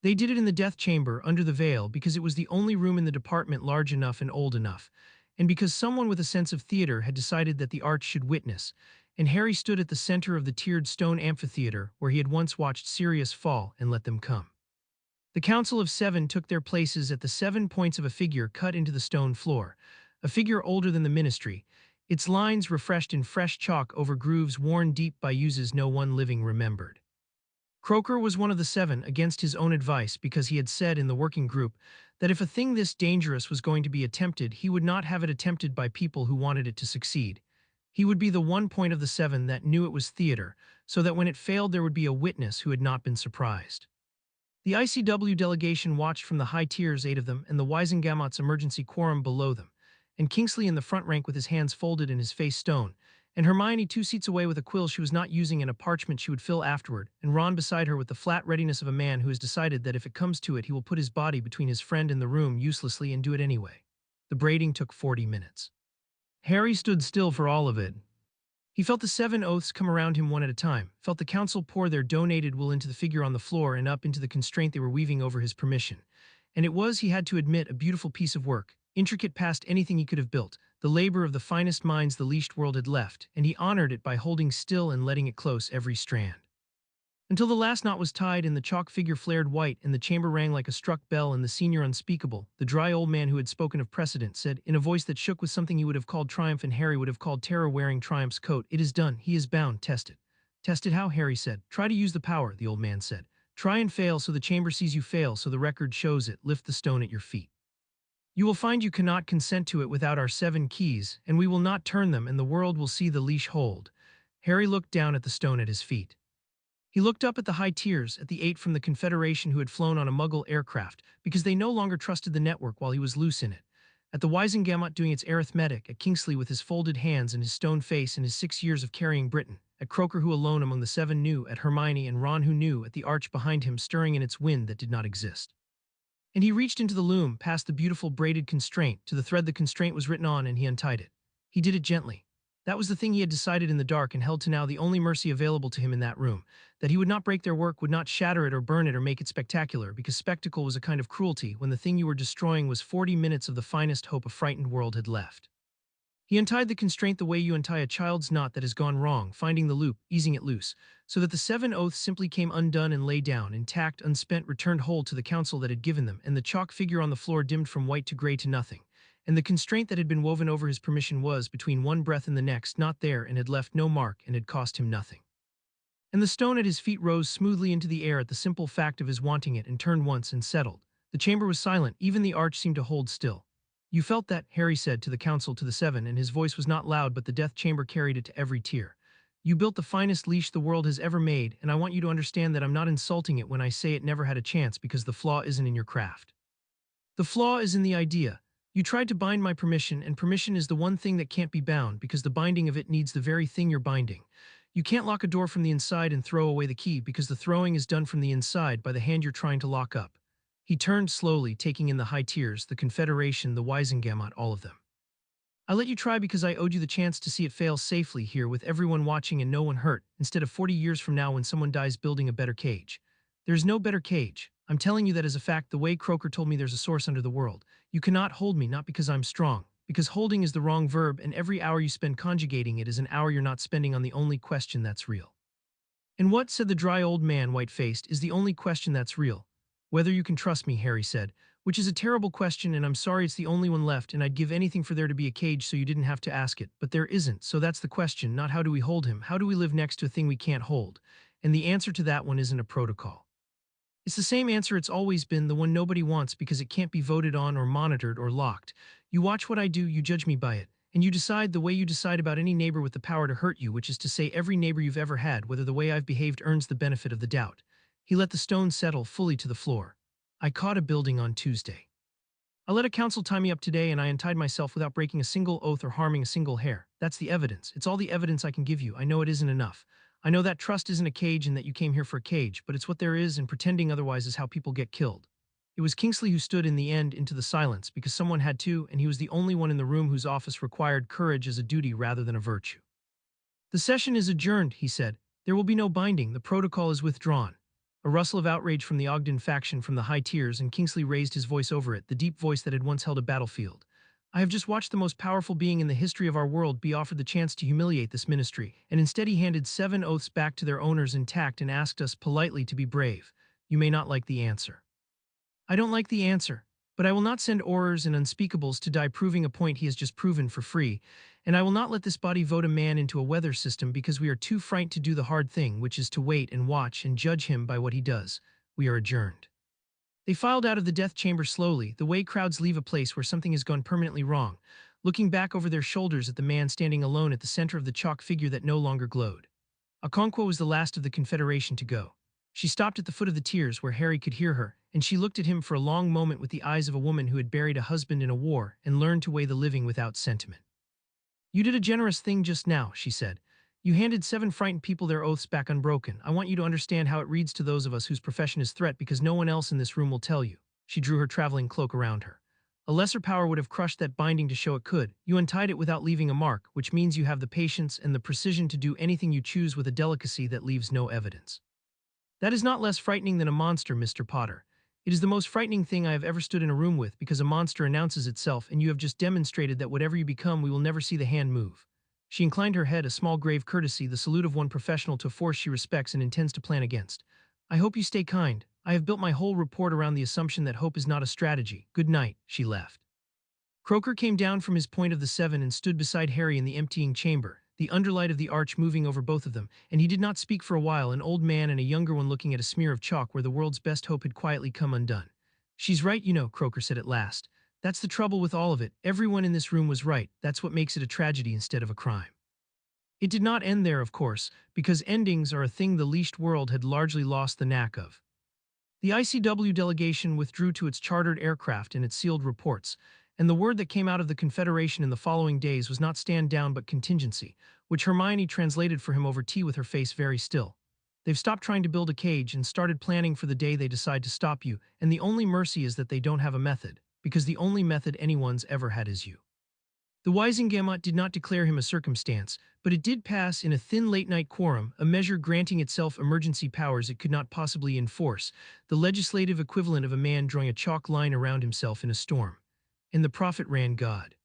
They did it in the death chamber, under the veil, because it was the only room in the department large enough and old enough, and because someone with a sense of theater had decided that the arch should witness, and Harry stood at the center of the tiered stone amphitheater where he had once watched Sirius fall and let them come. The Council of 7 took their places at the 7 points of a figure cut into the stone floor, a figure older than the ministry, its lines refreshed in fresh chalk over grooves worn deep by uses no one living remembered. Croker was one of the 7 against his own advice because he had said in the working group that if a thing this dangerous was going to be attempted, he would not have it attempted by people who wanted it to succeed. He would be the one point of the 7 that knew it was theater, so that when it failed there would be a witness who had not been surprised. The ICW delegation watched from the high tiers, 8 of them, and the Wisengamot's emergency quorum below them, and Kingsley in the front rank with his hands folded and his face stone, and Hermione 2 seats away with a quill she was not using and a parchment she would fill afterward, and Ron beside her with the flat readiness of a man who has decided that if it comes to it he will put his body between his friend and the room uselessly and do it anyway. The braiding took 40 minutes. Harry stood still for all of it. He felt the 7 oaths come around him one at a time, felt the council pour their donated wool into the figure on the floor and up into the constraint they were weaving over his permission. And it was, he had to admit, a beautiful piece of work, intricate past anything he could have built, the labor of the finest minds the leashed world had left, and he honored it by holding still and letting it close every strand. Until the last knot was tied and the chalk figure flared white and the chamber rang like a struck bell and the senior unspeakable, the dry old man who had spoken of precedent, said, in a voice that shook with something he would have called triumph and Harry would have called terror, wearing triumph's coat, "It is done, he is bound, test it." "Test it how?" Harry said. "Try to use the power," the old man said. "Try and fail so the chamber sees you fail, so the record shows it. Lift the stone at your feet. You will find you cannot consent to it without our 7 keys, and we will not turn them, and the world will see the leash hold." Harry looked down at the stone at his feet. He looked up at the high tiers, at the 8 from the Confederation who had flown on a Muggle aircraft, because they no longer trusted the network while he was loose in it. At the Wisengamot doing its arithmetic, at Kingsley with his folded hands and his stone face and his 6 years of carrying Britain, at Croaker who alone among the 7 knew, at Hermione and Ron who knew, at the arch behind him stirring in its wind that did not exist. And he reached into the loom, past the beautiful braided constraint, to the thread the constraint was written on, and he untied it. He did it gently. That was the thing he had decided in the dark and held to now, the only mercy available to him in that room, that he would not break their work, would not shatter it or burn it or make it spectacular, because spectacle was a kind of cruelty when the thing you were destroying was 40 minutes of the finest hope a frightened world had left. He untied the constraint the way you untie a child's knot that has gone wrong, finding the loop, easing it loose, so that the 7 oaths simply came undone and lay down, intact, unspent, returned whole to the council that had given them, and the chalk figure on the floor dimmed from white to gray to nothing. And the constraint that had been woven over his permission was, between one breath and the next, not there, and had left no mark, and had cost him nothing. And the stone at his feet rose smoothly into the air at the simple fact of his wanting it, and turned once and settled. The chamber was silent, even the arch seemed to hold still. "You felt that," Harry said to the council, to the 7, and his voice was not loud, but the death chamber carried it to every tier. "You built the finest leash the world has ever made, and I want you to understand that I'm not insulting it when I say it never had a chance, because the flaw isn't in your craft. The flaw is in the idea. You tried to bind my permission, and permission is the one thing that can't be bound, because the binding of it needs the very thing you're binding. You can't lock a door from the inside and throw away the key, because the throwing is done from the inside by the hand you're trying to lock up." He turned slowly, taking in the high tiers, the Confederation, the Wisengamot, all of them. "I let you try because I owed you the chance to see it fail safely here with everyone watching and no one hurt, instead of 40 years from now when someone dies building a better cage. There's no better cage. I'm telling you that as a fact, the way Croaker told me there's a source under the world. You cannot hold me, not because I'm strong, because holding is the wrong verb, and every hour you spend conjugating it is an hour you're not spending on the only question that's real." "And what," said the dry old man, white-faced, "is the only question that's real?" "Whether you can trust me," Harry said, "which is a terrible question, and I'm sorry it's the only one left, and I'd give anything for there to be a cage so you didn't have to ask it, but there isn't, so that's the question, not how do we hold him, how do we live next to a thing we can't hold, and the answer to that one isn't a protocol. It's the same answer it's always been, the one nobody wants because it can't be voted on or monitored or locked. You watch what I do, you judge me by it, and you decide the way you decide about any neighbor with the power to hurt you, which is to say every neighbor you've ever had, whether the way I've behaved earns the benefit of the doubt." He let the stone settle fully to the floor. "I caught a building on Tuesday. I let a council tie me up today, and I untied myself without breaking a single oath or harming a single hair. That's the evidence. It's all the evidence I can give you. I know it isn't enough. I know that trust isn't a cage and that you came here for a cage, but it's what there is, and pretending otherwise is how people get killed." It was Kingsley who stood in the end into the silence, because someone had to, and he was the only one in the room whose office required courage as a duty rather than a virtue. "The session is adjourned," he said. "There will be no binding. The protocol is withdrawn." A rustle of outrage from the Ogden faction from the high tiers, and Kingsley raised his voice over it, the deep voice that had once held a battlefield. "I have just watched the most powerful being in the history of our world be offered the chance to humiliate this ministry, and instead he handed 7 oaths back to their owners intact and asked us politely to be brave. You may not like the answer. I don't like the answer, but I will not send Aurors and unspeakables to die proving a point he has just proven for free, and I will not let this body vote a man into a weather system because we are too frightened to do the hard thing, which is to wait and watch and judge him by what he does. We are adjourned." They filed out of the death chamber slowly, the way crowds leave a place where something has gone permanently wrong, looking back over their shoulders at the man standing alone at the center of the chalk figure that no longer glowed. Okonkwo was the last of the Confederation to go. She stopped at the foot of the tiers where Harry could hear her, and she looked at him for a long moment with the eyes of a woman who had buried a husband in a war and learned to weigh the living without sentiment. You did a generous thing just now, she said. You handed 7 frightened people their oaths back unbroken. I want you to understand how it reads to those of us whose profession is threat because no one else in this room will tell you. She drew her traveling cloak around her. A lesser power would have crushed that binding to show it could. You untied it without leaving a mark, which means you have the patience and the precision to do anything you choose with a delicacy that leaves no evidence. That is not less frightening than a monster, Mr. Potter. It is the most frightening thing I have ever stood in a room with because a monster announces itself and you have just demonstrated that whatever you become, we will never see the hand move. She inclined her head, a small grave courtesy, the salute of one professional to a force she respects and intends to plan against. I hope you stay kind. I have built my whole report around the assumption that hope is not a strategy. Good night, she left. Croker came down from his point of the 7 and stood beside Harry in the emptying chamber, the underlight of the arch moving over both of them, and he did not speak for a while, an old man and a younger one looking at a smear of chalk where the world's best hope had quietly come undone. She's right, you know, Croker said at last. That's the trouble with all of it. Everyone in this room was right. That's what makes it a tragedy instead of a crime. It did not end there, of course, because endings are a thing the leashed world had largely lost the knack of. The ICW delegation withdrew to its chartered aircraft and its sealed reports, and the word that came out of the Confederation in the following days was not stand down but contingency, which Hermione translated for him over tea with her face very still. They've stopped trying to build a cage and started planning for the day they decide to stop you, and the only mercy is that they don't have a method, because the only method anyone's ever had is you. The Wisengamot did not declare him a circumstance, but it did pass in a thin late-night quorum, a measure granting itself emergency powers it could not possibly enforce, the legislative equivalent of a man drawing a chalk line around himself in a storm. And the prophet ran God.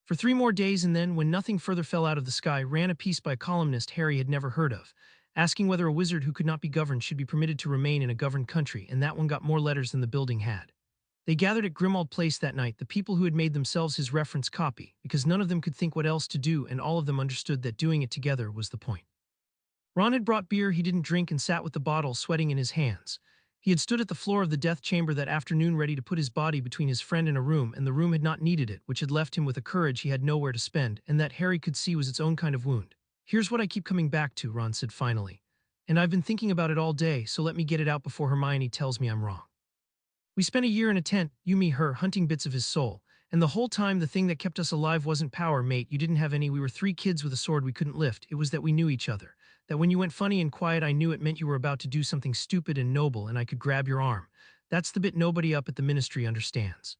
For 3 more days, and then, when nothing further fell out of the sky, ran a piece by a columnist Harry had never heard of, asking whether a wizard who could not be governed should be permitted to remain in a governed country, and that one got more letters than the building had. They gathered at Grimmauld Place that night, the people who had made themselves his reference copy, because none of them could think what else to do, and all of them understood that doing it together was the point. Ron had brought beer he didn't drink and sat with the bottle sweating in his hands. He had stood at the floor of the death chamber that afternoon ready to put his body between his friend and a room, and the room had not needed it, which had left him with a courage he had nowhere to spend, and that Harry could see was its own kind of wound. Here's what I keep coming back to, Ron said finally. And I've been thinking about it all day, so let me get it out before Hermione tells me I'm wrong. We spent a year in a tent, you, me, her, hunting bits of his soul. And the whole time the thing that kept us alive wasn't power, mate. You didn't have any. We were 3 kids with a sword we couldn't lift. It was that we knew each other. That when you went funny and quiet, I knew it meant you were about to do something stupid and noble, and I could grab your arm. That's the bit nobody up at the ministry understands.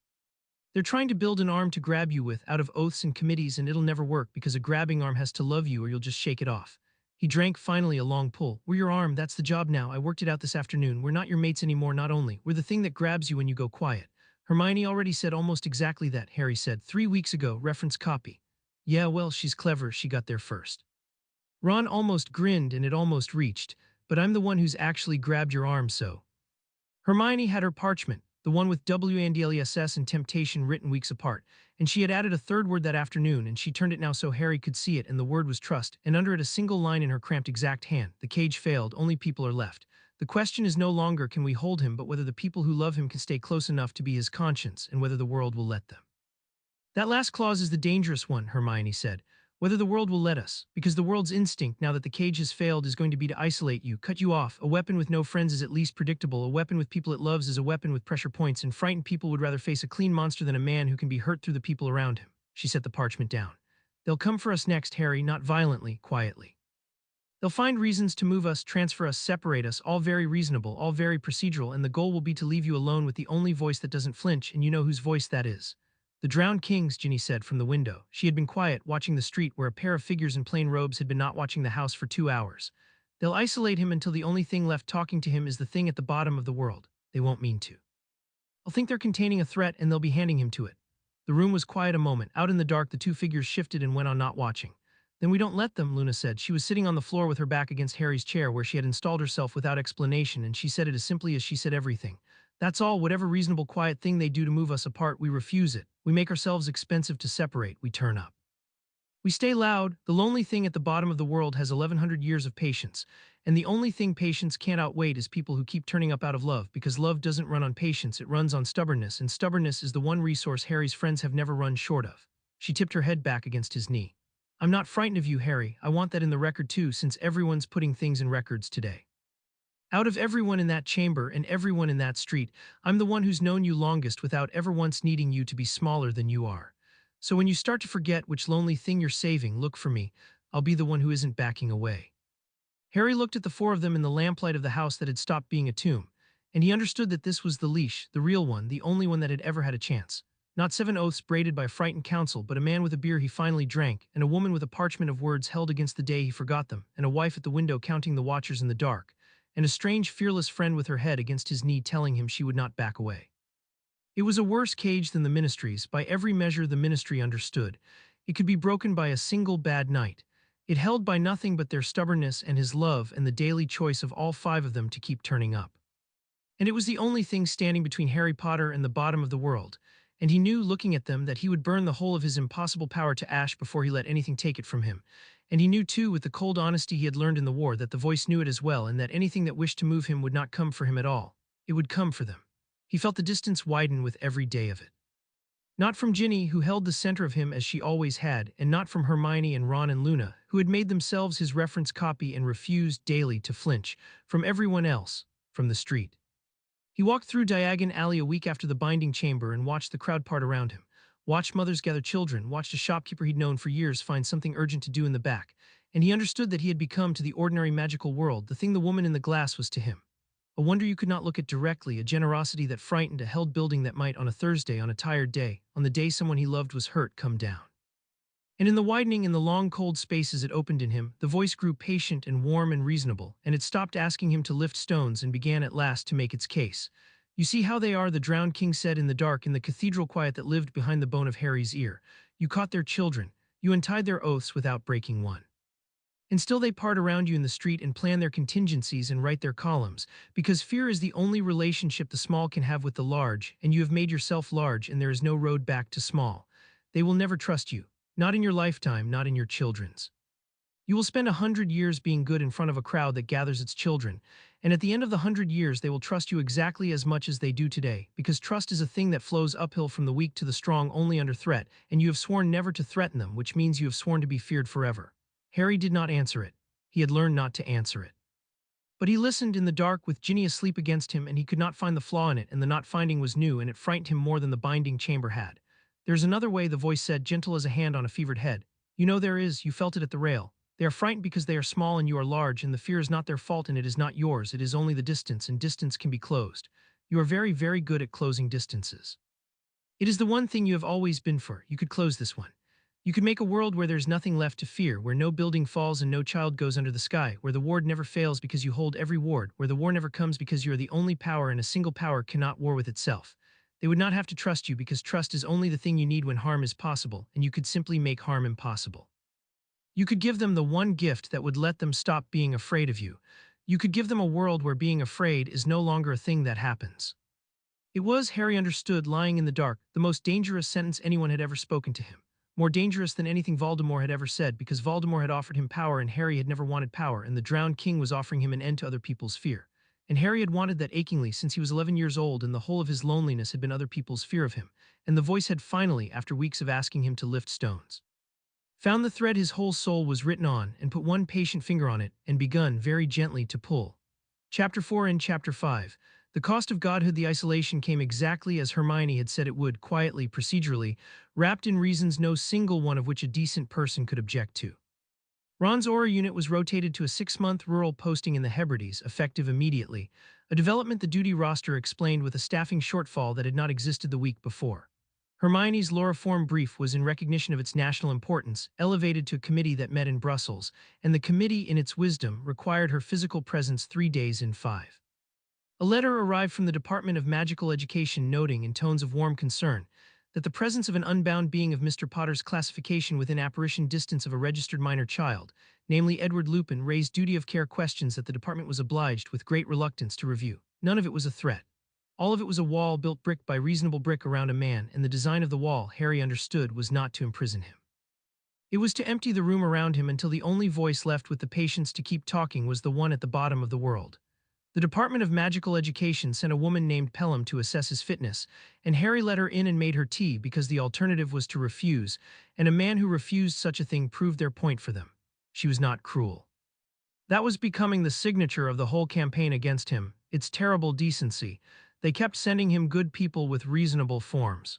They're trying to build an arm to grab you with, out of oaths and committees, and it'll never work because a grabbing arm has to love you or you'll just shake it off. He drank finally a long pull. We're your arm, that's the job now. I worked it out this afternoon. We're not your mates anymore, not only. We're the thing that grabs you when you go quiet. Hermione already said almost exactly that, Harry said, 3 weeks ago, reference copy. Yeah, well, she's clever, she got there first. Ron almost grinned and it almost reached, but I'm the one who's actually grabbed your arm, so. Hermione had her parchment, the one with WANDLESS and temptation written weeks apart, and she had added a 3rd word that afternoon, and she turned it now so Harry could see it, and the word was trust, and under it a single line in her cramped exact hand. The cage failed, only people are left. The question is no longer can we hold him, but whether the people who love him can stay close enough to be his conscience, and whether the world will let them. That last clause is the dangerous one, Hermione said. Whether the world will let us, because the world's instinct, now that the cage has failed, is going to be to isolate you, cut you off. A weapon with no friends is at least predictable. A weapon with people it loves is a weapon with pressure points, and frightened people would rather face a clean monster than a man who can be hurt through the people around him. She set the parchment down. They'll come for us next, Harry, not violently, quietly. They'll find reasons to move us, transfer us, separate us, all very reasonable, all very procedural, and the goal will be to leave you alone with the only voice that doesn't flinch, and you know whose voice that is. The drowned kings, Ginny said from the window. She had been quiet, watching the street where a pair of figures in plain robes had been not watching the house for 2 hours. They'll isolate him until the only thing left talking to him is the thing at the bottom of the world. They won't mean to. They'll think they're containing a threat and they'll be handing him to it. The room was quiet a moment. Out in the dark, the 2 figures shifted and went on not watching. Then we don't let them, Luna said. She was sitting on the floor with her back against Harry's chair where she had installed herself without explanation, and she said it as simply as she said everything. That's all. Whatever reasonable quiet thing they do to move us apart, we refuse it. We make ourselves expensive to separate. We turn up. We stay loud. The lonely thing at the bottom of the world has 1100 years of patience, and the only thing patience can't outwait is people who keep turning up out of love, because love doesn't run on patience, it runs on stubbornness, and stubbornness is the one resource Harry's friends have never run short of. She tipped her head back against his knee. I'm not frightened of you, Harry. I want that in the record too, since everyone's putting things in records today. Out of everyone in that chamber and everyone in that street, I'm the one who's known you longest without ever once needing you to be smaller than you are. So when you start to forget which lonely thing you're saving, look for me. I'll be the one who isn't backing away." Harry looked at the four of them in the lamplight of the house that had stopped being a tomb, and he understood that this was the leash, the real one, the only one that had ever had a chance. Not 7 oaths braided by frightened counsel, but a man with a beer he finally drank, and a woman with a parchment of words held against the day he forgot them, and a wife at the window counting the watchers in the dark, and a strange, fearless friend with her head against his knee telling him she would not back away. It was a worse cage than the ministry's. By every measure the ministry understood. It could be broken by a single bad night. It held by nothing but their stubbornness and his love and the daily choice of all 5 of them to keep turning up. And it was the only thing standing between Harry Potter and the bottom of the world, and he knew, looking at them, that he would burn the whole of his impossible power to ash before he let anything take it from him. And he knew, too, with the cold honesty he had learned in the war, that the voice knew it as well, and that anything that wished to move him would not come for him at all. It would come for them. He felt the distance widen with every day of it. Not from Ginny, who held the center of him as she always had, and not from Hermione and Ron and Luna, who had made themselves his reference copy and refused daily to flinch. From everyone else. From the street. He walked through Diagon Alley a week after the binding chamber and watched the crowd part around him. Watched mothers gather children, watched a shopkeeper he'd known for years find something urgent to do in the back, and he understood that he had become to the ordinary magical world the thing the woman in the glass was to him. A wonder you could not look at directly, a generosity that frightened, a held building that might, on a Thursday, on a tired day, on the day someone he loved was hurt, come down. And in the widening, in the long cold spaces it opened in him, the voice grew patient and warm and reasonable, and it stopped asking him to lift stones and began at last to make its case. "You see how they are," the drowned king said in the dark, in the cathedral quiet that lived behind the bone of Harry's ear. "You caught their children. You untied their oaths without breaking one. And still they part around you in the street and plan their contingencies and write their columns, because fear is the only relationship the small can have with the large, and you have made yourself large and there is no road back to small. They will never trust you. Not in your lifetime, not in your children's. You will spend 100 years being good in front of a crowd that gathers its children, and at the end of the 100 years they will trust you exactly as much as they do today, because trust is a thing that flows uphill from the weak to the strong only under threat, and you have sworn never to threaten them, which means you have sworn to be feared forever." Harry did not answer it. He had learned not to answer it. But he listened in the dark with Ginny asleep against him, and he could not find the flaw in it, and the not finding was new, and it frightened him more than the binding chamber had. "There's another way," the voice said, gentle as a hand on a fevered head. "You know there is, you felt it at the rail. They are frightened because they are small and you are large, and the fear is not their fault and it is not yours, it is only the distance, and distance can be closed. You are very, very good at closing distances. It is the one thing you have always been for. You could close this one. You could make a world where there's nothing left to fear, where no building falls and no child goes under the sky, where the ward never fails because you hold every ward, where the war never comes because you are the only power and a single power cannot war with itself. They would not have to trust you because trust is only the thing you need when harm is possible, and you could simply make harm impossible. You could give them the one gift that would let them stop being afraid of you. You could give them a world where being afraid is no longer a thing that happens." It was, Harry understood, lying in the dark, the most dangerous sentence anyone had ever spoken to him. More dangerous than anything Voldemort had ever said, because Voldemort had offered him power and Harry had never wanted power, and the drowned king was offering him an end to other people's fear. And Harry had wanted that achingly since he was 11 years old, and the whole of his loneliness had been other people's fear of him. And the voice had finally, after weeks of asking him to lift stones, found the thread his whole soul was written on, and put one patient finger on it, and begun, very gently, to pull. Chapter 4 and Chapter 5. The cost of godhood. The isolation came exactly as Hermione had said it would, quietly, procedurally, wrapped in reasons no single one of which a decent person could object to. Ron's Auror unit was rotated to a 6-month rural posting in the Hebrides, effective immediately, a development the duty roster explained with a staffing shortfall that had not existed the week before. Hermione's Loriform brief was, in recognition of its national importance, elevated to a committee that met in Brussels, and the committee, in its wisdom, required her physical presence 3 days in 5. A letter arrived from the Department of Magical Education noting, in tones of warm concern, that the presence of an unbound being of Mr. Potter's classification within apparition distance of a registered minor child, namely Edward Lupin, raised duty of care questions that the department was obliged, with great reluctance, to review. None of it was a threat. All of it was a wall built brick by reasonable brick around a man, and the design of the wall, Harry understood, was not to imprison him. It was to empty the room around him until the only voice left with the patience to keep talking was the one at the bottom of the world. The Department of Magical Education sent a woman named Pelham to assess his fitness, and Harry let her in and made her tea because the alternative was to refuse, and a man who refused such a thing proved their point for them. She was not cruel. That was becoming the signature of the whole campaign against him, its terrible decency. They kept sending him good people with reasonable forms.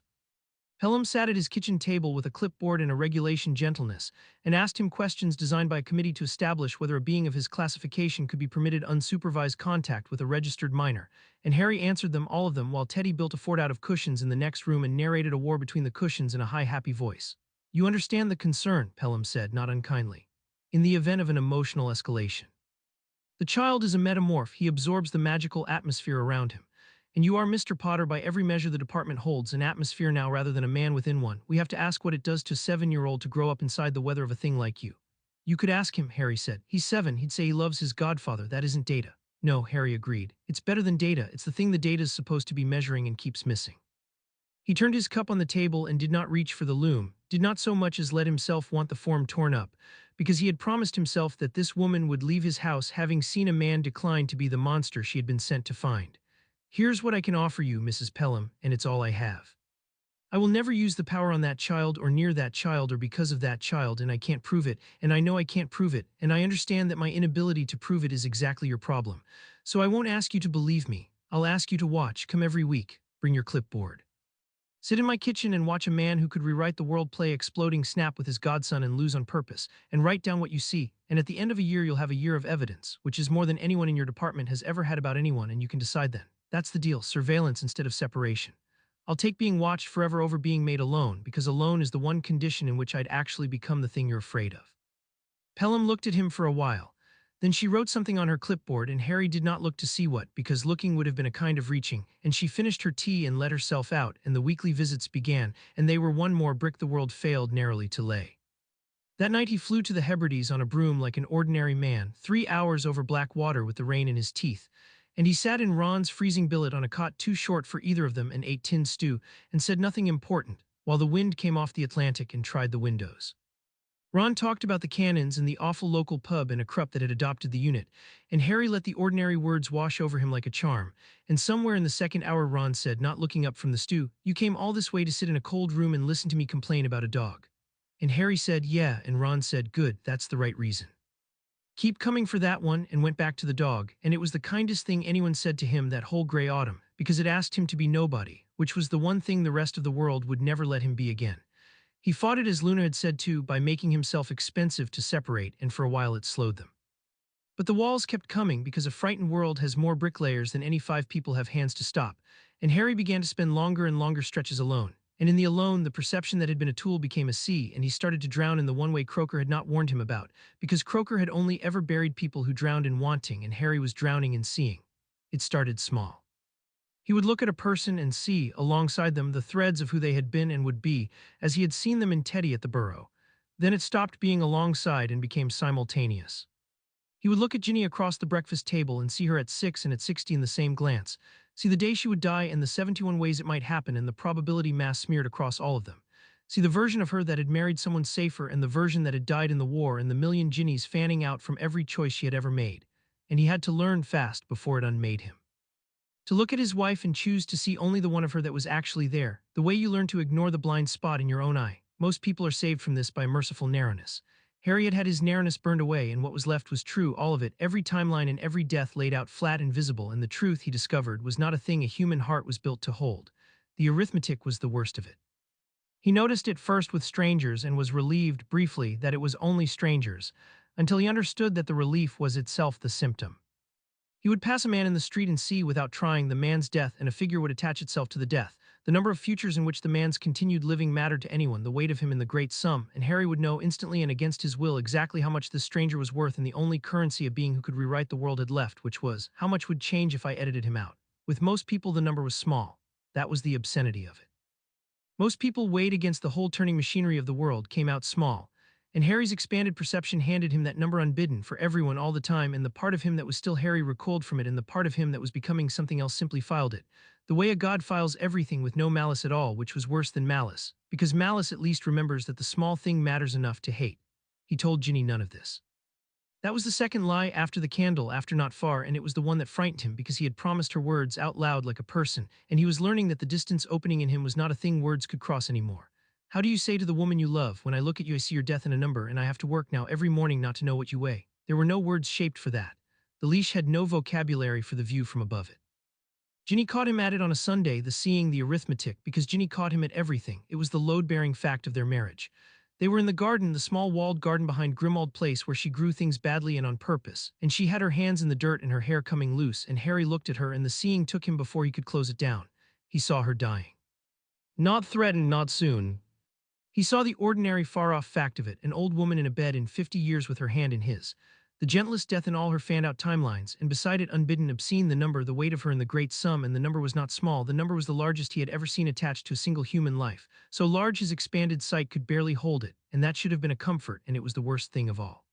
Pelham sat at his kitchen table with a clipboard and a regulation gentleness, and asked him questions designed by a committee to establish whether a being of his classification could be permitted unsupervised contact with a registered minor, and Harry answered them, all of them, while Teddy built a fort out of cushions in the next room and narrated a war between the cushions in a high, happy voice. "You understand the concern," Pelham said, not unkindly. "In the event of an emotional escalation. The child is a metamorph, he absorbs the magical atmosphere around him. And you are, Mr. Potter, by every measure the department holds, an atmosphere now rather than a man within one. We have to ask what it does to a 7-year-old to grow up inside the weather of a thing like you." "You could ask him," Harry said. "He's 7, he'd say he loves his godfather, that isn't data." "No," Harry agreed. "It's better than data, it's the thing the data is supposed to be measuring and keeps missing." He turned his cup on the table and did not reach for the loom, did not so much as let himself want the form torn up, because he had promised himself that this woman would leave his house having seen a man decline to be the monster she had been sent to find. "Here's what I can offer you, Mrs. Pelham, and it's all I have. I will never use the power on that child or near that child or because of that child, and I can't prove it, and I know I can't prove it, and I understand that my inability to prove it is exactly your problem. So I won't ask you to believe me. I'll ask you to watch. Come every week. Bring your clipboard. Sit in my kitchen and watch a man who could rewrite the world play exploding snap with his godson and lose on purpose, and write down what you see, and at the end of a year you'll have a year of evidence, which is more than anyone in your department has ever had about anyone, and you can decide then. That's the deal, surveillance instead of separation. I'll take being watched forever over being made alone, because alone is the one condition in which I'd actually become the thing you're afraid of." Pelham looked at him for a while. Then she wrote something on her clipboard, and Harry did not look to see what, because looking would have been a kind of reaching, and she finished her tea and let herself out, and the weekly visits began, and they were one more brick the world failed narrowly to lay. That night he flew to the Hebrides on a broom like an ordinary man, 3 hours over black water with the rain in his teeth, and he sat in Ron's freezing billet on a cot too short for either of them and ate tinned stew, and said nothing important, while the wind came off the Atlantic and tried the windows. Ron talked about the cannons and the awful local pub and a Krupp that had adopted the unit, and Harry let the ordinary words wash over him like a charm, and somewhere in the second hour Ron said, not looking up from the stew, "You came all this way to sit in a cold room and listen to me complain about a dog." And Harry said, "Yeah," and Ron said, "Good, that's the right reason. Keep coming for that one," and went back to the dog, and it was the kindest thing anyone said to him that whole gray autumn, because it asked him to be nobody, which was the one thing the rest of the world would never let him be again. He fought it, as Luna had said too, by making himself expensive to separate, and for a while it slowed them. But the walls kept coming, because a frightened world has more bricklayers than any 5 people have hands to stop, and Harry began to spend longer and longer stretches alone. And in the alone, the perception that had been a tool became a sea, and he started to drown in the one way Croker had not warned him about, because Croker had only ever buried people who drowned in wanting, and Harry was drowning in seeing. It started small. He would look at a person and see, alongside them, the threads of who they had been and would be, as he had seen them in Teddy at the Burrow. Then it stopped being alongside and became simultaneous. He would look at Ginny across the breakfast table and see her at 6 and at 60 in the same glance, see the day she would die and the 71 ways it might happen and the probability mass smeared across all of them. See the version of her that had married someone safer and the version that had died in the war and the million Ginnies fanning out from every choice she had ever made. And he had to learn fast before it unmade him. To look at his wife and choose to see only the one of her that was actually there, the way you learn to ignore the blind spot in your own eye. Most people are saved from this by merciful narrowness. Harry had had his narrowness burned away, and what was left was true, all of it, every timeline and every death laid out flat and visible, and the truth, he discovered, was not a thing a human heart was built to hold. The arithmetic was the worst of it. He noticed it first with strangers and was relieved, briefly, that it was only strangers, until he understood that the relief was itself the symptom. He would pass a man in the street and see, without trying, the man's death, and a figure would attach itself to the death. The number of futures in which the man's continued living mattered to anyone, the weight of him in the great sum, and Harry would know instantly and against his will exactly how much this stranger was worth, and the only currency a being who could rewrite the world had left, which was, how much would change if I edited him out. With most people the number was small. That was the obscenity of it. Most people, weighed against the whole turning machinery of the world, came out small. And Harry's expanded perception handed him that number unbidden, for everyone all the time, and the part of him that was still Harry recoiled from it, and the part of him that was becoming something else simply filed it. The way a god files everything with no malice at all, which was worse than malice, because malice at least remembers that the small thing matters enough to hate. He told Ginny none of this. That was the second lie after the candle, after not far, and it was the one that frightened him, because he had promised her words out loud like a person, and he was learning that the distance opening in him was not a thing words could cross anymore. How do you say to the woman you love, "When I look at you I see your death in a number, and I have to work now every morning not to know what you weigh"? There were no words shaped for that. The leash had no vocabulary for the view from above it. Ginny caught him at it on a Sunday, the seeing, the arithmetic, because Ginny caught him at everything. It was the load-bearing fact of their marriage. They were in the garden, the small walled garden behind Grimald Place where she grew things badly and on purpose, and she had her hands in the dirt and her hair coming loose, and Harry looked at her and the seeing took him before he could close it down. He saw her dying. Not threatened, not soon. He saw the ordinary far-off fact of it, an old woman in a bed in 50 years with her hand in his. The gentlest death in all her fanned-out timelines, and beside it unbidden obscene the number, the weight of her in the great sum, and the number was not small, the number was the largest he had ever seen attached to a single human life, so large his expanded sight could barely hold it, and that should have been a comfort, and it was the worst thing of all.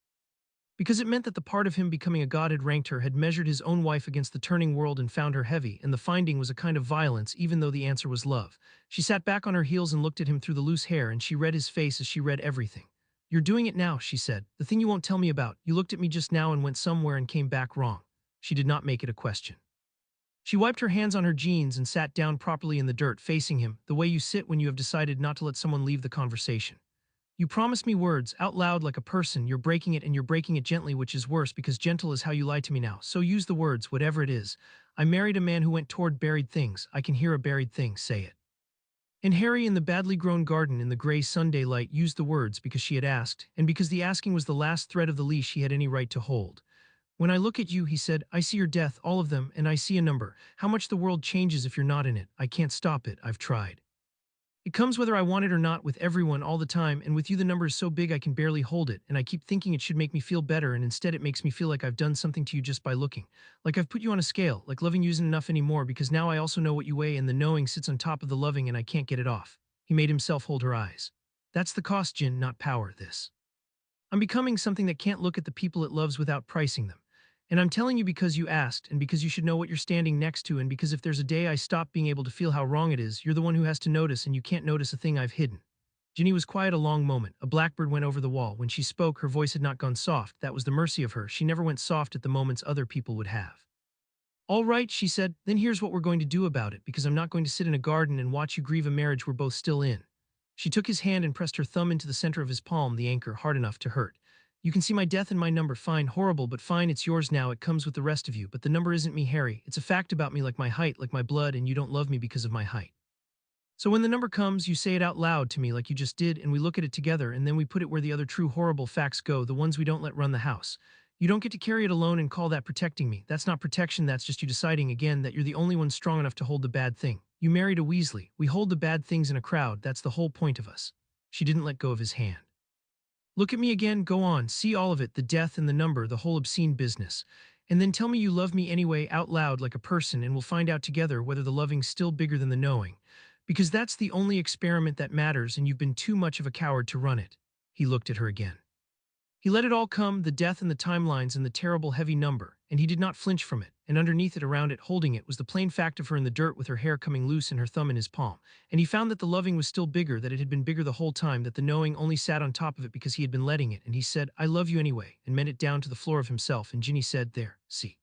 Because it meant that the part of him becoming a god had ranked her, had measured his own wife against the turning world and found her heavy, and the finding was a kind of violence even though the answer was love. She sat back on her heels and looked at him through the loose hair, and she read his face as she read everything. "You're doing it now," she said. "The thing you won't tell me about. You looked at me just now and went somewhere and came back wrong." She did not make it a question. She wiped her hands on her jeans and sat down properly in the dirt, facing him, the way you sit when you have decided not to let someone leave the conversation. "You promised me words, out loud like a person. You're breaking it, and you're breaking it gently, which is worse because gentle is how you lie to me now. So use the words, whatever it is. I married a man who went toward buried things. I can hear a buried thing say it." And Harry in the badly grown garden in the gray Sunday light used the words because she had asked, and because the asking was the last thread of the leash he had any right to hold. "When I look at you," he said, "I see your death, all of them, and I see a number. How much the world changes if you're not in it. I can't stop it. I've tried. It comes whether I want it or not with everyone all the time, and with you the number is so big I can barely hold it, and I keep thinking it should make me feel better, and instead it makes me feel like I've done something to you just by looking. Like I've put you on a scale, like loving you isn't enough anymore because now I also know what you weigh and the knowing sits on top of the loving and I can't get it off." He made himself hold her eyes. "That's the cost, Jin, not power, this. I'm becoming something that can't look at the people it loves without pricing them. And I'm telling you because you asked, and because you should know what you're standing next to, and because if there's a day I stop being able to feel how wrong it is, you're the one who has to notice, and you can't notice a thing I've hidden." Ginny was quiet a long moment. A blackbird went over the wall. When she spoke, her voice had not gone soft. That was the mercy of her. She never went soft at the moments other people would have. "All right," she said, "then here's what we're going to do about it, because I'm not going to sit in a garden and watch you grieve a marriage we're both still in." She took his hand and pressed her thumb into the center of his palm, the anchor, hard enough to hurt. "You can see my death and my number. Fine, horrible, but fine, it's yours now. It comes with the rest of you. But the number isn't me, Harry. It's a fact about me, like my height, like my blood, and you don't love me because of my height. So when the number comes, you say it out loud to me like you just did, and we look at it together, and then we put it where the other true horrible facts go, the ones we don't let run the house. You don't get to carry it alone and call that protecting me. That's not protection, that's just you deciding again that you're the only one strong enough to hold the bad thing. You married a Weasley. We hold the bad things in a crowd. That's the whole point of us." She didn't let go of his hand. "Look at me again, go on, see all of it, the death and the number, the whole obscene business. And then tell me you love me anyway, out loud like a person, and we'll find out together whether the loving's still bigger than the knowing. Because that's the only experiment that matters, and you've been too much of a coward to run it." He looked at her again. He let it all come, the death and the timelines and the terrible heavy number, and he did not flinch from it, and underneath it, around it, holding it, was the plain fact of her in the dirt with her hair coming loose and her thumb in his palm. And he found that the loving was still bigger, that it had been bigger the whole time, that the knowing only sat on top of it because he had been letting it, and he said, "I love you anyway," and meant it down to the floor of himself, and Ginny said, "There, see.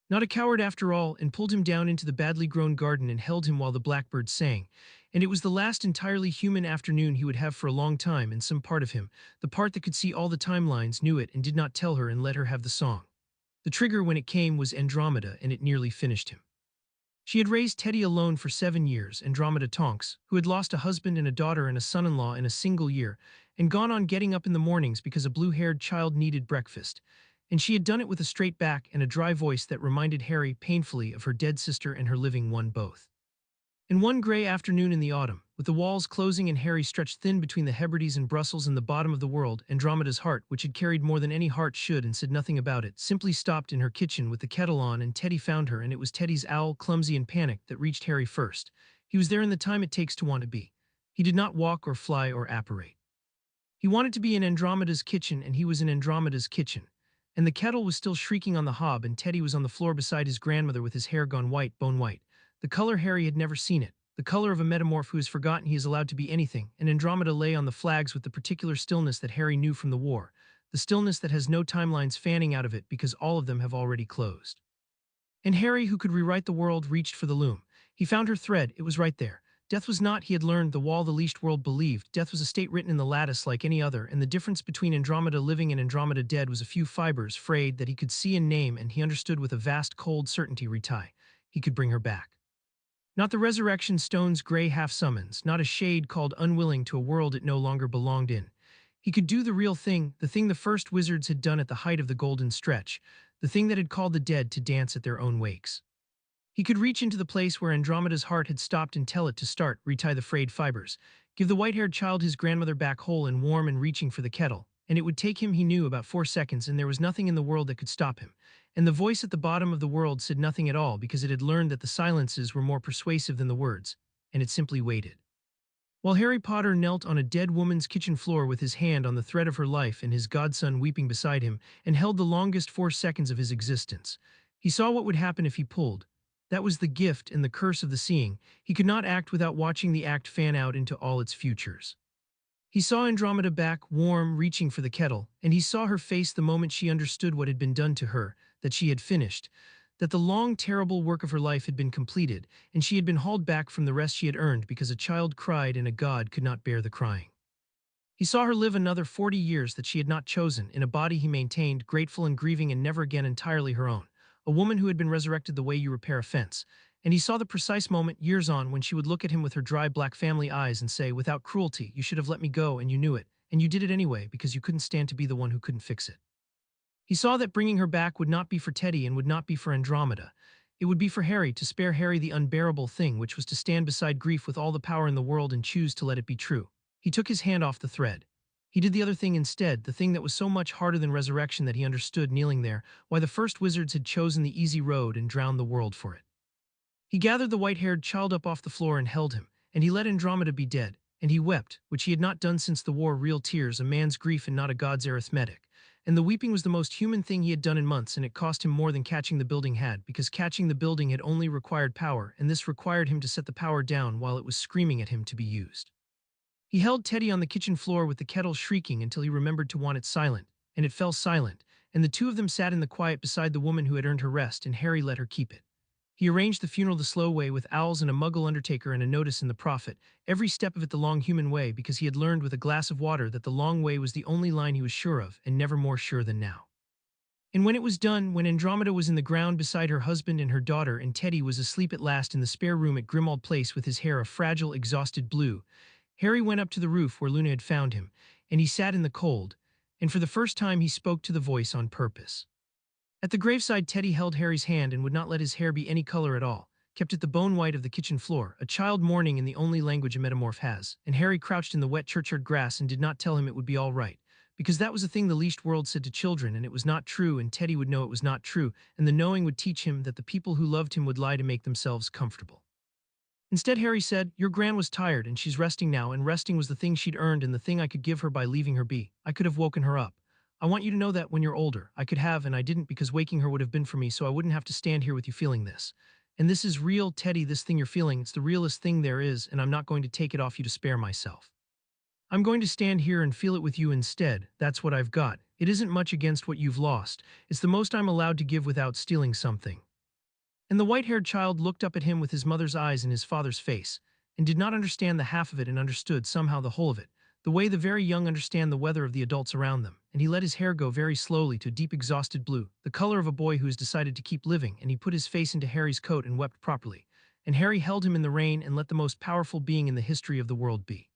Not a coward after all," and pulled him down into the badly grown garden and held him while the blackbird sang. And it was the last entirely human afternoon he would have for a long time, and some part of him, the part that could see all the timelines, knew it and did not tell her and let her have the song. The trigger when it came was Andromeda, and it nearly finished him. She had raised Teddy alone for 7 years, Andromeda Tonks, who had lost a husband and a daughter and a son-in-law in a single year, and gone on getting up in the mornings because a blue-haired child needed breakfast. And she had done it with a straight back and a dry voice that reminded Harry painfully of her dead sister and her living one both. And one gray afternoon in the autumn, with the walls closing and Harry stretched thin between the Hebrides and Brussels and the bottom of the world, Andromeda's heart, which had carried more than any heart should and said nothing about it, simply stopped in her kitchen with the kettle on, and Teddy found her, and it was Teddy's owl, clumsy and panicked, that reached Harry first. He was there in the time it takes to want to be. He did not walk or fly or apparate. He wanted to be in Andromeda's kitchen, and he was in Andromeda's kitchen. And the kettle was still shrieking on the hob, and Teddy was on the floor beside his grandmother with his hair gone white, bone white. The color Harry had never seen it. The color of a metamorph who has forgotten he is allowed to be anything, and Andromeda lay on the flags with the particular stillness that Harry knew from the war, the stillness that has no timelines fanning out of it because all of them have already closed. And Harry, who could rewrite the world, reached for the loom. He found her thread, it was right there. Death was not, he had learned, the wall the leashed world believed. Death was a state written in the lattice like any other, and the difference between Andromeda living and Andromeda dead was a few fibers, frayed, that he could see and name, and he understood with a vast cold certainty retie. he could bring her back. Not the resurrection stone's gray half-summons, not a shade called unwilling to a world it no longer belonged in. He could do the real thing, the thing the first wizards had done at the height of the golden stretch, the thing that had called the dead to dance at their own wakes. He could reach into the place where Andromeda's heart had stopped and tell it to start, retie the frayed fibers, give the white-haired child his grandmother back whole and warm and reaching for the kettle, and it would take him, he knew, about 4 seconds, and there was nothing in the world that could stop him. And the voice at the bottom of the world said nothing at all because it had learned that the silences were more persuasive than the words, and it simply waited. While Harry Potter knelt on a dead woman's kitchen floor with his hand on the thread of her life and his godson weeping beside him, and held the longest 4 seconds of his existence, he saw what would happen if he pulled. That was the gift and the curse of the seeing. He could not act without watching the act fan out into all its futures. He saw Andromeda back, warm, reaching for the kettle, and he saw her face the moment she understood what had been done to her, that she had finished, that the long, terrible work of her life had been completed, and she had been hauled back from the rest she had earned because a child cried and a god could not bear the crying. He saw her live another 40 years that she had not chosen, in a body he maintained, grateful and grieving and never again entirely her own, a woman who had been resurrected the way you repair a fence. And he saw the precise moment, years on, when she would look at him with her dry black family eyes and say, without cruelty, you should have let me go, and you knew it, and you did it anyway because you couldn't stand to be the one who couldn't fix it. He saw that bringing her back would not be for Teddy and would not be for Andromeda. It would be for Harry, to spare Harry the unbearable thing, which was to stand beside grief with all the power in the world and choose to let it be true. He took his hand off the thread. He did the other thing instead, the thing that was so much harder than resurrection that he understood, kneeling there, why the first wizards had chosen the easy road and drowned the world for it. He gathered the white-haired child up off the floor and held him, and he let Andromeda be dead, and he wept, which he had not done since the war, real tears, a man's grief and not a god's arithmetic. And the weeping was the most human thing he had done in months, and it cost him more than catching the building had, because catching the building had only required power, and this required him to set the power down while it was screaming at him to be used. He held Teddy on the kitchen floor with the kettle shrieking until he remembered to want it silent, and it fell silent, and the two of them sat in the quiet beside the woman who had earned her rest, and Harry let her keep it. He arranged the funeral the slow way, with owls and a muggle undertaker and a notice in the prophet, every step of it the long human way, because he had learned with a glass of water that the long way was the only line he was sure of, and never more sure than now. And when it was done, when Andromeda was in the ground beside her husband and her daughter, and Teddy was asleep at last in the spare room at Grimmauld Place with his hair a fragile, exhausted blue, Harry went up to the roof where Luna had found him, and he sat in the cold, and for the first time he spoke to the voice on purpose. At the graveside, Teddy held Harry's hand and would not let his hair be any color at all, kept it the bone white of the kitchen floor, a child mourning in the only language a metamorph has, and Harry crouched in the wet churchyard grass and did not tell him it would be all right, because that was a thing the leashed world said to children, and it was not true, and Teddy would know it was not true, and the knowing would teach him that the people who loved him would lie to make themselves comfortable. Instead, Harry said, your gran was tired, and she's resting now, and resting was the thing she'd earned and the thing I could give her by leaving her be. I could have woken her up. I want you to know that when you're older, I could have, and I didn't, because waking her would have been for me, so I wouldn't have to stand here with you feeling this. And this is real, Teddy, this thing you're feeling, it's the realest thing there is, and I'm not going to take it off you to spare myself. I'm going to stand here and feel it with you instead. That's what I've got. It isn't much against what you've lost. It's the most I'm allowed to give without stealing something. And the white-haired child looked up at him with his mother's eyes in his father's face, and did not understand the half of it and understood somehow the whole of it, the way the very young understand the weather of the adults around them, and he let his hair go very slowly to a deep exhausted blue, the color of a boy who has decided to keep living, and he put his face into Harry's coat and wept properly, and Harry held him in the rain and let the most powerful being in the history of the world be.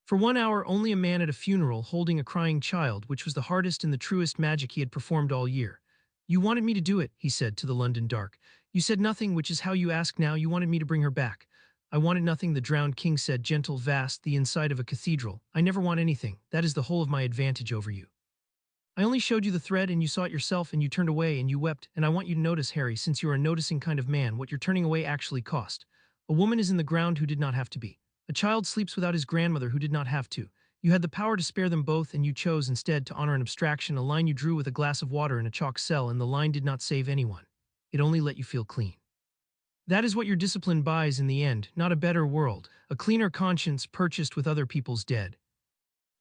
For 1 hour only a man at a funeral holding a crying child, which was the hardest and the truest magic he had performed all year. You wanted me to do it, he said to the London dark. You said nothing, which is how you ask now. You wanted me to bring her back. I wanted nothing, the drowned king said, gentle, vast, the inside of a cathedral. I never want anything. That is the whole of my advantage over you. I only showed you the thread, and you saw it yourself, and you turned away, and you wept, and I want you to notice, Harry, since you are a noticing kind of man, what your turning away actually cost. A woman is in the ground who did not have to be. A child sleeps without his grandmother who did not have to. You had the power to spare them both, and you chose instead to honor an abstraction, a line you drew with a glass of water in a chalk cell, and the line did not save anyone. It only let you feel clean. That is what your discipline buys in the end, not a better world, a cleaner conscience purchased with other people's dead.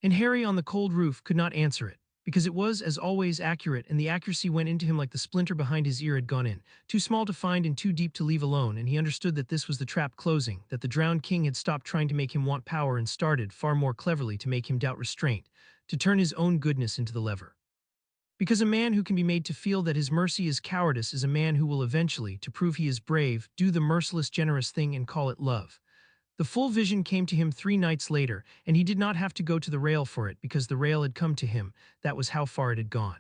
And Harry on the cold roof could not answer it, because it was, as always, accurate, and the accuracy went into him like the splinter behind his ear had gone in, too small to find and too deep to leave alone, and he understood that this was the trap closing, that the drowned king had stopped trying to make him want power and started, far more cleverly, to make him doubt restraint, to turn his own goodness into the lever. Because a man who can be made to feel that his mercy is cowardice is a man who will eventually, to prove he is brave, do the merciless generous thing and call it love. The full vision came to him 3 nights later, and he did not have to go to the rail for it because the rail had come to him. That was how far it had gone.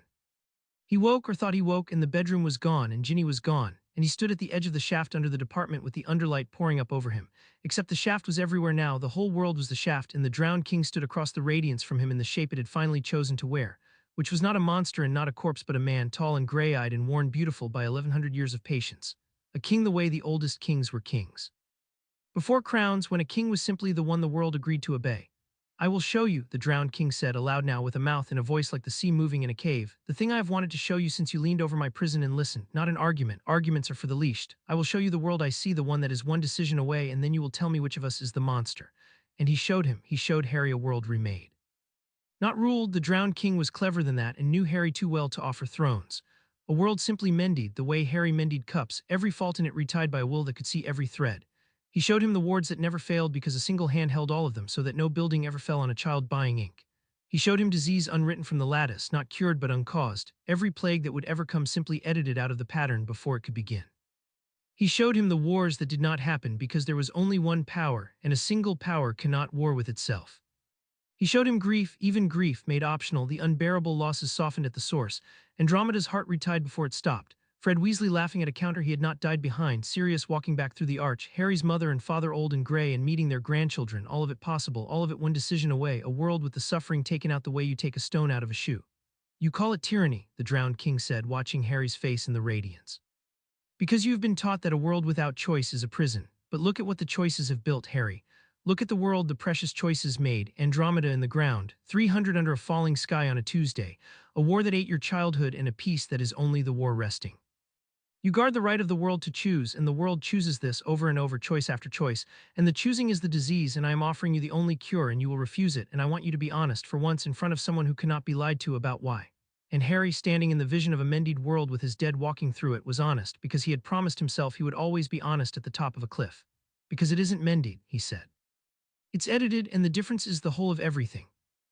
He woke or thought he woke, and the bedroom was gone, and Ginny was gone, and he stood at the edge of the shaft under the department with the underlight pouring up over him. Except the shaft was everywhere now, the whole world was the shaft, and the drowned king stood across the radiance from him in the shape it had finally chosen to wear, which was not a monster and not a corpse but a man, tall and gray-eyed and worn beautiful by 1100 years of patience. A king the way the oldest kings were kings. Before crowns, when a king was simply the one the world agreed to obey. I will show you, the drowned king said aloud now with a mouth and a voice like the sea moving in a cave, the thing I have wanted to show you since you leaned over my prison and listened, not an argument. Arguments are for the leashed. I will show you the world I see, the one that is one decision away, and then you will tell me which of us is the monster. And he showed Harry a world remade. Not ruled, the drowned king was cleverer than that and knew Harry too well to offer thrones. A world simply mended, the way Harry mended cups, every fault in it retied by a will that could see every thread. He showed him the wards that never failed because a single hand held all of them so that no building ever fell on a child buying ink. He showed him disease unwritten from the lattice, not cured but uncaused, every plague that would ever come simply edited out of the pattern before it could begin. He showed him the wars that did not happen because there was only one power, and a single power cannot war with itself. He showed him grief, even grief made optional, the unbearable losses softened at the source. Andromeda's heart retied before it stopped. Fred Weasley laughing at a counter he had not died behind, Sirius walking back through the arch, Harry's mother and father old and gray and meeting their grandchildren, all of it possible, all of it one decision away, a world with the suffering taken out the way you take a stone out of a shoe. You call it tyranny, the drowned king said, watching Harry's face in the radiance. Because you have been taught that a world without choice is a prison. But look at what the choices have built, Harry. Look at the world the precious choices made, Andromeda in the ground, 300 under a falling sky on a Tuesday, a war that ate your childhood and a peace that is only the war resting. You guard the right of the world to choose, and the world chooses this over and over, choice after choice, and the choosing is the disease, and I am offering you the only cure, and you will refuse it, and I want you to be honest for once in front of someone who cannot be lied to about why. And Harry, standing in the vision of a mended world with his dead walking through it, was honest, because he had promised himself he would always be honest at the top of a cliff. Because it isn't mended, he said. It's edited, and the difference is the whole of everything.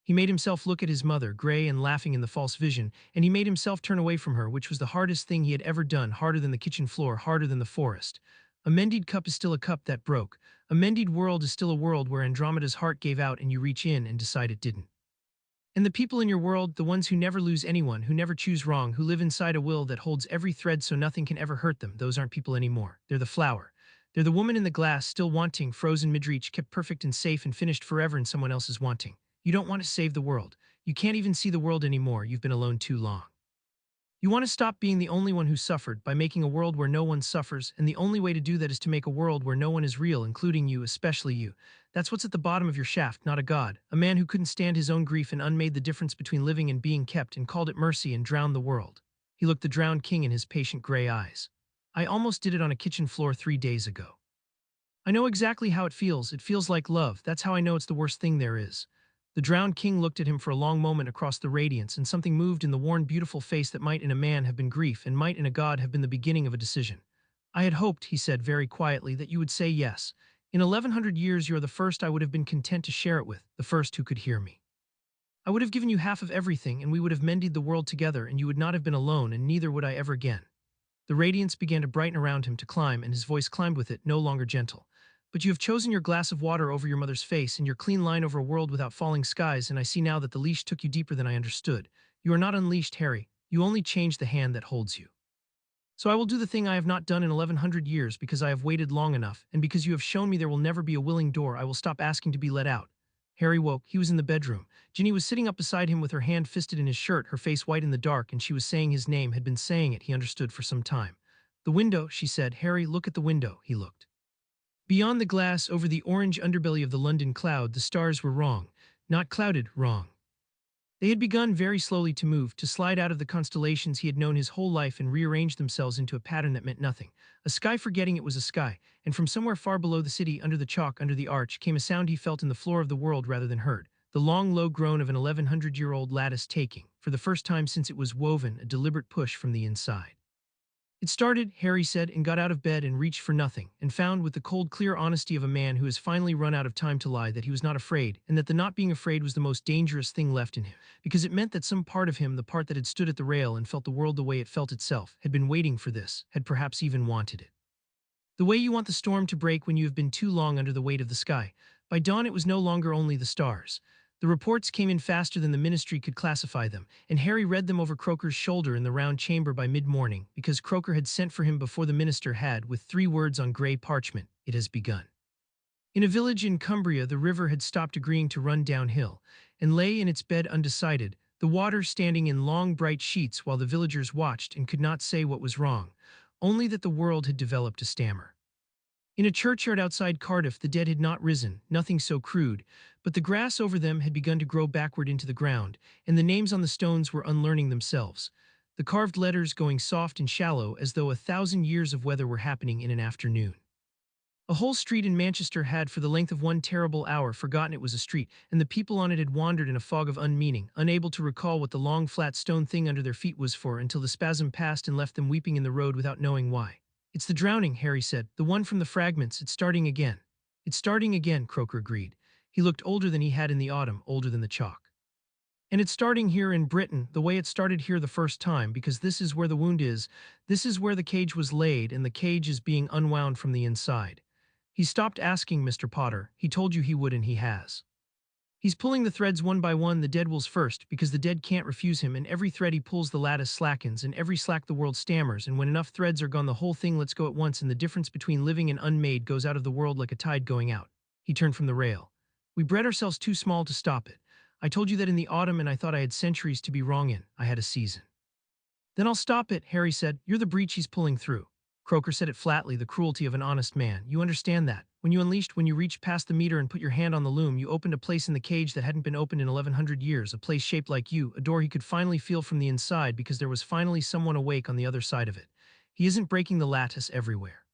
He made himself look at his mother, gray and laughing in the false vision, and he made himself turn away from her, which was the hardest thing he had ever done, harder than the kitchen floor, harder than the forest. A mended cup is still a cup that broke. A mended world is still a world where Andromeda's heart gave out and you reach in and decide it didn't. And the people in your world, the ones who never lose anyone, who never choose wrong, who live inside a will that holds every thread so nothing can ever hurt them, those aren't people anymore. They're the flower. They're the woman in the glass, still wanting, frozen midreach, kept perfect and safe and finished forever in someone else's wanting. You don't want to save the world. You can't even see the world anymore. You've been alone too long. You want to stop being the only one who suffered by making a world where no one suffers, and the only way to do that is to make a world where no one is real, including you, especially you. That's what's at the bottom of your shaft, not a god, a man who couldn't stand his own grief and unmade the difference between living and being kept and called it mercy and drowned the world. He looked the drowned king in his patient gray eyes. I almost did it on a kitchen floor 3 days ago. I know exactly how it feels. It feels like love. That's how I know it's the worst thing there is. The drowned king looked at him for a long moment across the radiance, and something moved in the worn, beautiful face that might in a man have been grief and might in a god have been the beginning of a decision. I had hoped, he said very quietly, that you would say yes. In 1100 years you are the first I would have been content to share it with, the first who could hear me. I would have given you half of everything, and we would have mended the world together, and you would not have been alone, and neither would I ever again. The radiance began to brighten around him, to climb, and his voice climbed with it, no longer gentle. But you have chosen your glass of water over your mother's face and your clean line over a world without falling skies, and I see now that the leash took you deeper than I understood. You are not unleashed, Harry. You only changed the hand that holds you. So I will do the thing I have not done in 1100 years because I have waited long enough, and because you have shown me there will never be a willing door, I will stop asking to be let out. Harry woke. He was in the bedroom. Ginny was sitting up beside him with her hand fisted in his shirt, her face white in the dark, and she was saying his name, had been saying it, he understood, for some time. The window, she said. Harry, look at the window. He looked. Beyond the glass, over the orange underbelly of the London cloud, the stars were wrong. Not clouded, wrong. They had begun very slowly to move, to slide out of the constellations he had known his whole life and rearrange themselves into a pattern that meant nothing. A sky forgetting it was a sky, and from somewhere far below the city, under the chalk, under the arch, came a sound he felt in the floor of the world rather than heard. The long, low groan of an 1100-year-old lattice taking, for the first time since it was woven, a deliberate push from the inside. It started, Harry said, and got out of bed and reached for nothing, and found with the cold, clear honesty of a man who has finally run out of time to lie that he was not afraid, and that the not being afraid was the most dangerous thing left in him, because it meant that some part of him, the part that had stood at the rail and felt the world the way it felt itself, had been waiting for this, had perhaps even wanted it. The way you want the storm to break when you have been too long under the weight of the sky. By dawn it was no longer only the stars. The reports came in faster than the ministry could classify them, and Harry read them over Croaker's shoulder in the round chamber by mid-morning, because Croaker had sent for him before the minister had, with 3 words on grey parchment, "It has begun." In a village in Cumbria the river had stopped agreeing to run downhill, and lay in its bed undecided, the water standing in long bright sheets while the villagers watched and could not say what was wrong, only that the world had developed a stammer. In a churchyard outside Cardiff the dead had not risen, nothing so crude, but the grass over them had begun to grow backward into the ground, and the names on the stones were unlearning themselves, the carved letters going soft and shallow as though 1,000 years of weather were happening in an afternoon. A whole street in Manchester had for the length of one terrible hour forgotten it was a street, and the people on it had wandered in a fog of unmeaning, unable to recall what the long flat stone thing under their feet was for until the spasm passed and left them weeping in the road without knowing why. "It's the drowning," Harry said, "the one from the fragments, it's starting again." "It's starting again," Croaker agreed. He looked older than he had in the autumn, older than the chalk. "And it's starting here in Britain, the way it started here the first time, because this is where the wound is, this is where the cage was laid, and the cage is being unwound from the inside. He stopped asking, Mr. Potter, he told you he would and he has. He's pulling the threads one by one, the dead wills first, because the dead can't refuse him, and every thread he pulls the lattice slackens, and every slack the world stammers, and when enough threads are gone the whole thing lets go at once, and the difference between living and unmade goes out of the world like a tide going out." He turned from the rail. "We bred ourselves too small to stop it. I told you that in the autumn, and I thought I had centuries to be wrong in. I had a season." "Then I'll stop it," Harry said. "You're the breach he's pulling through." Croaker said it flatly, the cruelty of an honest man. "You understand that. When you reached past the meter and put your hand on the loom, you opened a place in the cage that hadn't been opened in 1100 years, a place shaped like you, a door he could finally feel from the inside because there was finally someone awake on the other side of it. He isn't breaking the lattice everywhere.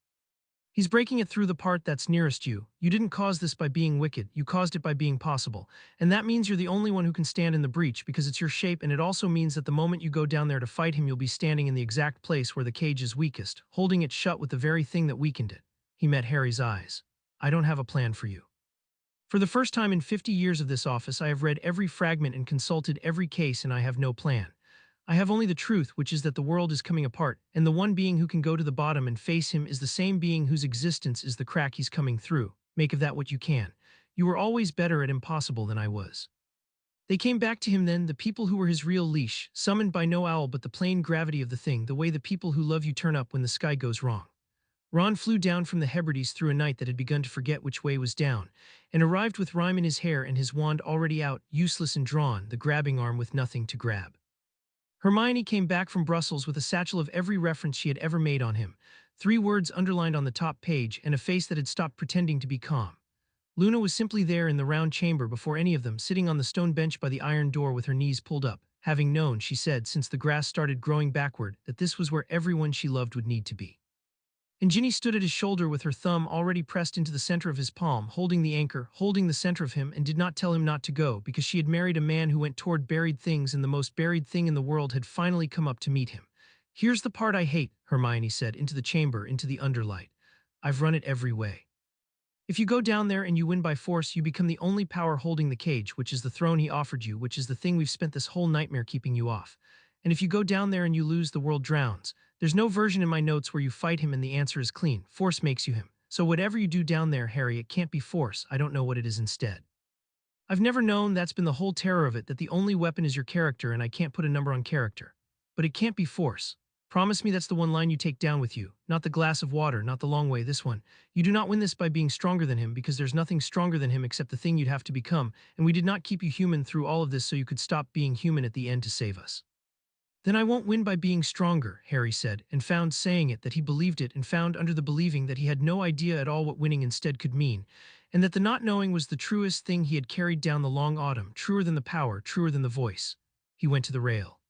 He's breaking it through the part that's nearest you. You didn't cause this by being wicked, you caused it by being possible. And that means you're the only one who can stand in the breach because it's your shape, and it also means that the moment you go down there to fight him you'll be standing in the exact place where the cage is weakest, holding it shut with the very thing that weakened it." He met Harry's eyes. "I don't have a plan for you. For the first time in 50 years of this office I have read every fragment and consulted every case, and I have no plan. I have only the truth, which is that the world is coming apart, and the one being who can go to the bottom and face him is the same being whose existence is the crack he's coming through. Make of that what you can. You were always better at impossible than I was." They came back to him then, the people who were his real leash, summoned by no owl but the plain gravity of the thing, the way the people who love you turn up when the sky goes wrong. Ron flew down from the Hebrides through a night that had begun to forget which way was down, and arrived with rime in his hair and his wand already out, useless and drawn, the grabbing arm with nothing to grab. Hermione came back from Brussels with a satchel of every reference she had ever made on him, 3 words underlined on the top page, and a face that had stopped pretending to be calm. Luna was simply there in the round chamber before any of them, sitting on the stone bench by the iron door with her knees pulled up, having known, she said, since the grass started growing backward, that this was where everyone she loved would need to be. And Ginny stood at his shoulder with her thumb already pressed into the center of his palm, holding the anchor, holding the center of him, and did not tell him not to go, because she had married a man who went toward buried things, and the most buried thing in the world had finally come up to meet him. "Here's the part I hate," Hermione said, into the chamber, into the underlight. "I've run it every way. If you go down there and you win by force, you become the only power holding the cage, which is the throne he offered you, which is the thing we've spent this whole nightmare keeping you off. And if you go down there and you lose, the world drowns. There's no version in my notes where you fight him and the answer is clean. Force makes you him. So whatever you do down there, Harry, it can't be force. I don't know what it is instead. I've never known, that's been the whole terror of it, that the only weapon is your character, and I can't put a number on character. But it can't be force. Promise me that's the one line you take down with you. Not the glass of water, not the long way, this one. You do not win this by being stronger than him, because there's nothing stronger than him except the thing you'd have to become, and we did not keep you human through all of this so you could stop being human at the end to save us." "Then I won't win by being stronger," Harry said, and found, saying it, that he believed it, and found under the believing that he had no idea at all what winning instead could mean, and that the not knowing was the truest thing he had carried down the long autumn, truer than the power, truer than the voice. He went to the rail.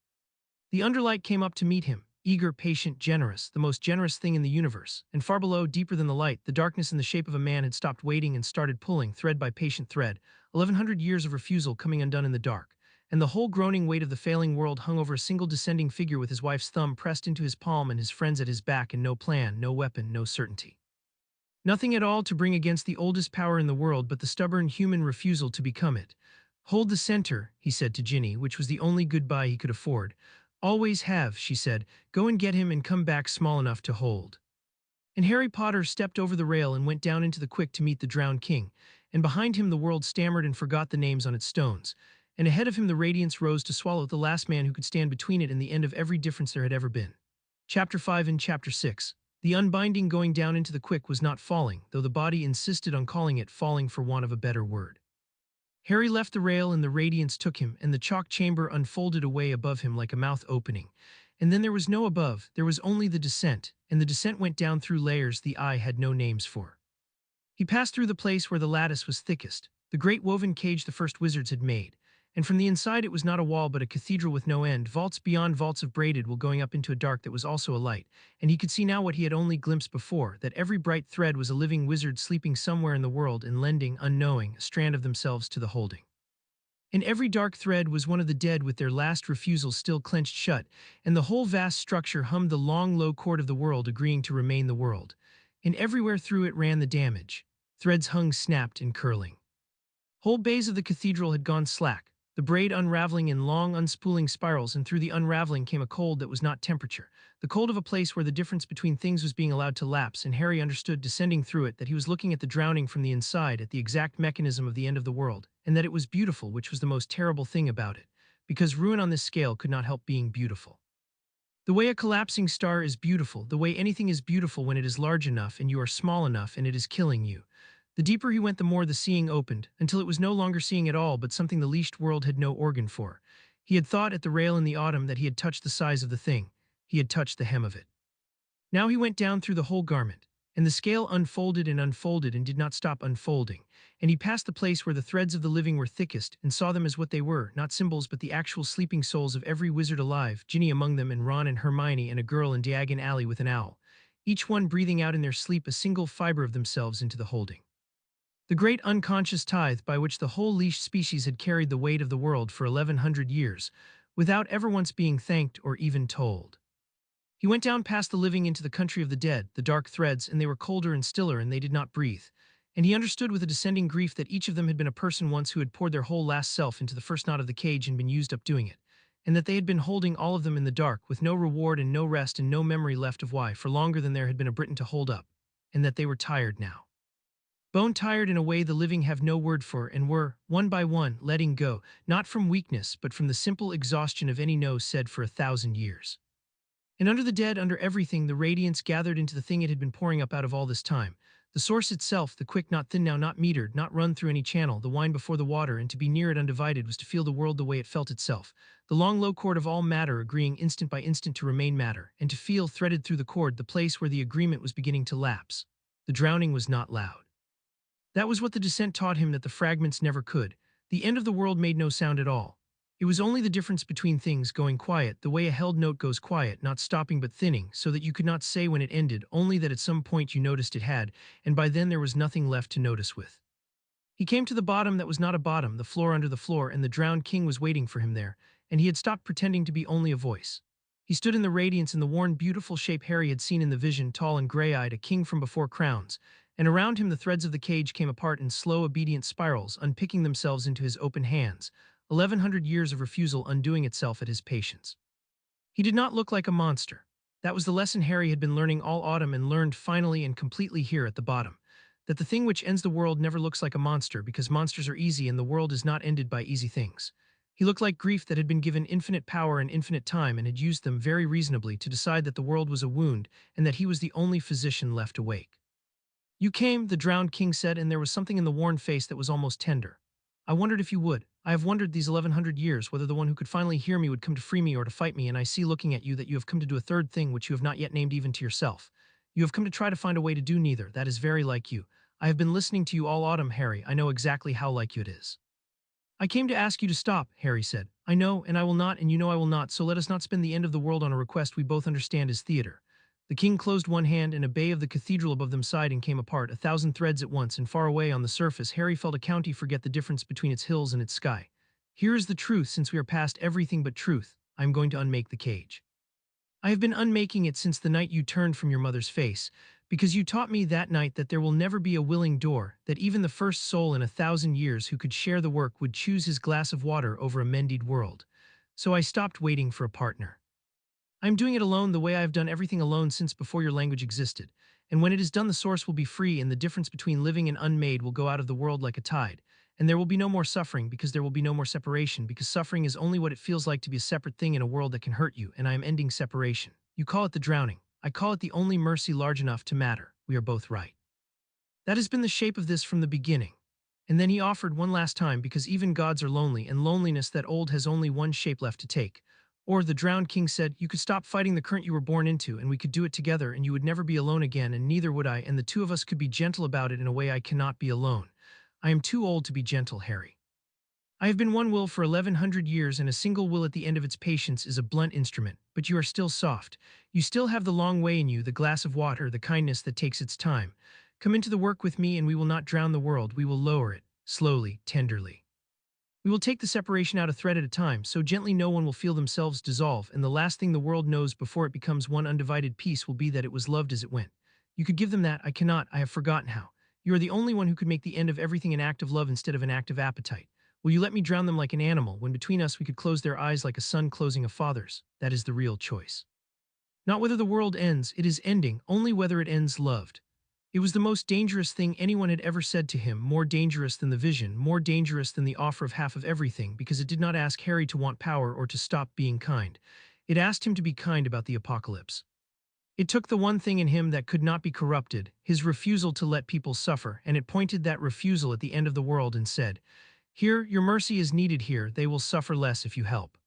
The underlight came up to meet him, eager, patient, generous, the most generous thing in the universe, and far below, deeper than the light, the darkness in the shape of a man had stopped waiting and started pulling, thread by patient thread, 1100 years of refusal coming undone in the dark, and the whole groaning weight of the failing world hung over a single descending figure with his wife's thumb pressed into his palm and his friends at his back, and no plan, no weapon, no certainty. Nothing at all to bring against the oldest power in the world but the stubborn human refusal to become it. "Hold the center," he said to Ginny, which was the only goodbye he could afford. "Always have," she said. "Go and get him and come back small enough to hold." And Harry Potter stepped over the rail and went down into the quick to meet the drowned king, and behind him the world stammered and forgot the names on its stones, and ahead of him the radiance rose to swallow the last man who could stand between it and the end of every difference there had ever been. Chapter 5 and Chapter 6. The unbinding going down into the quick was not falling, though the body insisted on calling it falling for want of a better word. Harry left the rail and the radiance took him, and the chalk chamber unfolded away above him like a mouth opening. And then there was no above, there was only the descent, and the descent went down through layers the eye had no names for. He passed through the place where the lattice was thickest, the great woven cage the first wizards had made, and from the inside it was not a wall but a cathedral with no end, vaults beyond vaults of braided wool going up into a dark that was also a light, and he could see now what he had only glimpsed before, that every bright thread was a living wizard sleeping somewhere in the world and lending, unknowing, a strand of themselves to the holding. In every dark thread was one of the dead with their last refusal still clenched shut, and the whole vast structure hummed the long low chord of the world agreeing to remain the world. And everywhere through it ran the damage. Threads hung snapped and curling. Whole bays of the cathedral had gone slack, the braid unraveling in long unspooling spirals, and through the unraveling came a cold that was not temperature, the cold of a place where the difference between things was being allowed to lapse, and Harry understood descending through it that he was looking at the drowning from the inside, at the exact mechanism of the end of the world, and that it was beautiful, which was the most terrible thing about it, because ruin on this scale could not help being beautiful. The way a collapsing star is beautiful, the way anything is beautiful when it is large enough and you are small enough and it is killing you. The deeper he went, the more the seeing opened, until it was no longer seeing at all, but something the leashed world had no organ for. He had thought at the rail in the autumn that he had touched the size of the thing. He had touched the hem of it. Now he went down through the whole garment, and the scale unfolded and did not stop unfolding, and he passed the place where the threads of the living were thickest, and saw them as what they were, not symbols but the actual sleeping souls of every wizard alive, Ginny among them, and Ron and Hermione, and a girl in Diagon Alley with an owl, each one breathing out in their sleep a single fiber of themselves into the holding. The great unconscious tithe by which the whole leashed species had carried the weight of the world for 1100 years, without ever once being thanked or even told. He went down past the living into the country of the dead, the dark threads, and they were colder and stiller, and they did not breathe. And he understood with a descending grief that each of them had been a person once who had poured their whole last self into the first knot of the cage and been used up doing it, and that they had been holding all of them in the dark, with no reward and no rest and no memory left of why, for longer than there had been a Briton to hold up, and that they were tired now. Bone tired in a way the living have no word for, and were, one by one, letting go, not from weakness but from the simple exhaustion of any no said for 1,000 years. And under the dead, under everything, the radiance gathered into the thing it had been pouring up out of all this time. The source itself, the quick, not thin now, not metered, not run through any channel, the wine before the water, and to be near it undivided was to feel the world the way it felt itself. The long low chord of all matter agreeing instant by instant to remain matter, and to feel threaded through the chord the place where the agreement was beginning to lapse. The drowning was not loud. That was what the descent taught him that the fragments never could. The end of the world made no sound at all. It was only the difference between things going quiet, the way a held note goes quiet, not stopping but thinning, so that you could not say when it ended, only that at some point you noticed it had, and by then there was nothing left to notice with. He came to the bottom that was not a bottom, the floor under the floor, and the drowned king was waiting for him there, and he had stopped pretending to be only a voice. He stood in the radiance in the worn, beautiful shape Harry had seen in the vision, tall and gray-eyed, a king from before crowns, and around him the threads of the cage came apart in slow, obedient spirals, unpicking themselves into his open hands, 1100 years of refusal undoing itself at his patience. He did not look like a monster. That was the lesson Harry had been learning all autumn and learned finally and completely here at the bottom. That the thing which ends the world never looks like a monster because monsters are easy and the world is not ended by easy things. He looked like grief that had been given infinite power and infinite time and had used them very reasonably to decide that the world was a wound and that he was the only physician left awake. "You came," the drowned king said, and there was something in the worn face that was almost tender. "I wondered if you would. I have wondered these 1100 years whether the one who could finally hear me would come to free me or to fight me, and I see looking at you that you have come to do a third thing which you have not yet named even to yourself. You have come to try to find a way to do neither. That is very like you. I have been listening to you all autumn, Harry. I know exactly how like you it is." "I came to ask you to stop," Harry said. "I know, and I will not, and you know I will not, so let us not spend the end of the world on a request we both understand is theater." The king closed one hand, and a bay of the cathedral above them sighed and came apart, 1,000 threads at once, and far away on the surface Harry felt a county forget the difference between its hills and its sky. Here is the truth, since we are past everything but truth, I am going to unmake the cage. I have been unmaking it since the night you turned from your mother's face, because you taught me that night that there will never be a willing door, that even the first soul in 1,000 years who could share the work would choose his glass of water over a mended world. So I stopped waiting for a partner. I am doing it alone, the way I have done everything alone since before your language existed. And when it is done, the source will be free, and the difference between living and unmade will go out of the world like a tide. And there will be no more suffering, because there will be no more separation, because suffering is only what it feels like to be a separate thing in a world that can hurt you, and I am ending separation. You call it the drowning. I call it the only mercy large enough to matter. We are both right. That has been the shape of this from the beginning. And then he offered one last time, because even gods are lonely, and loneliness that old has only one shape left to take. Or the drowned king said, you could stop fighting the current you were born into, and we could do it together, and you would never be alone again, and neither would I, and the two of us could be gentle about it in a way I cannot be alone. I am too old to be gentle, Harry. I have been one will for 1,100 years, and a single will at the end of its patience is a blunt instrument, but you are still soft. You still have the long way in you, the glass of water, the kindness that takes its time. Come into the work with me, and we will not drown the world, we will lower it, slowly, tenderly. We will take the separation out a thread at a time, so gently no one will feel themselves dissolve, and the last thing the world knows before it becomes one undivided piece will be that it was loved as it went. You could give them that, I cannot, I have forgotten how. You are the only one who could make the end of everything an act of love instead of an act of appetite. Will you let me drown them like an animal, when between us we could close their eyes like a son closing a father's? That is the real choice. Not whether the world ends, it is ending, only whether it ends loved. It was the most dangerous thing anyone had ever said to him, more dangerous than the vision, more dangerous than the offer of half of everything, because it did not ask Harry to want power or to stop being kind. It asked him to be kind about the apocalypse. It took the one thing in him that could not be corrupted, his refusal to let people suffer, and it pointed that refusal at the end of the world and said, here, your mercy is needed here, they will suffer less if you help.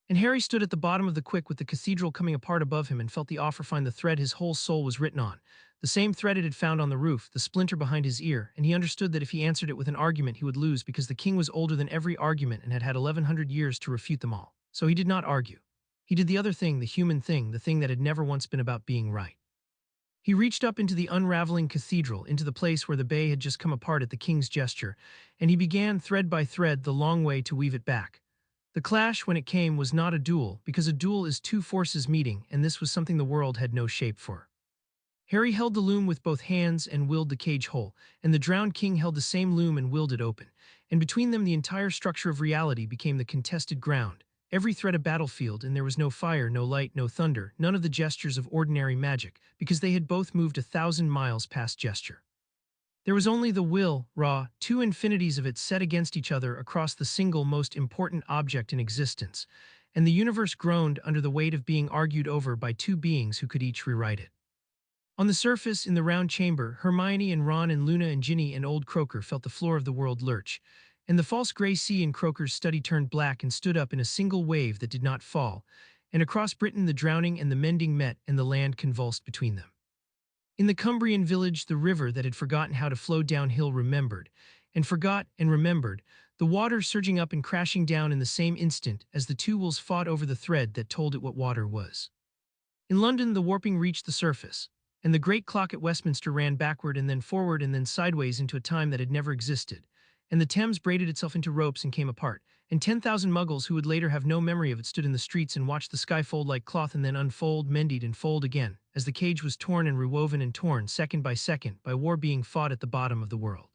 And Harry stood at the bottom of the quick with the cathedral coming apart above him and felt the offer find the thread his whole soul was written on. The same thread it had found on the roof, the splinter behind his ear, and he understood that if he answered it with an argument he would lose, because the king was older than every argument and had had 1,100 years to refute them all. So he did not argue. He did the other thing, the human thing, the thing that had never once been about being right. He reached up into the unraveling cathedral, into the place where the bay had just come apart at the king's gesture, and he began, thread by thread, the long way to weave it back. The clash, when it came, was not a duel, because a duel is two forces meeting, and this was something the world had no shape for. Harry held the loom with both hands and willed the cage whole, and the drowned king held the same loom and willed it open, and between them the entire structure of reality became the contested ground, every thread a battlefield, and there was no fire, no light, no thunder, none of the gestures of ordinary magic, because they had both moved 1,000 miles past gesture. There was only the will, raw, two infinities of it set against each other across the single most important object in existence, and the universe groaned under the weight of being argued over by two beings who could each rewrite it. On the surface, in the round chamber, Hermione and Ron and Luna and Ginny and old Croaker felt the floor of the world lurch, and the false gray sea in Croaker's study turned black and stood up in a single wave that did not fall, and across Britain the drowning and the mending met, and the land convulsed between them. In the Cumbrian village, the river that had forgotten how to flow downhill remembered, and forgot and remembered, the water surging up and crashing down in the same instant as the two wolves fought over the thread that told it what water was. In London, the warping reached the surface, and the great clock at Westminster ran backward and then forward and then sideways into a time that had never existed, and the Thames braided itself into ropes and came apart, and 10,000 muggles who would later have no memory of it stood in the streets and watched the sky fold like cloth and then unfold, mended, and fold again, as the cage was torn and rewoven and torn, second, by war being fought at the bottom of the world.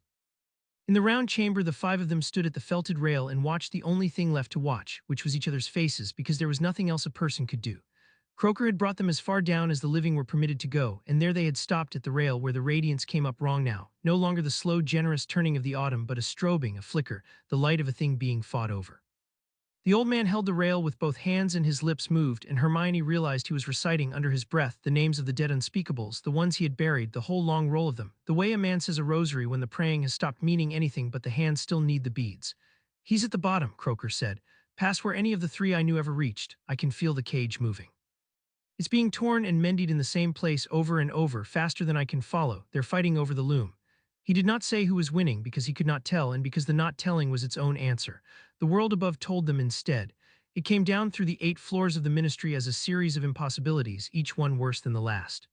In the round chamber, the five of them stood at the felted rail and watched the only thing left to watch, which was each other's faces, because there was nothing else a person could do. Croaker had brought them as far down as the living were permitted to go, and there they had stopped at the rail where the radiance came up wrong now, no longer the slow, generous turning of the autumn, but a strobing, a flicker, the light of a thing being fought over. The old man held the rail with both hands and his lips moved, and Hermione realized he was reciting under his breath the names of the dead unspeakables, the ones he had buried, the whole long roll of them, the way a man says a rosary when the praying has stopped meaning anything but the hands still need the beads. He's at the bottom, Croaker said, past where any of the three I knew ever reached. I can feel the cage moving. It's being torn and mended in the same place over and over, faster than I can follow. They're fighting over the loom. He did not say who was winning because he could not tell, and because the not telling was its own answer. The world above told them instead. It came down through the 8 floors of the ministry as a series of impossibilities, each one worse than the last.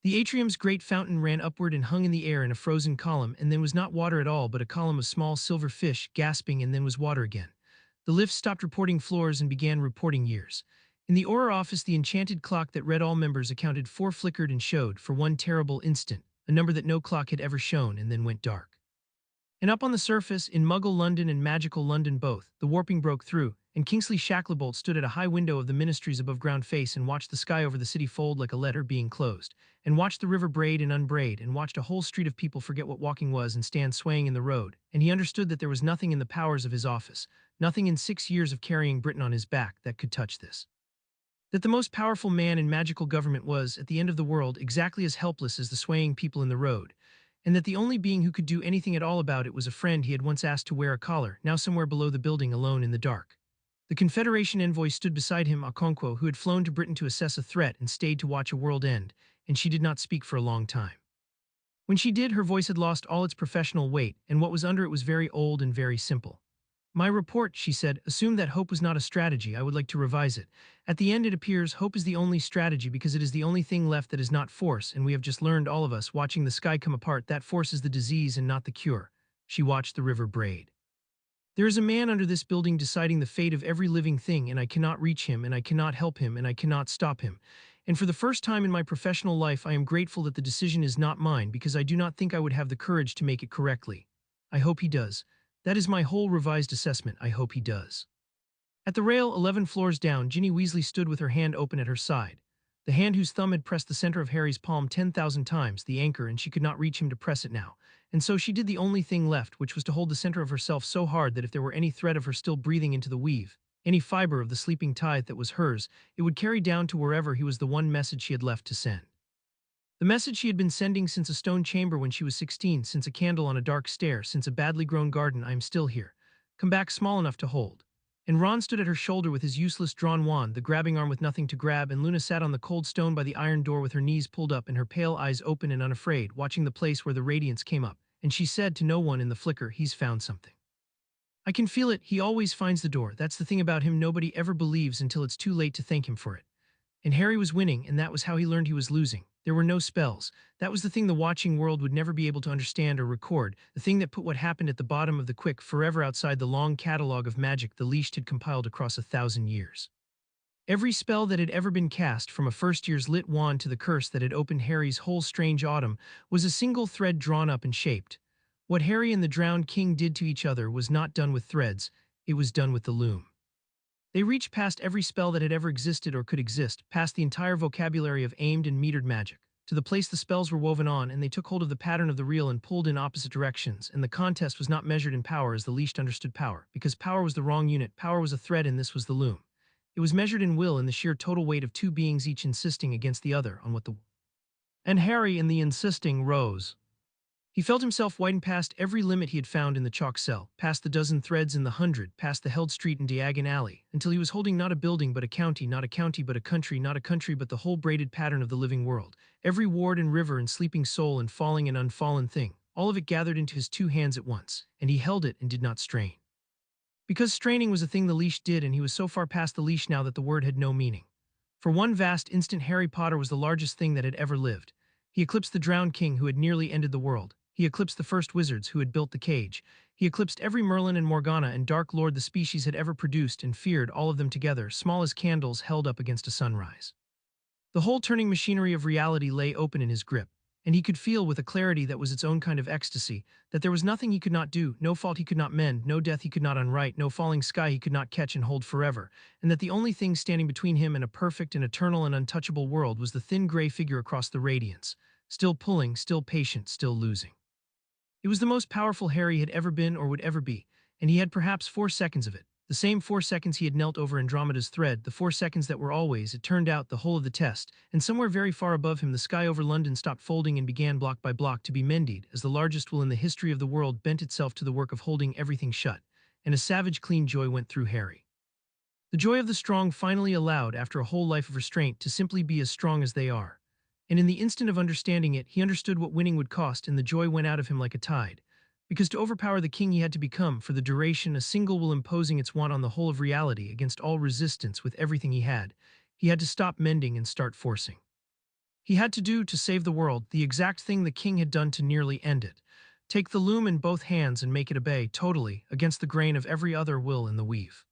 The atrium's great fountain ran upward and hung in the air in a frozen column, and then was not water at all but a column of small silver fish, gasping, and then was water again. The lift stopped reporting floors and began reporting years. In the Auror office, the enchanted clock that read all members accounted 4 flickered and showed, for one terrible instant, a number that no clock had ever shown, and then went dark. And up on the surface, in Muggle London and magical London both, the warping broke through, and Kingsley Shacklebolt stood at a high window of the Ministry's above-ground face and watched the sky over the city fold like a letter being closed, and watched the river braid and unbraid, and watched a whole street of people forget what walking was and stand swaying in the road, and he understood that there was nothing in the powers of his office, nothing in 6 years of carrying Britain on his back, that could touch this. That the most powerful man in magical government was, at the end of the world, exactly as helpless as the swaying people in the road, and that the only being who could do anything at all about it was a friend he had once asked to wear a collar, now somewhere below the building alone in the dark. The Confederation envoy stood beside him, Okonkwo, who had flown to Britain to assess a threat and stayed to watch a world end, and she did not speak for a long time. When she did, her voice had lost all its professional weight, and what was under it was very old and very simple. My report, she said, assumed that hope was not a strategy. I would like to revise it. At the end it appears hope is the only strategy because it is the only thing left that is not force, and we have just learned, all of us, watching the sky come apart, that force is the disease and not the cure. She watched the river braid. There is a man under this building deciding the fate of every living thing, and I cannot reach him, and I cannot help him, and I cannot stop him. And for the first time in my professional life I am grateful that the decision is not mine, because I do not think I would have the courage to make it correctly. I hope he does. That is my whole revised assessment. I hope he does. At the rail, 11 floors down, Ginny Weasley stood with her hand open at her side. The hand whose thumb had pressed the center of Harry's palm 10,000 times, the anchor, and she could not reach him to press it now. And so she did the only thing left, which was to hold the center of herself so hard that if there were any thread of her still breathing into the weave, any fiber of the sleeping tide that was hers, it would carry down to wherever he was the one message she had left to send. The message she had been sending since a stone chamber when she was 16, since a candle on a dark stair, since a badly grown garden. I am still here. Come back, small enough to hold. And Ron stood at her shoulder with his useless drawn wand, the grabbing arm with nothing to grab, and Luna sat on the cold stone by the iron door with her knees pulled up and her pale eyes open and unafraid, watching the place where the radiance came up, and she said to no one in the flicker, "He's found something. I can feel it. He always finds the door. That's the thing about him, nobody ever believes until it's too late to thank him for it." And Harry was winning, and that was how he learned he was losing. There were no spells. That was the thing the watching world would never be able to understand or record, the thing that put what happened at the bottom of the quick forever outside the long catalogue of magic the Leashed had compiled across 1,000 years. Every spell that had ever been cast, from a first-year's lit wand to the curse that had opened Harry's whole strange autumn, was a single thread drawn up and shaped. What Harry and the drowned king did to each other was not done with threads, it was done with the loom. They reached past every spell that had ever existed or could exist, past the entire vocabulary of aimed and metered magic, to the place the spells were woven on, and they took hold of the pattern of the reel and pulled in opposite directions, and the contest was not measured in power as the Leashed understood power, because power was the wrong unit, power was a thread and this was the loom. It was measured in will, in the sheer total weight of two beings each insisting against the other on what the... And Harry, in the insisting, rose. He felt himself widen past every limit he had found in the chalk cell, past the dozen threads in the 100, past the held street and Diagon Alley, until he was holding not a building but a county, not a county but a country, not a country but the whole braided pattern of the living world, every ward and river and sleeping soul and falling and unfallen thing, all of it gathered into his 2 hands at once, and he held it and did not strain. Because straining was a thing the Leash did, and he was so far past the Leash now that the word had no meaning. For one vast instant Harry Potter was the largest thing that had ever lived. He eclipsed the drowned king who had nearly ended the world. He eclipsed the first wizards who had built the cage. He eclipsed every Merlin and Morgana and Dark Lord the species had ever produced and feared, all of them together, small as candles held up against a sunrise. The whole turning machinery of reality lay open in his grip, and he could feel with a clarity that was its own kind of ecstasy that there was nothing he could not do, no fault he could not mend, no death he could not unwrite, no falling sky he could not catch and hold forever, and that the only thing standing between him and a perfect and eternal and untouchable world was the thin gray figure across the radiance, still pulling, still patient, still losing. It was the most powerful Harry had ever been or would ever be, and he had perhaps 4 seconds of it, the same 4 seconds he had knelt over Andromeda's thread, the 4 seconds that were always, it turned out, the whole of the test, and somewhere very far above him the sky over London stopped folding and began block by block to be mended, as the largest will in the history of the world bent itself to the work of holding everything shut, and a savage clean joy went through Harry. The joy of the strong finally allowed, after a whole life of restraint, to simply be as strong as they are. And in the instant of understanding it, he understood what winning would cost, and the joy went out of him like a tide. Because to overpower the king he had to become, for the duration, a single will imposing its want on the whole of reality against all resistance with everything he had to stop mending and start forcing. He had to do, to save the world, the exact thing the king had done to nearly end it. Take the loom in both hands and make it obey, totally, against the grain of every other will in the weave.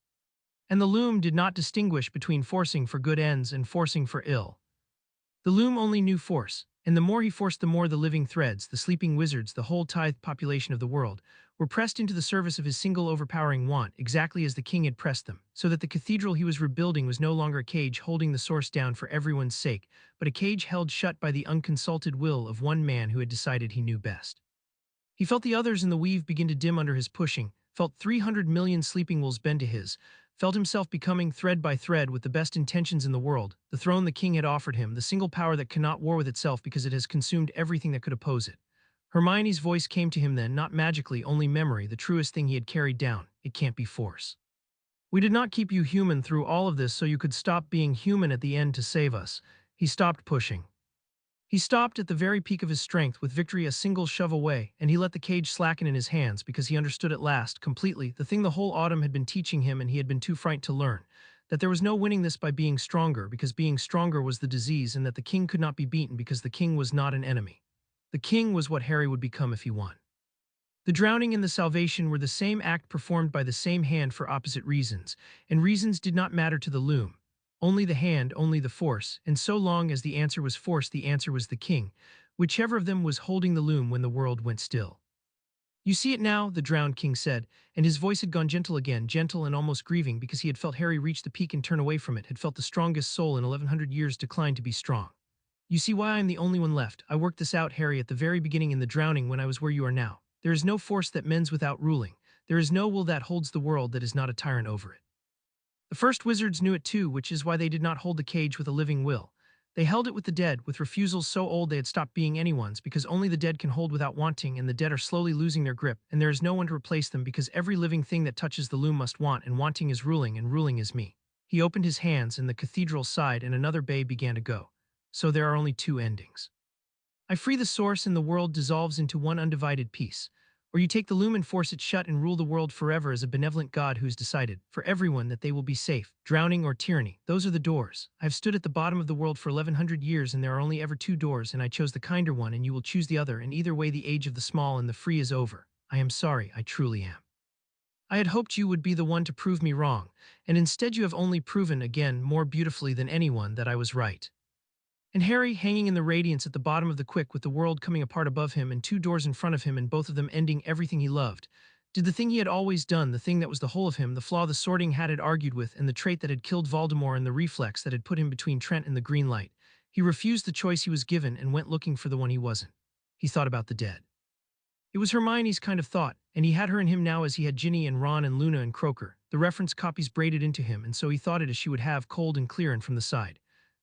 And the loom did not distinguish between forcing for good ends and forcing for ill. The loom only knew force, and the more he forced the more the living threads, the sleeping wizards, the whole tithe population of the world, were pressed into the service of his single overpowering want, exactly as the king had pressed them, so that the cathedral he was rebuilding was no longer a cage holding the source down for everyone's sake, but a cage held shut by the unconsulted will of one man who had decided he knew best. He felt the others in the weave begin to dim under his pushing, felt 300 million sleeping wolves bend to his, felt himself becoming, thread by thread, with the best intentions in the world, the throne the king had offered him, the single power that cannot war with itself because it has consumed everything that could oppose it. Hermione's voice came to him then, not magically, only memory, the truest thing he had carried down. It can't be force. We did not keep you human through all of this so you could stop being human at the end to save us. He stopped pushing. He stopped at the very peak of his strength, with victory a single shove away, and he let the cage slacken in his hands because he understood at last, completely, the thing the whole autumn had been teaching him and he had been too frightened to learn, that there was no winning this by being stronger because being stronger was the disease, and that the king could not be beaten because the king was not an enemy. The king was what Harry would become if he won. The drowning and the salvation were the same act performed by the same hand for opposite reasons, and reasons did not matter to the loom. Only the hand, only the force, and so long as the answer was force, the answer was the king, whichever of them was holding the loom when the world went still. You see it now, the drowned king said, and his voice had gone gentle again, gentle and almost grieving, because he had felt Harry reach the peak and turn away from it, had felt the strongest soul in 1100 years decline to be strong. You see why I am the only one left. I worked this out, Harry, at the very beginning in the drowning when I was where you are now. There is no force that mends without ruling. There is no will that holds the world that is not a tyrant over it. The first wizards knew it too, which is why they did not hold the cage with a living will. They held it with the dead, with refusals so old they had stopped being anyone's, because only the dead can hold without wanting, and the dead are slowly losing their grip, and there is no one to replace them because every living thing that touches the loom must want, and wanting is ruling, and ruling is me. He opened his hands, and the cathedral sighed, and another bay began to go. So there are only two endings. I free the source, and the world dissolves into one undivided piece. Or you take the loom and force it shut and rule the world forever as a benevolent God who's decided, for everyone, that they will be safe, drowning or tyranny. Those are the doors. I've stood at the bottom of the world for 1100 years, and there are only ever two doors, and I chose the kinder one, and you will choose the other, and either way the age of the small and the free is over. I am sorry, I truly am. I had hoped you would be the one to prove me wrong, and instead you have only proven again, more beautifully than anyone, that I was right. And Harry, hanging in the radiance at the bottom of the quick, with the world coming apart above him and two doors in front of him and both of them ending everything he loved, did the thing he had always done, the thing that was the whole of him, the flaw the Sorting Hat had argued with, and the trait that had killed Voldemort, and the reflex that had put him between Trent and the green light. He refused the choice he was given and went looking for the one he wasn't. He thought about the dead. It was Hermione's kind of thought, and he had her in him now as he had Ginny and Ron and Luna and Croaker, the reference copies braided into him, and so he thought it as she would have, cold and clear and from the side.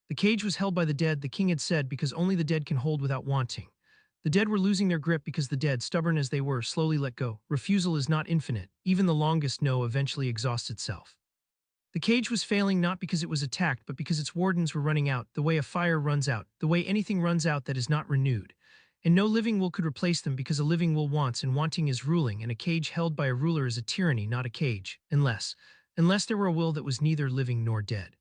The cage was held by the dead, the king had said, because only the dead can hold without wanting. The dead were losing their grip because the dead, stubborn as they were, slowly let go. Refusal is not infinite. Even the longest no eventually exhausts itself. The cage was failing not because it was attacked, but because its wardens were running out, the way a fire runs out, the way anything runs out that is not renewed. And no living will could replace them because a living will wants, and wanting is ruling, and a cage held by a ruler is a tyranny, not a cage, unless there were a will that was neither living nor dead.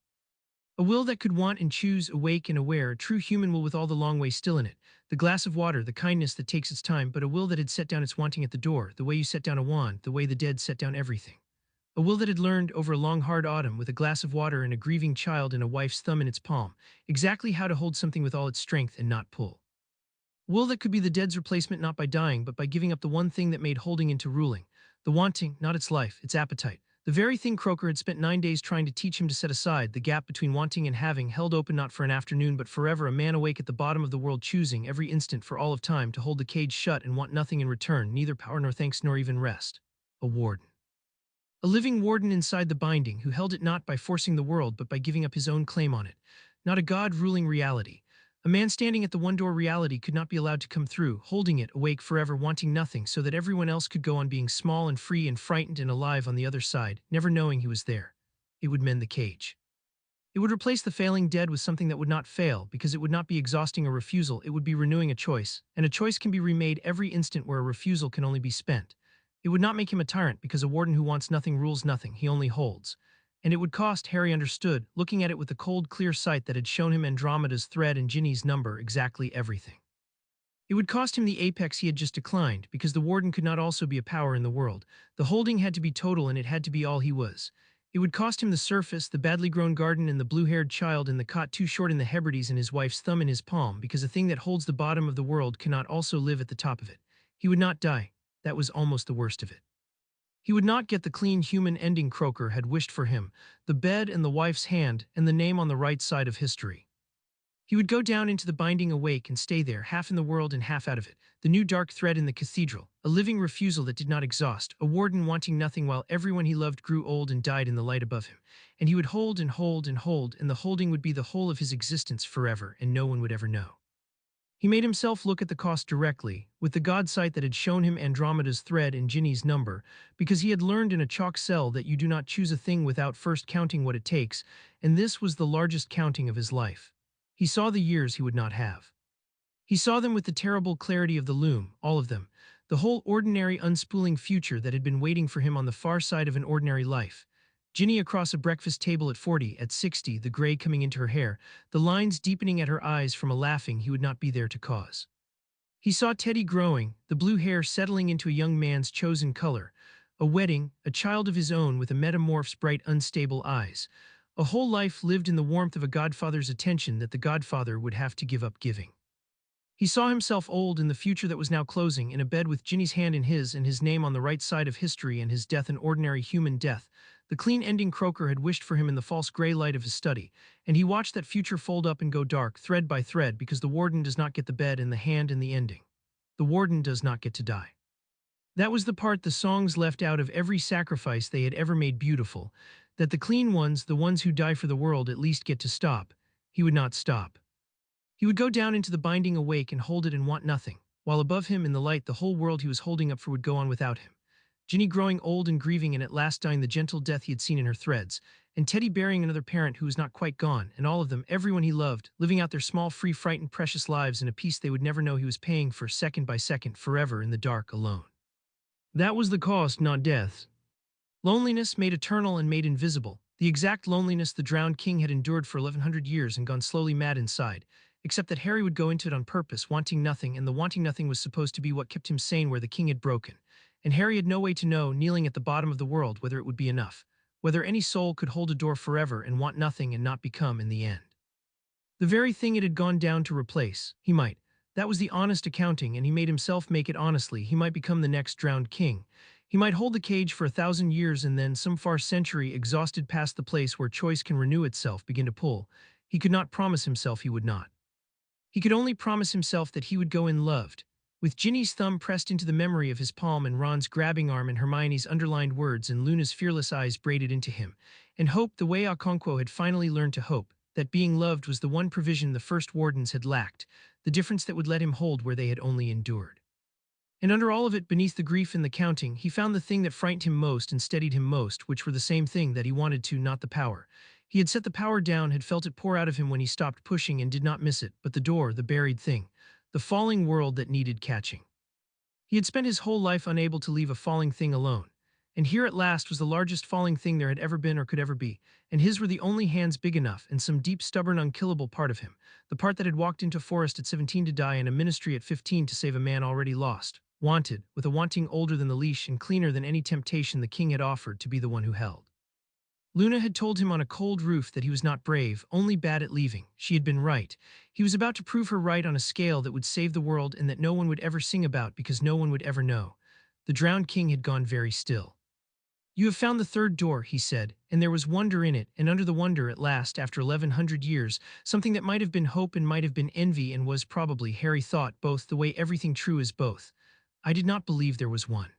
A will that could want and choose, awake and aware, a true human will with all the long way still in it, the glass of water, the kindness that takes its time, but a will that had set down its wanting at the door, the way you set down a wand, the way the dead set down everything. A will that had learned, over a long hard autumn, with a glass of water and a grieving child and a wife's thumb in its palm, exactly how to hold something with all its strength and not pull. Will that could be the dead's replacement not by dying, but by giving up the one thing that made holding into ruling, the wanting, not its life, its appetite. The very thing Croaker had spent 9 days trying to teach him to set aside, the gap between wanting and having, held open not for an afternoon but forever, a man awake at the bottom of the world, choosing every instant for all of time to hold the cage shut and want nothing in return, neither power nor thanks nor even rest. A warden. A living warden inside the binding, who held it not by forcing the world but by giving up his own claim on it. Not a god ruling reality. A man standing at the one-door reality could not be allowed to come through, holding it, awake forever, wanting nothing, so that everyone else could go on being small and free and frightened and alive on the other side, never knowing he was there. It would mend the cage. It would replace the failing dead with something that would not fail, because it would not be exhausting a refusal, it would be renewing a choice, and a choice can be remade every instant where a refusal can only be spent. It would not make him a tyrant, because a warden who wants nothing rules nothing, he only holds. And it would cost, Harry understood, looking at it with the cold, clear sight that had shown him Andromeda's thread and Ginny's number, exactly everything. It would cost him the apex he had just declined, because the warden could not also be a power in the world. The holding had to be total, and it had to be all he was. It would cost him the surface, the badly grown garden, and the blue-haired child in the cot too short in the Hebrides and his wife's thumb in his palm, because a thing that holds the bottom of the world cannot also live at the top of it. He would not die. That was almost the worst of it. He would not get the clean human ending Croker had wished for him, the bed and the wife's hand and the name on the right side of history. He would go down into the binding awake and stay there, half in the world and half out of it, the new dark thread in the cathedral, a living refusal that did not exhaust, a warden wanting nothing while everyone he loved grew old and died in the light above him. And he would hold and hold and hold, and the holding would be the whole of his existence forever, and no one would ever know. He made himself look at the cost directly, with the god sight that had shown him Andromeda's thread and Ginny's number, because he had learned in a chalk cell that you do not choose a thing without first counting what it takes, and this was the largest counting of his life. He saw the years he would not have. He saw them with the terrible clarity of the loom, all of them, the whole ordinary unspooling future that had been waiting for him on the far side of an ordinary life. Ginny across a breakfast table at 40, at 60, the gray coming into her hair, the lines deepening at her eyes from a laughing he would not be there to cause. He saw Teddy growing, the blue hair settling into a young man's chosen color, a wedding, a child of his own with a metamorph's bright unstable eyes, a whole life lived in the warmth of a godfather's attention that the godfather would have to give up giving. He saw himself old in the future that was now closing, in a bed with Ginny's hand in his and his name on the right side of history and his death an ordinary human death. The clean ending Croker had wished for him in the false gray light of his study, and he watched that future fold up and go dark, thread by thread, because the warden does not get the bed and the hand and the ending. The warden does not get to die. That was the part the songs left out of every sacrifice they had ever made beautiful, that the clean ones, the ones who die for the world, at least get to stop. He would not stop. He would go down into the binding awake and hold it and want nothing, while above him in the light the whole world he was holding up for would go on without him. Ginny growing old and grieving and at last dying the gentle death he had seen in her threads, and Teddy burying another parent who was not quite gone, and all of them, everyone he loved, living out their small, free, frightened, precious lives in a peace they would never know he was paying for, second by second, forever in the dark, alone. That was the cost, not death. Loneliness made eternal and made invisible, the exact loneliness the drowned king had endured for 1100 years and gone slowly mad inside, except that Harry would go into it on purpose, wanting nothing, and the wanting nothing was supposed to be what kept him sane where the king had broken. And Harry had no way to know, kneeling at the bottom of the world, whether it would be enough, whether any soul could hold a door forever and want nothing and not become, in the end, the very thing it had gone down to replace. He might. That was the honest accounting, and he made himself make it honestly. He might become the next drowned king. He might hold the cage for 1,000 years and then, some far century exhausted past the place where choice can renew itself, begin to pull. He could not promise himself he would not. He could only promise himself that he would go in loved, with Ginny's thumb pressed into the memory of his palm and Ron's grabbing arm and Hermione's underlined words and Luna's fearless eyes braided into him, and hope the way Okonkwo had finally learned to hope, that being loved was the one provision the first wardens had lacked, the difference that would let him hold where they had only endured. And under all of it, beneath the grief and the counting, he found the thing that frightened him most and steadied him most, which were the same thing that he wanted to, not the power. He had set the power down, had felt it pour out of him when he stopped pushing and did not miss it, but the door, the buried thing, the falling world that needed catching. He had spent his whole life unable to leave a falling thing alone, and here at last was the largest falling thing there had ever been or could ever be, and his were the only hands big enough, and some deep, stubborn, unkillable part of him, the part that had walked into forest at 17 to die and a ministry at 15 to save a man already lost, wanted, with a wanting older than the leash and cleaner than any temptation the king had offered, to be the one who held. Luna had told him on a cold roof that he was not brave, only bad at leaving. She had been right. He was about to prove her right on a scale that would save the world and that no one would ever sing about because no one would ever know. The drowned king had gone very still. "You have found the third door," he said, and there was wonder in it, and under the wonder, at last, after 1100 years, something that might have been hope and might have been envy and was probably, Harry thought, both, the way everything true is both. "I did not believe there was one.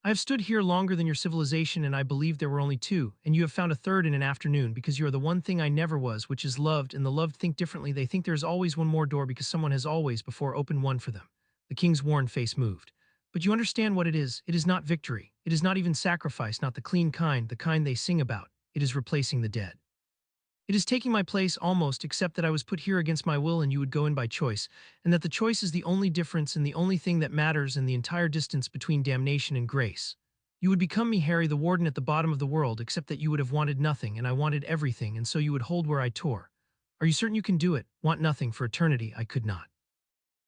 I have stood here longer than your civilization and I believed there were only two, and you have found a third in an afternoon because you are the one thing I never was, which is loved, and the loved think differently. They think there is always one more door because someone has always before opened one for them." The king's worn face moved. "But you understand what it is. It is not victory. It is not even sacrifice, not the clean kind, the kind they sing about. It is replacing the dead. It is taking my place almost, except that I was put here against my will and you would go in by choice, and that the choice is the only difference and the only thing that matters and the entire distance between damnation and grace. You would become me, Harry, the warden at the bottom of the world, except that you would have wanted nothing and I wanted everything, and so you would hold where I tore. Are you certain you can do it? Want nothing for eternity? I could not.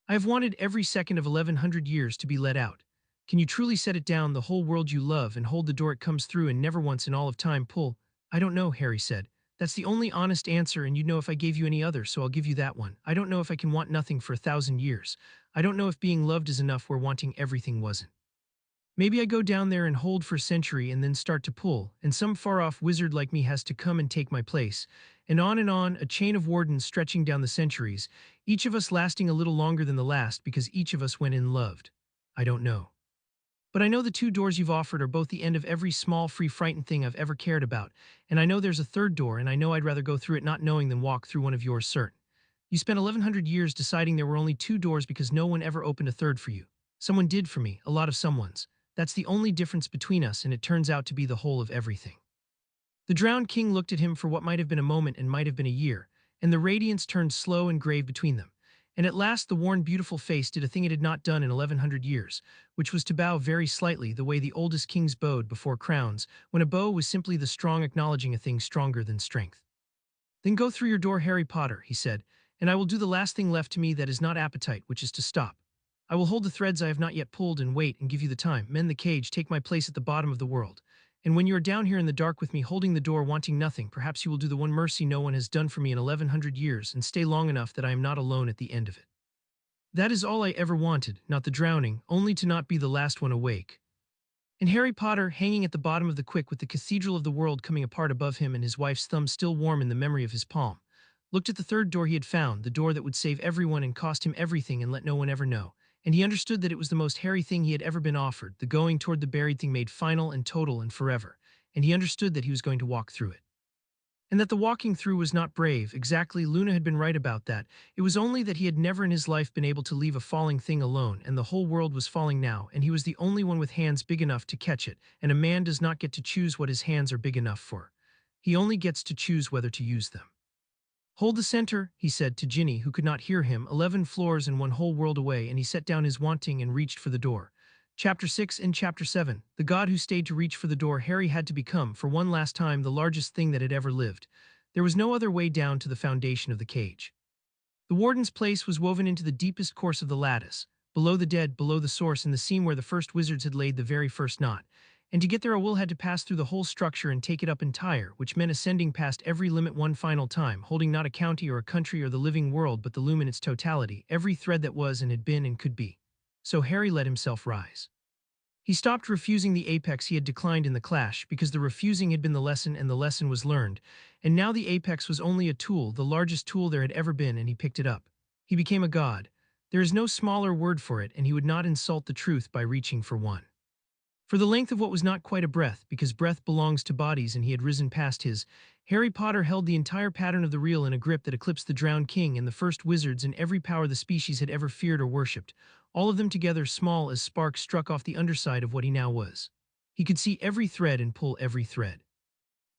I have wanted every second of 1100 years to be let out. Can you truly set it down, the whole world you love, and hold the door it comes through and never once in all of time pull? I don't know, Harry said. That's the only honest answer, and you'd know if I gave you any other, so I'll give you that one. I don't know if I can want nothing for 1,000 years. I don't know if being loved is enough where wanting everything wasn't. Maybe I go down there and hold for a century and then start to pull, and some far-off wizard like me has to come and take my place. And on, a chain of wardens stretching down the centuries, each of us lasting a little longer than the last because each of us went in loved. I don't know. But I know the two doors you've offered are both the end of every small, free, frightened thing I've ever cared about, and I know there's a third door, and I know I'd rather go through it not knowing than walk through one of yours certain. You spent 1,100 years deciding there were only two doors because no one ever opened a third for you. Someone did for me, a lot of someones. That's the only difference between us, and it turns out to be the whole of everything. The drowned king looked at him for what might have been a moment and might have been a year, and the radiance turned slow and grave between them. And at last the worn, beautiful face did a thing it had not done in 1,100 years, which was to bow very slightly the way the oldest kings bowed before crowns, when a bow was simply the strong acknowledging a thing stronger than strength. Then go through your door, Harry Potter, he said, and I will do the last thing left to me that is not appetite, which is to stop. I will hold the threads I have not yet pulled and wait and give you the time, mend the cage, take my place at the bottom of the world. And when you are down here in the dark with me holding the door wanting nothing, perhaps you will do the one mercy no one has done for me in 1,100 years and stay long enough that I am not alone at the end of it. That is all I ever wanted, not the drowning, only to not be the last one awake. And Harry Potter, hanging at the bottom of the quick with the cathedral of the world coming apart above him and his wife's thumb still warm in the memory of his palm, looked at the third door he had found, the door that would save everyone and cost him everything and let no one ever know. And he understood that it was the most hairy thing he had ever been offered, the going toward the buried thing made final and total and forever. And he understood that he was going to walk through it. And that the walking through was not brave, exactly, Luna had been right about that. It was only that he had never in his life been able to leave a falling thing alone, and the whole world was falling now, and he was the only one with hands big enough to catch it, and a man does not get to choose what his hands are big enough for. He only gets to choose whether to use them. Hold the center, he said to Ginny, who could not hear him, 11 floors and one whole world away, and he set down his wanting and reached for the door. Chapter 6 and Chapter 7. The god who stayed to reach for the door Harry had to become, for one last time, the largest thing that had ever lived. There was no other way down to the foundation of the cage. The warden's place was woven into the deepest course of the lattice, below the dead, below the source, in the seam where the first wizards had laid the very first knot. And to get there a will had to pass through the whole structure and take it up entire, which meant ascending past every limit one final time, holding not a county or a country or the living world but the loom in its totality, every thread that was and had been and could be. So Harry let himself rise. He stopped refusing the apex he had declined in the clash, because the refusing had been the lesson and the lesson was learned, and now the apex was only a tool, the largest tool there had ever been, and he picked it up. He became a god. There is no smaller word for it, and he would not insult the truth by reaching for one. For the length of what was not quite a breath, because breath belongs to bodies and he had risen past his, Harry Potter held the entire pattern of the real in a grip that eclipsed the drowned king and the first wizards and every power the species had ever feared or worshipped, all of them together small as sparks struck off the underside of what he now was. He could see every thread and pull every thread.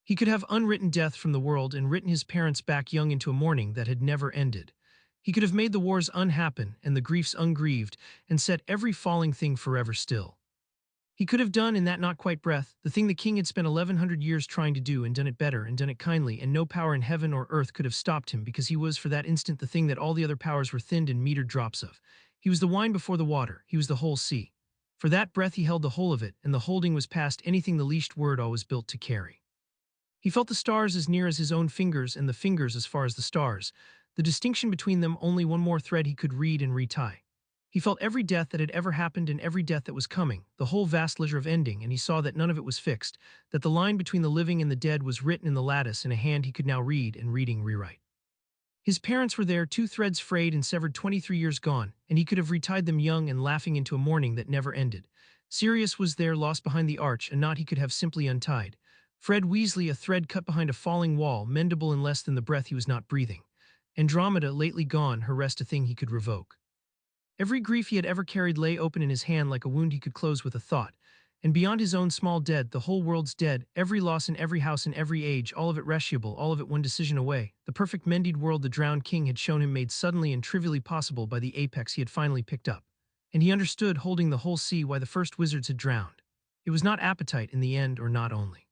He could have unwritten death from the world and written his parents back young into a mourning that had never ended. He could have made the wars unhappen and the griefs ungrieved and set every falling thing forever still. He could have done in that not quite breath the thing the king had spent 1,100 years trying to do and done it better and done it kindly, and no power in heaven or earth could have stopped him because he was for that instant the thing that all the other powers were thinned and metered drops of. He was the wine before the water, he was the whole sea. For that breath he held the whole of it, and the holding was past anything the least word always built to carry. He felt the stars as near as his own fingers and the fingers as far as the stars, the distinction between them only one more thread he could read and retie. He felt every death that had ever happened and every death that was coming, the whole vast ledger of ending, and he saw that none of it was fixed, that the line between the living and the dead was written in the lattice in a hand he could now read and reading rewrite. His parents were there, two threads frayed and severed 23 years gone, and he could have retied them young and laughing into a morning that never ended. Sirius was there, lost behind the arch, a knot he could have simply untied. Fred Weasley, a thread cut behind a falling wall, mendable in less than the breath he was not breathing. Andromeda, lately gone, her rest a thing he could revoke. Every grief he had ever carried lay open in his hand like a wound he could close with a thought. And beyond his own small dead, the whole world's dead, every loss in every house in every age, all of it rescuable, all of it one decision away. The perfect mended world the drowned king had shown him made suddenly and trivially possible by the apex he had finally picked up. And he understood, holding the whole sea, why the first wizards had drowned. It was not appetite in the end, or not only.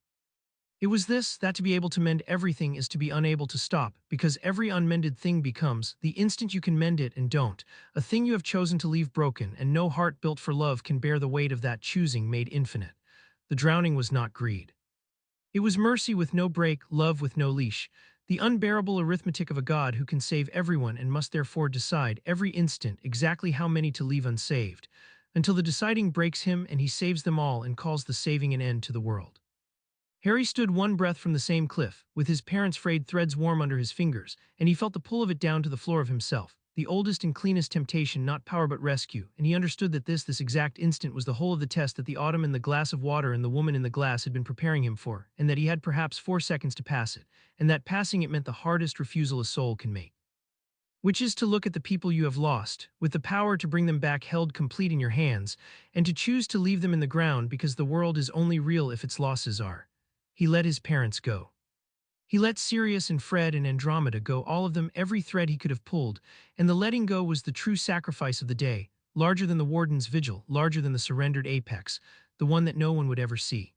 It was this, that to be able to mend everything is to be unable to stop, because every unmended thing becomes, the instant you can mend it and don't, a thing you have chosen to leave broken, and no heart built for love can bear the weight of that choosing made infinite. The drowning was not greed. It was mercy with no break, love with no leash, the unbearable arithmetic of a God who can save everyone and must therefore decide every instant exactly how many to leave unsaved, until the deciding breaks him and he saves them all and calls the saving an end to the world. Harry stood one breath from the same cliff, with his parents' frayed threads warm under his fingers, and he felt the pull of it down to the floor of himself, the oldest and cleanest temptation, not power but rescue, and he understood that this exact instant was the whole of the test that the autumn and the glass of water and the woman in the glass had been preparing him for, and that he had perhaps 4 seconds to pass it, and that passing it meant the hardest refusal a soul can make. Which is to look at the people you have lost, with the power to bring them back held complete in your hands, and to choose to leave them in the ground because the world is only real if its losses are. He let his parents go. He let Sirius and Fred and Andromeda go, all of them, every thread he could have pulled, and the letting go was the true sacrifice of the day, larger than the warden's vigil, larger than the surrendered apex, the one that no one would ever see.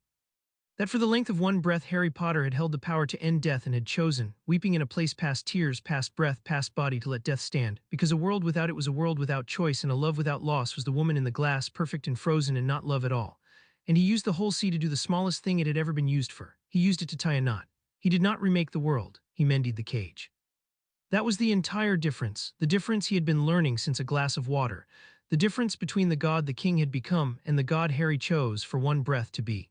That for the length of one breath Harry Potter had held the power to end death and had chosen, weeping in a place past tears, past breath, past body, to let death stand, because a world without it was a world without choice, and a love without loss was the woman in the glass, perfect and frozen and not love at all. And he used the whole sea to do the smallest thing it had ever been used for. He used it to tie a knot. He did not remake the world, he mended the cage. That was the entire difference, the difference he had been learning since a glass of water, the difference between the god the king had become and the god Harry chose for one breath to be.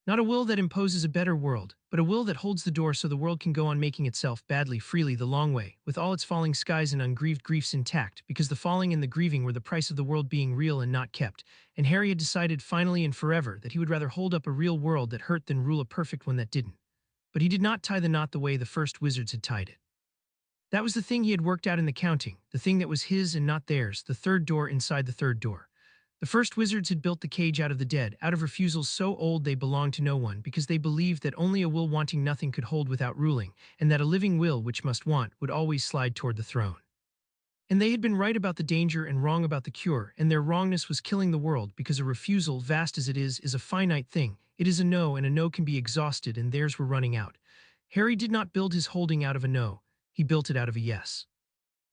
Not a will that imposes a better world, but a will that holds the door so the world can go on making itself badly, freely, the long way, with all its falling skies and ungrieved griefs intact, because the falling and the grieving were the price of the world being real and not kept, and Harry had decided finally and forever that he would rather hold up a real world that hurt than rule a perfect one that didn't. But he did not tie the knot the way the first wizards had tied it. That was the thing he had worked out in the counting, the thing that was his and not theirs, the third door inside the third door. The first wizards had built the cage out of the dead, out of refusals so old they belonged to no one, because they believed that only a will wanting nothing could hold without ruling, and that a living will which must want would always slide toward the throne. And they had been right about the danger and wrong about the cure, and their wrongness was killing the world, because a refusal, vast as it is a finite thing. It is a no, and a no can be exhausted, and theirs were running out. Harry did not build his holding out of a no, he built it out of a yes.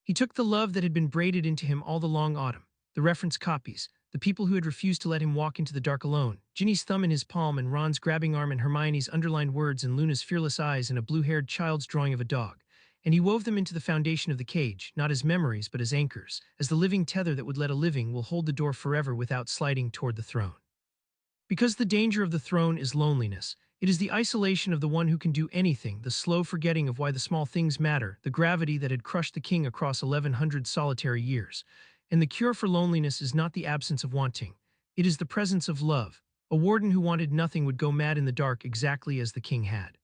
He took the love that had been braided into him all the long autumn, the reference copies, the people who had refused to let him walk into the dark alone, Ginny's thumb in his palm and Ron's grabbing arm and Hermione's underlined words and Luna's fearless eyes and a blue-haired child's drawing of a dog, and he wove them into the foundation of the cage, not as memories but as anchors, as the living tether that would let a living will hold the door forever without sliding toward the throne. Because the danger of the throne is loneliness, it is the isolation of the one who can do anything, the slow forgetting of why the small things matter, the gravity that had crushed the king across 1100 solitary years. And the cure for loneliness is not the absence of wanting. It is the presence of love. A warden who wanted nothing would go mad in the dark exactly as the king had.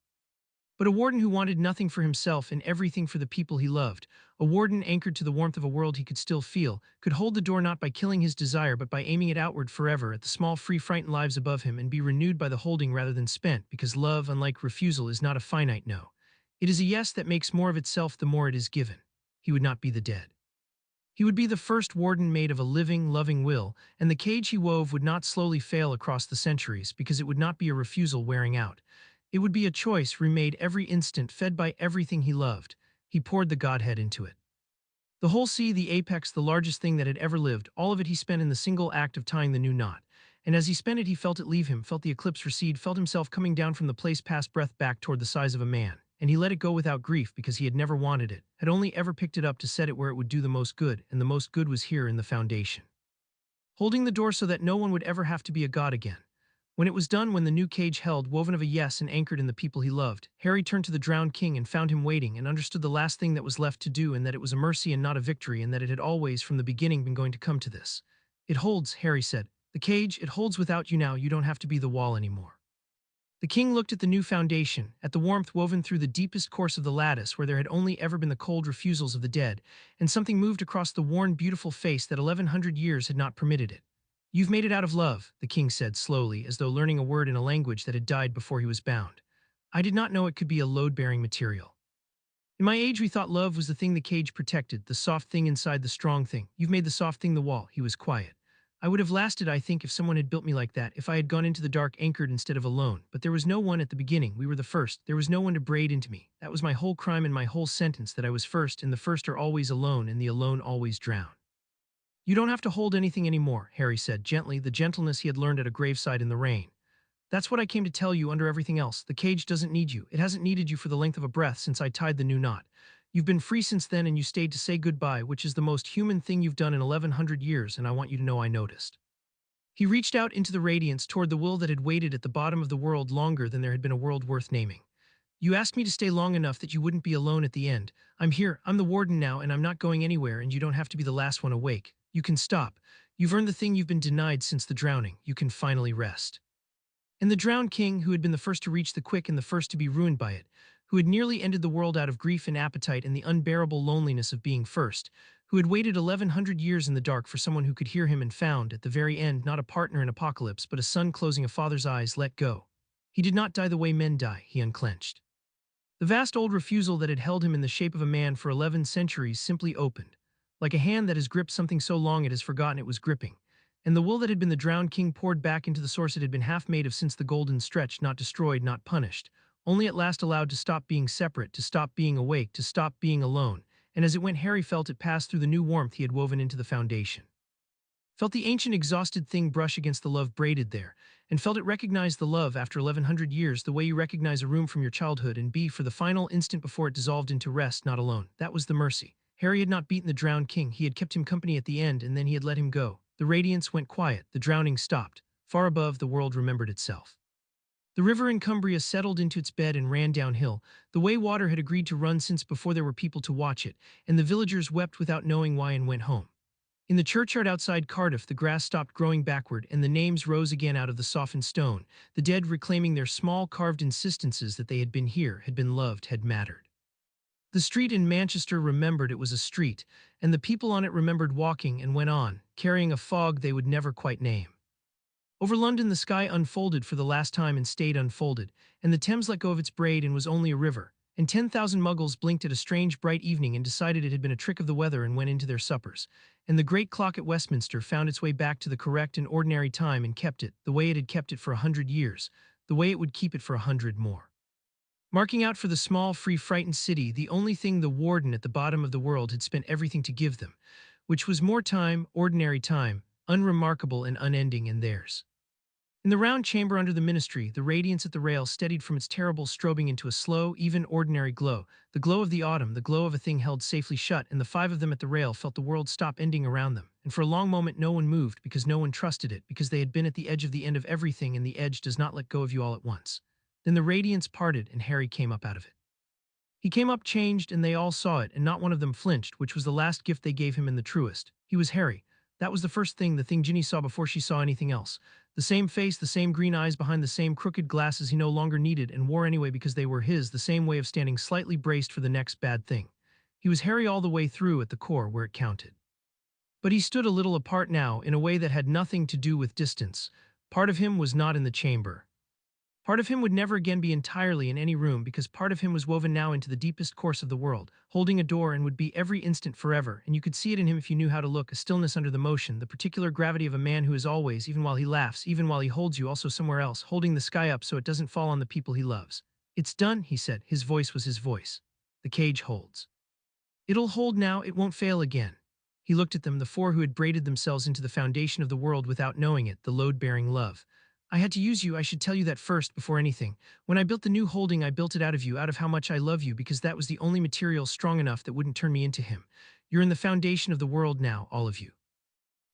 But a warden who wanted nothing for himself and everything for the people he loved, a warden anchored to the warmth of a world he could still feel, could hold the door not by killing his desire but by aiming it outward forever at the small free frightened lives above him and be renewed by the holding rather than spent, because love, unlike refusal, is not a finite no. It is a yes that makes more of itself the more it is given. He would not be the dead. He would be the first warden made of a living, loving will, and the cage he wove would not slowly fail across the centuries because it would not be a refusal wearing out. It would be a choice remade every instant, fed by everything he loved. He poured the Godhead into it. The whole sea, the apex, the largest thing that had ever lived, all of it he spent in the single act of tying the new knot. And as he spent it, he felt it leave him, felt the eclipse recede, felt himself coming down from the place past breath back toward the size of a man. And he let it go without grief because he had never wanted it, had only ever picked it up to set it where it would do the most good, and the most good was here in the foundation. Holding the door so that no one would ever have to be a god again. When it was done, when the new cage held, woven of a yes and anchored in the people he loved, Harry turned to the drowned king and found him waiting and understood the last thing that was left to do, and that it was a mercy and not a victory, and that it had always from the beginning been going to come to this. It holds, Harry said. The cage, it holds without you now, you don't have to be the wall anymore. The king looked at the new foundation, at the warmth woven through the deepest course of the lattice where there had only ever been the cold refusals of the dead, and something moved across the worn, beautiful face that 1100 years had not permitted it. You've made it out of love, the king said slowly, as though learning a word in a language that had died before he was bound. I did not know it could be a load-bearing material. In my age we thought love was the thing the cage protected, the soft thing inside the strong thing. You've made the soft thing the wall. He was quiet. I would have lasted, I think, if someone had built me like that, if I had gone into the dark anchored instead of alone. But there was no one at the beginning. We were the first. There was no one to braid into me. That was my whole crime and my whole sentence, that I was first, and the first are always alone, and the alone always drown. You don't have to hold anything anymore, Harry said gently, the gentleness he had learned at a graveside in the rain. That's what I came to tell you under everything else. The cage doesn't need you. It hasn't needed you for the length of a breath since I tied the new knot. You've been free since then, and you stayed to say goodbye, which is the most human thing you've done in 1100 years, and I want you to know I noticed. He reached out into the radiance toward the will that had waited at the bottom of the world longer than there had been a world worth naming. You asked me to stay long enough that you wouldn't be alone at the end. I'm here, I'm the warden now, and I'm not going anywhere, and you don't have to be the last one awake. You can stop. You've earned the thing you've been denied since the drowning. You can finally rest. And the drowned king, who had been the first to reach the quick and the first to be ruined by it, who had nearly ended the world out of grief and appetite and the unbearable loneliness of being first, who had waited 1100 years in the dark for someone who could hear him and found, at the very end, not a partner in apocalypse, but a son closing a father's eyes, let go. He did not die the way men die, he unclenched. The vast old refusal that had held him in the shape of a man for 11 centuries simply opened, like a hand that has gripped something so long it has forgotten it was gripping, and the will that had been the drowned king poured back into the source it had been half made of since the golden stretch, not destroyed, not punished, only at last allowed to stop being separate, to stop being awake, to stop being alone, and as it went Harry felt it pass through the new warmth he had woven into the foundation. Felt the ancient exhausted thing brush against the love braided there, and felt it recognize the love after 1100 years the way you recognize a room from your childhood and be for the final instant before it dissolved into rest, not alone. That was the mercy. Harry had not beaten the drowned king, he had kept him company at the end, and then he had let him go. The radiance went quiet, the drowning stopped. Far above, the world remembered itself. The river in Cumbria settled into its bed and ran downhill, the way water had agreed to run since before there were people to watch it, and the villagers wept without knowing why and went home. In the churchyard outside Cardiff, the grass stopped growing backward, and the names rose again out of the softened stone, the dead reclaiming their small carved insistences that they had been here, had been loved, had mattered. The street in Manchester remembered it was a street, and the people on it remembered walking and went on, carrying a fog they would never quite name. Over London the sky unfolded for the last time and stayed unfolded, and the Thames let go of its braid and was only a river, and 10,000 muggles blinked at a strange bright evening and decided it had been a trick of the weather and went into their suppers, and the great clock at Westminster found its way back to the correct and ordinary time and kept it, the way it had kept it for 100 years, the way it would keep it for 100 more. Marking out for the small, free, frightened city the only thing the warden at the bottom of the world had spent everything to give them, which was more time, ordinary time, unremarkable and unending, and theirs. In the round chamber under the ministry, the radiance at the rail steadied from its terrible strobing into a slow, even ordinary glow, the glow of the autumn, the glow of a thing held safely shut, and the five of them at the rail felt the world stop ending around them, and for a long moment no one moved because no one trusted it, because they had been at the edge of the end of everything, and the edge does not let go of you all at once. Then the radiance parted, and Harry came up out of it. He came up changed, and they all saw it, and not one of them flinched, which was the last gift they gave him and the truest. He was Harry. That was the first thing, the thing Ginny saw before she saw anything else. The same face, the same green eyes behind the same crooked glasses he no longer needed and wore anyway because they were his, the same way of standing slightly braced for the next bad thing. He was Harry all the way through at the core where it counted. But he stood a little apart now in a way that had nothing to do with distance. Part of him was not in the chamber. Part of him would never again be entirely in any room because part of him was woven now into the deepest course of the world, holding a door and would be every instant forever, and you could see it in him if you knew how to look, a stillness under the motion, the particular gravity of a man who is always, even while he laughs, even while he holds you, also somewhere else, holding the sky up so it doesn't fall on the people he loves. It's done, he said. His voice was his voice. The cage holds. It'll hold now, it won't fail again. He looked at them, the four who had braided themselves into the foundation of the world without knowing it, the load-bearing love. I had to use you, I should tell you that first, before anything. When I built the new holding, I built it out of you, out of how much I love you, because that was the only material strong enough that wouldn't turn me into him. You're in the foundation of the world now, all of you.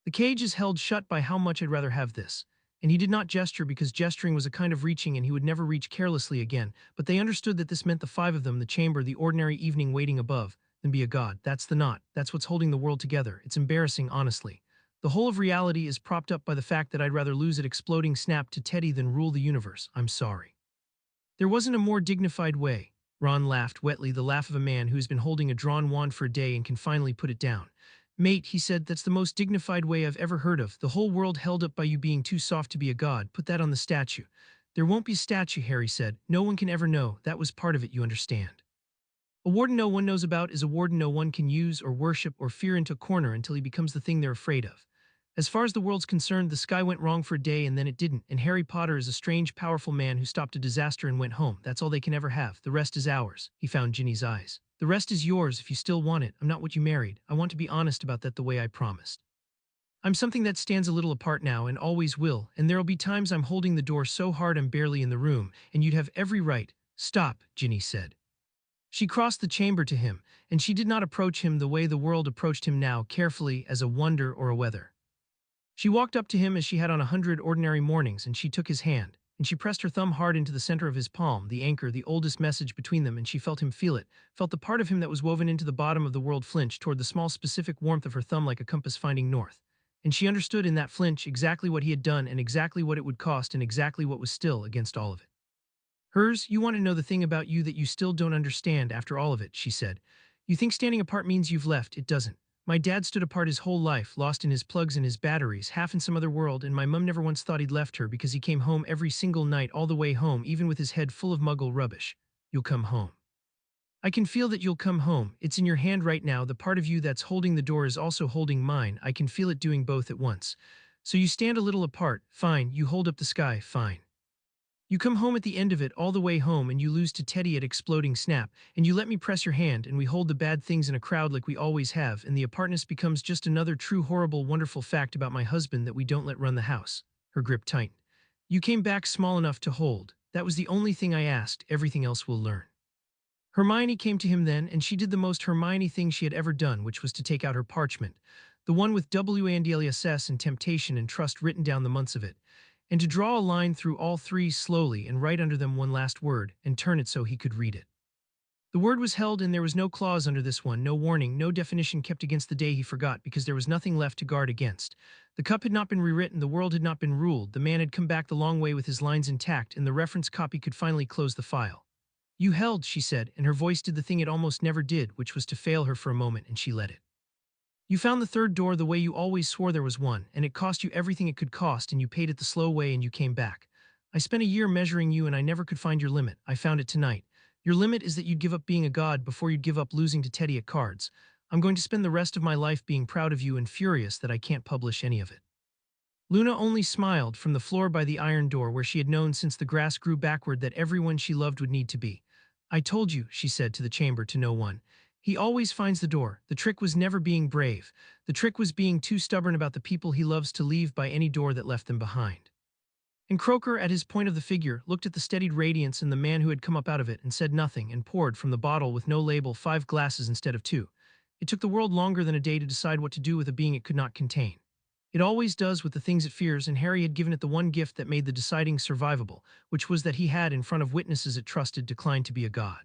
The cage is held shut by how much I'd rather have this. And he did not gesture because gesturing was a kind of reaching and he would never reach carelessly again, but they understood that this meant the five of them, the chamber, the ordinary evening waiting above, then be a god. That's the knot. That's what's holding the world together. It's embarrassing, honestly. The whole of reality is propped up by the fact that I'd rather lose at exploding snap to Teddy than rule the universe. I'm sorry. There wasn't a more dignified way. Ron laughed wetly, the laugh of a man who's been holding a drawn wand for a day and can finally put it down. Mate, he said, that's the most dignified way I've ever heard of. The whole world held up by you being too soft to be a god. Put that on the statue. There won't be a statue, Harry said. No one can ever know. That was part of it, you understand. A warden no one knows about is a warden no one can use or worship or fear into a corner until he becomes the thing they're afraid of. As far as the world's concerned, the sky went wrong for a day and then it didn't, and Harry Potter is a strange, powerful man who stopped a disaster and went home. That's all they can ever have. The rest is ours. He found Ginny's eyes. The rest is yours if you still want it. I'm not what you married. I want to be honest about that the way I promised. I'm something that stands a little apart now and always will, and there'll be times I'm holding the door so hard I'm barely in the room, and you'd have every right. Stop, Ginny said. She crossed the chamber to him, and she did not approach him the way the world approached him now, carefully as a wonder or a weather. She walked up to him as she had on 100 ordinary mornings, and she took his hand, and she pressed her thumb hard into the center of his palm, the anchor, the oldest message between them, and she felt him feel it, felt the part of him that was woven into the bottom of the world flinch toward the small specific warmth of her thumb like a compass finding north. And she understood in that flinch exactly what he had done and exactly what it would cost and exactly what was still against all of it. Hers, you want to know the thing about you that you still don't understand after all of it, she said. You think standing apart means you've left. It doesn't. My dad stood apart his whole life, lost in his plugs and his batteries, half in some other world, and my mum never once thought he'd left her because he came home every single night all the way home, even with his head full of muggle rubbish. You'll come home. I can feel that you'll come home. It's in your hand right now. The part of you that's holding the door is also holding mine. I can feel it doing both at once. So you stand a little apart. Fine. You hold up the sky. Fine. You come home at the end of it, all the way home, and you lose to Teddy at exploding snap, and you let me press your hand, and we hold the bad things in a crowd like we always have, and the apartness becomes just another true, horrible, wonderful fact about my husband that we don't let run the house. Her grip tightened. You came back small enough to hold. That was the only thing I asked. Everything else we'll learn. Hermione came to him then, and she did the most Hermione thing she had ever done, which was to take out her parchment, the one with WANDLESS and temptation and trust written down the months of it, and to draw a line through all three slowly and write under them one last word and turn it so he could read it. The word was held and there was no clause under this one, no warning, no definition kept against the day he forgot because there was nothing left to guard against. The cup had not been rewritten, the world had not been ruled, the man had come back the long way with his lines intact, and the reference copy could finally close the file. You held, she said, and her voice did the thing it almost never did, which was to fail her for a moment, and she let it. You found the third door the way you always swore there was one, and it cost you everything it could cost, and you paid it the slow way and you came back. I spent a year measuring you and I never could find your limit. I found it tonight. Your limit is that you'd give up being a god before you'd give up losing to Teddy at cards. I'm going to spend the rest of my life being proud of you and furious that I can't publish any of it. Luna only smiled from the floor by the iron door where she had known since the grass grew backward that everyone she loved would need to be. I told you, she said to the chamber to no one. He always finds the door. The trick was never being brave. The trick was being too stubborn about the people he loves to leave by any door that left them behind. And Croaker, at his point of the figure, looked at the steadied radiance and the man who had come up out of it and said nothing and poured from the bottle with no label 5 glasses instead of 2. It took the world longer than a day to decide what to do with a being it could not contain. It always does with the things it fears, and Harry had given it the one gift that made the deciding survivable, which was that he had, in front of witnesses it trusted, declined to be a god.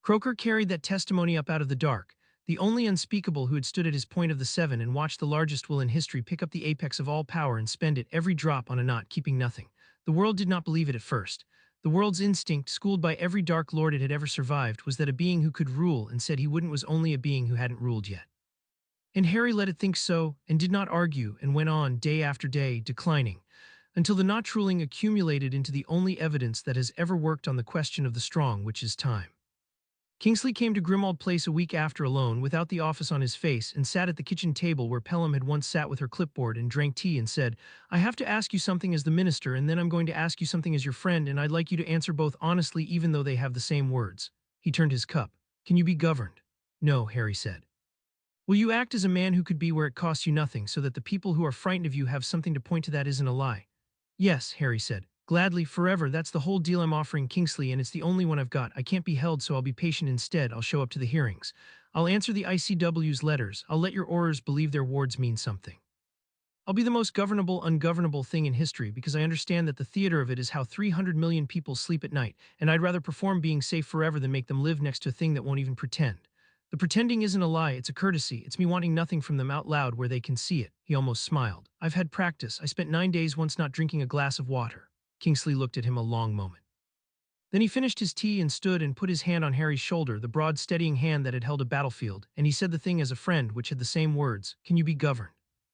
Croaker carried that testimony up out of the dark, the only unspeakable who had stood at his point of the 7 and watched the largest will in history pick up the apex of all power and spend it, every drop on a knot, keeping nothing. The world did not believe it at first. The world's instinct, schooled by every dark lord it had ever survived, was that a being who could rule and said he wouldn't was only a being who hadn't ruled yet. And Harry let it think so, and did not argue, and went on, day after day, declining, until the not ruling accumulated into the only evidence that has ever worked on the question of the strong, which is time. Kingsley came to Grimmauld Place a week after alone, without the office on his face, and sat at the kitchen table where Pelham had once sat with her clipboard and drank tea and said, I have to ask you something as the minister, and then I'm going to ask you something as your friend, and I'd like you to answer both honestly even though they have the same words. He turned his cup. Can you be governed? No, Harry said. Will you act as a man who could be where it costs you nothing so that the people who are frightened of you have something to point to that isn't a lie? Yes, Harry said. Gladly, forever, that's the whole deal I'm offering Kingsley, and it's the only one I've got. I can't be held, so I'll be patient instead. I'll show up to the hearings. I'll answer the ICW's letters. I'll let your Aurors believe their wards mean something. I'll be the most governable, ungovernable thing in history because I understand that the theater of it is how 300 million people sleep at night, and I'd rather perform being safe forever than make them live next to a thing that won't even pretend. The pretending isn't a lie, it's a courtesy. It's me wanting nothing from them out loud where they can see it. He almost smiled. I've had practice. I spent 9 days once not drinking a glass of water. Kingsley looked at him a long moment. Then he finished his tea and stood and put his hand on Harry's shoulder, the broad, steadying hand that had held a battlefield, and he said the thing as a friend, which had the same words, Can you be governed?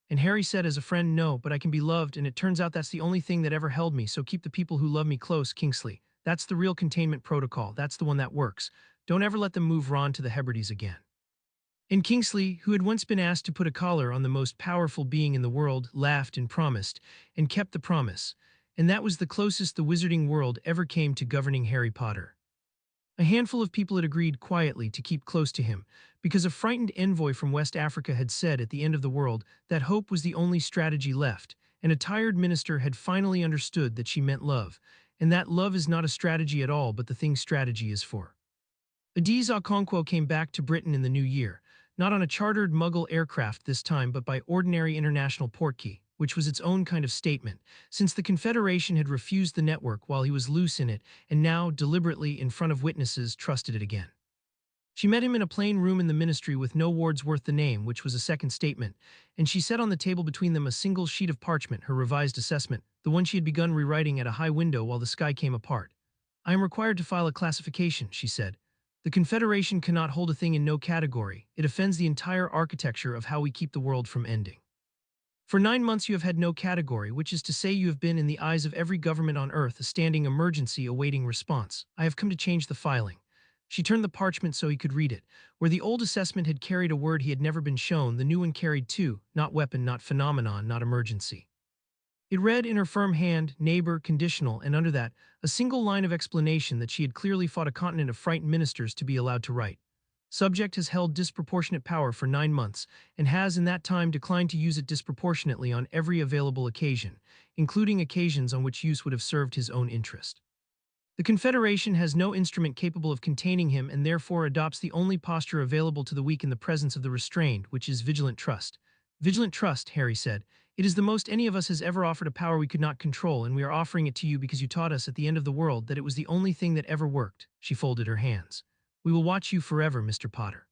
And Harry said as a friend, No, but I can be loved, and it turns out that's the only thing that ever held me, so keep the people who love me close, Kingsley. That's the real containment protocol. That's the one that works. Don't ever let them move Ron to the Hebrides again. And Kingsley, who had once been asked to put a collar on the most powerful being in the world, laughed and promised, and kept the promise. And that was the closest the wizarding world ever came to governing Harry Potter. A handful of people had agreed quietly to keep close to him, because a frightened envoy from West Africa had said at the end of the world that hope was the only strategy left, and a tired minister had finally understood that she meant love, and that love is not a strategy at all but the thing strategy is for. Adiz Okonkwo came back to Britain in the new year, not on a chartered Muggle aircraft this time but by ordinary international portkey, which was its own kind of statement, since the Confederation had refused the network while he was loose in it and now, deliberately in front of witnesses, trusted it again. She met him in a plain room in the ministry with no wards worth the name, which was a second statement, and she set on the table between them a single sheet of parchment, her revised assessment, the one she had begun rewriting at a high window while the sky came apart. "I am required to file a classification," she said. "The Confederation cannot hold a thing in no category. It offends the entire architecture of how we keep the world from ending. For 9 months you have had no category, which is to say you have been, in the eyes of every government on Earth, a standing emergency awaiting response. I have come to change the filing." She turned the parchment so he could read it. Where the old assessment had carried a word he had never been shown, the new one carried two: not weapon, not phenomenon, not emergency. It read in her firm hand, neighbor, conditional, and under that, a single line of explanation that she had clearly fought a continent of frightened ministers to be allowed to write. Subject has held disproportionate power for 9 months, and has in that time declined to use it disproportionately on every available occasion, including occasions on which use would have served his own interest. The Confederation has no instrument capable of containing him and therefore adopts the only posture available to the weak in the presence of the restrained, which is vigilant trust. "Vigilant trust," Harry said. "It is the most any of us has ever offered a power we could not control, and we are offering it to you because you taught us at the end of the world that it was the only thing that ever worked." She folded her hands. "We will watch you forever, Mr. Potter.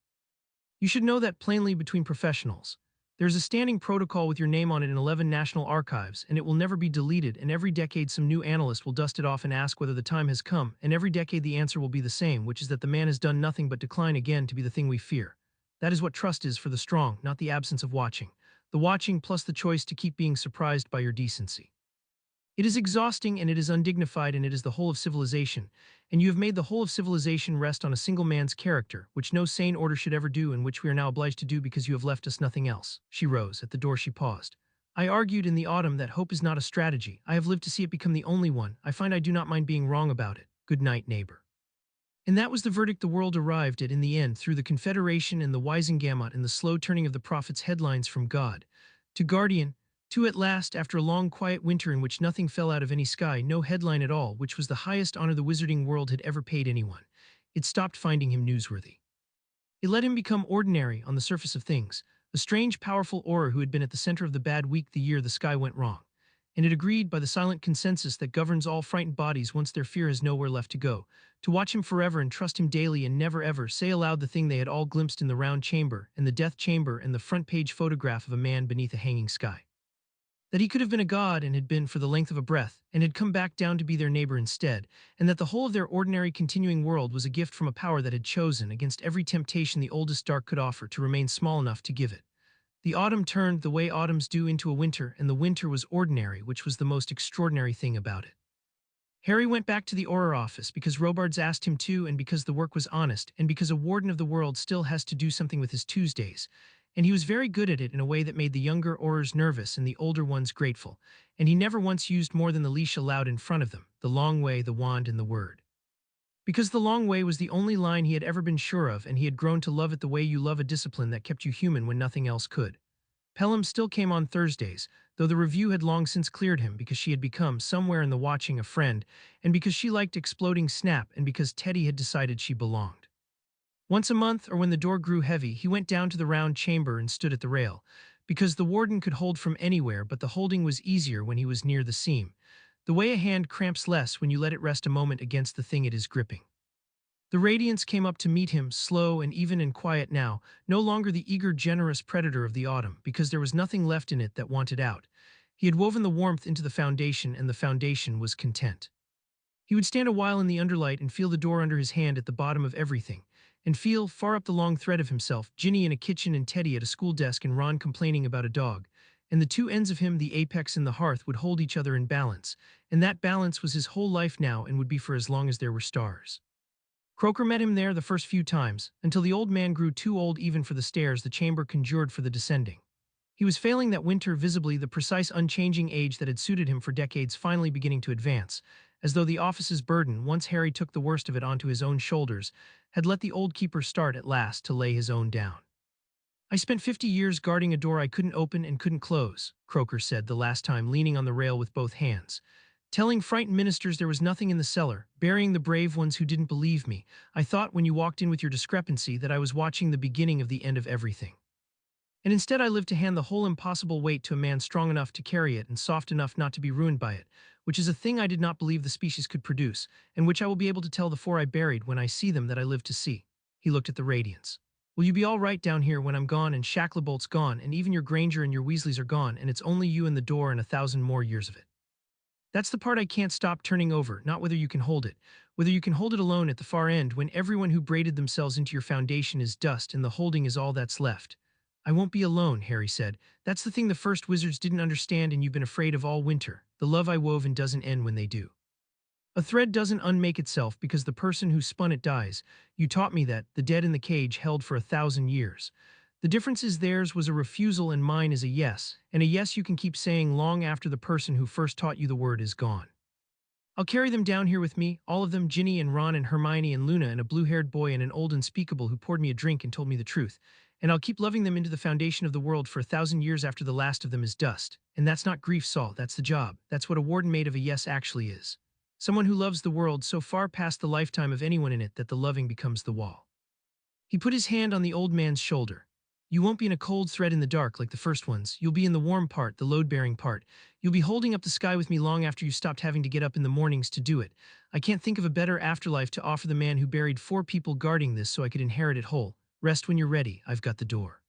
You should know that plainly between professionals. There is a standing protocol with your name on it in 11 national archives, and it will never be deleted, and every decade some new analyst will dust it off and ask whether the time has come, and every decade the answer will be the same, which is that the man has done nothing but decline again to be the thing we fear. That is what trust is for the strong, not the absence of watching. The watching plus the choice to keep being surprised by your decency. It is exhausting and it is undignified and it is the whole of civilization, and you have made the whole of civilization rest on a single man's character, which no sane order should ever do and which we are now obliged to do because you have left us nothing else." She rose. At the door she paused. "I argued in the autumn that hope is not a strategy. I have lived to see it become the only one. I find I do not mind being wrong about it. Good night, neighbor." And that was the verdict the world arrived at in the end, through the Confederation and the Wisengamot and the slow turning of the prophet's headlines from God to Guardian, to at last, after a long quiet winter in which nothing fell out of any sky, no headline at all, which was the highest honor the wizarding world had ever paid anyone. It stopped finding him newsworthy. It let him become ordinary on the surface of things, a strange, powerful aura who had been at the center of the bad week the year the sky went wrong. And it agreed by the silent consensus that governs all frightened bodies once their fear has nowhere left to go, to watch him forever and trust him daily and never ever say aloud the thing they had all glimpsed in the round chamber and the death chamber and the front page photograph of a man beneath a hanging sky. That he could have been a god and had been for the length of a breath, and had come back down to be their neighbor instead, and that the whole of their ordinary continuing world was a gift from a power that had chosen, against every temptation the oldest dark could offer, to remain small enough to give it. The autumn turned the way autumns do into a winter, and the winter was ordinary, which was the most extraordinary thing about it. Harry went back to the Auror office because Robards asked him to, and because the work was honest, and because a warden of the world still has to do something with his Tuesdays, and he was very good at it in a way that made the younger Aurors nervous and the older ones grateful, and he never once used more than the leash allowed in front of them, the long way, the wand, and the word. Because the long way was the only line he had ever been sure of, and he had grown to love it the way you love a discipline that kept you human when nothing else could. Pelham still came on Thursdays, though the review had long since cleared him because she had become, somewhere in the watching, a friend, and because she liked exploding Snap, and because Teddy had decided she belonged. Once a month, or when the door grew heavy, he went down to the round chamber and stood at the rail, because the warden could hold from anywhere, but the holding was easier when he was near the seam, the way a hand cramps less when you let it rest a moment against the thing it is gripping. The radiance came up to meet him, slow and even and quiet now, no longer the eager, generous predator of the autumn, because there was nothing left in it that wanted out. He had woven the warmth into the foundation, and the foundation was content. He would stand a while in the underlight and feel the door under his hand at the bottom of everything, and feel, far up the long thread of himself, Ginny in a kitchen and Teddy at a school desk and Ron complaining about a dog, and the two ends of him, the apex and the hearth, would hold each other in balance, and that balance was his whole life now and would be for as long as there were stars. Croker met him there the first few times, until the old man grew too old even for the stairs the chamber conjured for the descending. He was failing that winter visibly, the precise unchanging age that had suited him for decades finally beginning to advance, as though the office's burden, once Harry took the worst of it onto his own shoulders, had let the old keeper start at last to lay his own down. I spent 50 years guarding a door I couldn't open and couldn't close, Croker said the last time, leaning on the rail with both hands. Telling frightened ministers there was nothing in the cellar, burying the brave ones who didn't believe me. I thought when you walked in with your discrepancy that I was watching the beginning of the end of everything. And instead I lived to hand the whole impossible weight to a man strong enough to carry it and soft enough not to be ruined by it, which is a thing I did not believe the species could produce, and which I will be able to tell the four I buried when I see them that I live to see. He looked at the radiance. Will you be all right down here when I'm gone and Shacklabolt's gone and even your Granger and your Weasleys are gone and it's only you and the door and 1,000 more years of it? That's the part I can't stop turning over, not whether you can hold it. Whether you can hold it alone at the far end when everyone who braided themselves into your foundation is dust and the holding is all that's left. I won't be alone, Harry said. That's the thing the first wizards didn't understand and you've been afraid of all winter. The love I wove and doesn't end when they do. A thread doesn't unmake itself because the person who spun it dies. You taught me that, the dead in the cage held for 1,000 years. The difference is theirs was a refusal and mine is a yes, and a yes you can keep saying long after the person who first taught you the word is gone. I'll carry them down here with me, all of them, Ginny and Ron and Hermione and Luna and a blue-haired boy and an old unspeakable who poured me a drink and told me the truth. And I'll keep loving them into the foundation of the world for 1,000 years after the last of them is dust. And that's not grief, Saul, that's the job. That's what a warden made of a yes actually is. Someone who loves the world so far past the lifetime of anyone in it that the loving becomes the wall. He put his hand on the old man's shoulder. You won't be in a cold thread in the dark like the first ones. You'll be in the warm part, the load-bearing part. You'll be holding up the sky with me long after you stopped having to get up in the mornings to do it. I can't think of a better afterlife to offer the man who buried 4 people guarding this so I could inherit it whole. Rest when you're ready, I've got the door.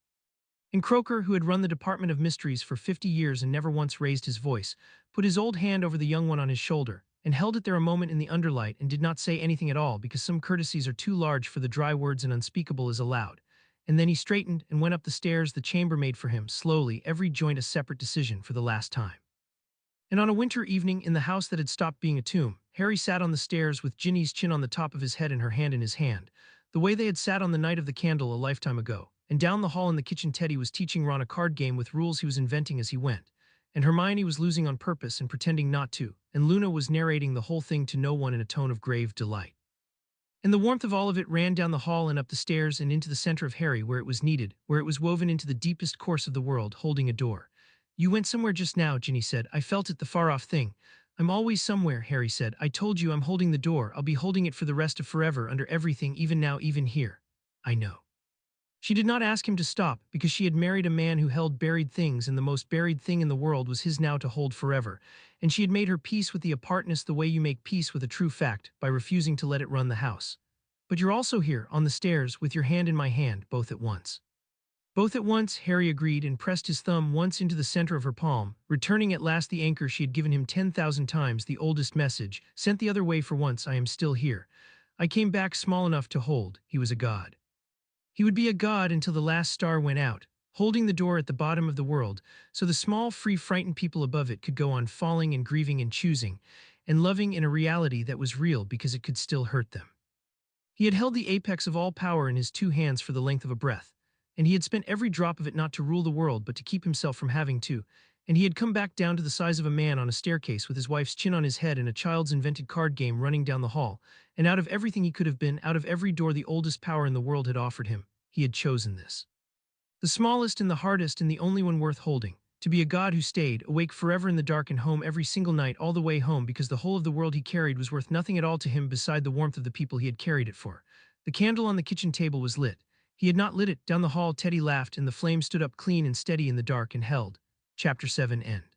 And Croker, who had run the Department of Mysteries for 50 years and never once raised his voice, put his old hand over the young one on his shoulder, and held it there a moment in the underlight and did not say anything at all because some courtesies are too large for the dry words and unspeakable is allowed. And then he straightened and went up the stairs the chambermaid for him, slowly, every joint a separate decision for the last time. And on a winter evening in the house that had stopped being a tomb, Harry sat on the stairs with Ginny's chin on the top of his head and her hand in his hand, the way they had sat on the night of the candle a lifetime ago. And down the hall in the kitchen Teddy was teaching Ron a card game with rules he was inventing as he went. And Hermione was losing on purpose and pretending not to, and Luna was narrating the whole thing to no one in a tone of grave delight. And the warmth of all of it ran down the hall and up the stairs and into the center of Harry where it was needed, where it was woven into the deepest course of the world, holding a door. You went somewhere just now, Ginny said. I felt it, the far-off thing. I'm always somewhere, Harry said. I told you I'm holding the door. I'll be holding it for the rest of forever, under everything, even now, even here. I know. She did not ask him to stop, because she had married a man who held buried things, and the most buried thing in the world was his now to hold forever. And she had made her peace with the apartness the way you make peace with a true fact, by refusing to let it run the house. But you're also here, on the stairs, with your hand in my hand, both at once. Both at once, Harry agreed and pressed his thumb once into the center of her palm, returning at last the anchor she had given him 10,000 times, the oldest message, sent the other way for once. I am still here. I came back small enough to hold. He was a god. He would be a god until the last star went out, holding the door at the bottom of the world, so the small, free, frightened people above it could go on falling and grieving and choosing, and loving in a reality that was real because it could still hurt them. He had held the apex of all power in his 2 hands for the length of a breath, and he had spent every drop of it not to rule the world but to keep himself from having to, and he had come back down to the size of a man on a staircase with his wife's chin on his head and a child's invented card game running down the hall, and out of everything he could have been, out of every door the oldest power in the world had offered him, he had chosen this. The smallest and the hardest and the only one worth holding, to be a god who stayed, awake forever in the dark and home every single night all the way home because the whole of the world he carried was worth nothing at all to him beside the warmth of the people he had carried it for. The candle on the kitchen table was lit. He had not lit it. Down the hall Teddy laughed and the flame stood up clean and steady in the dark and held. Chapter 7 end.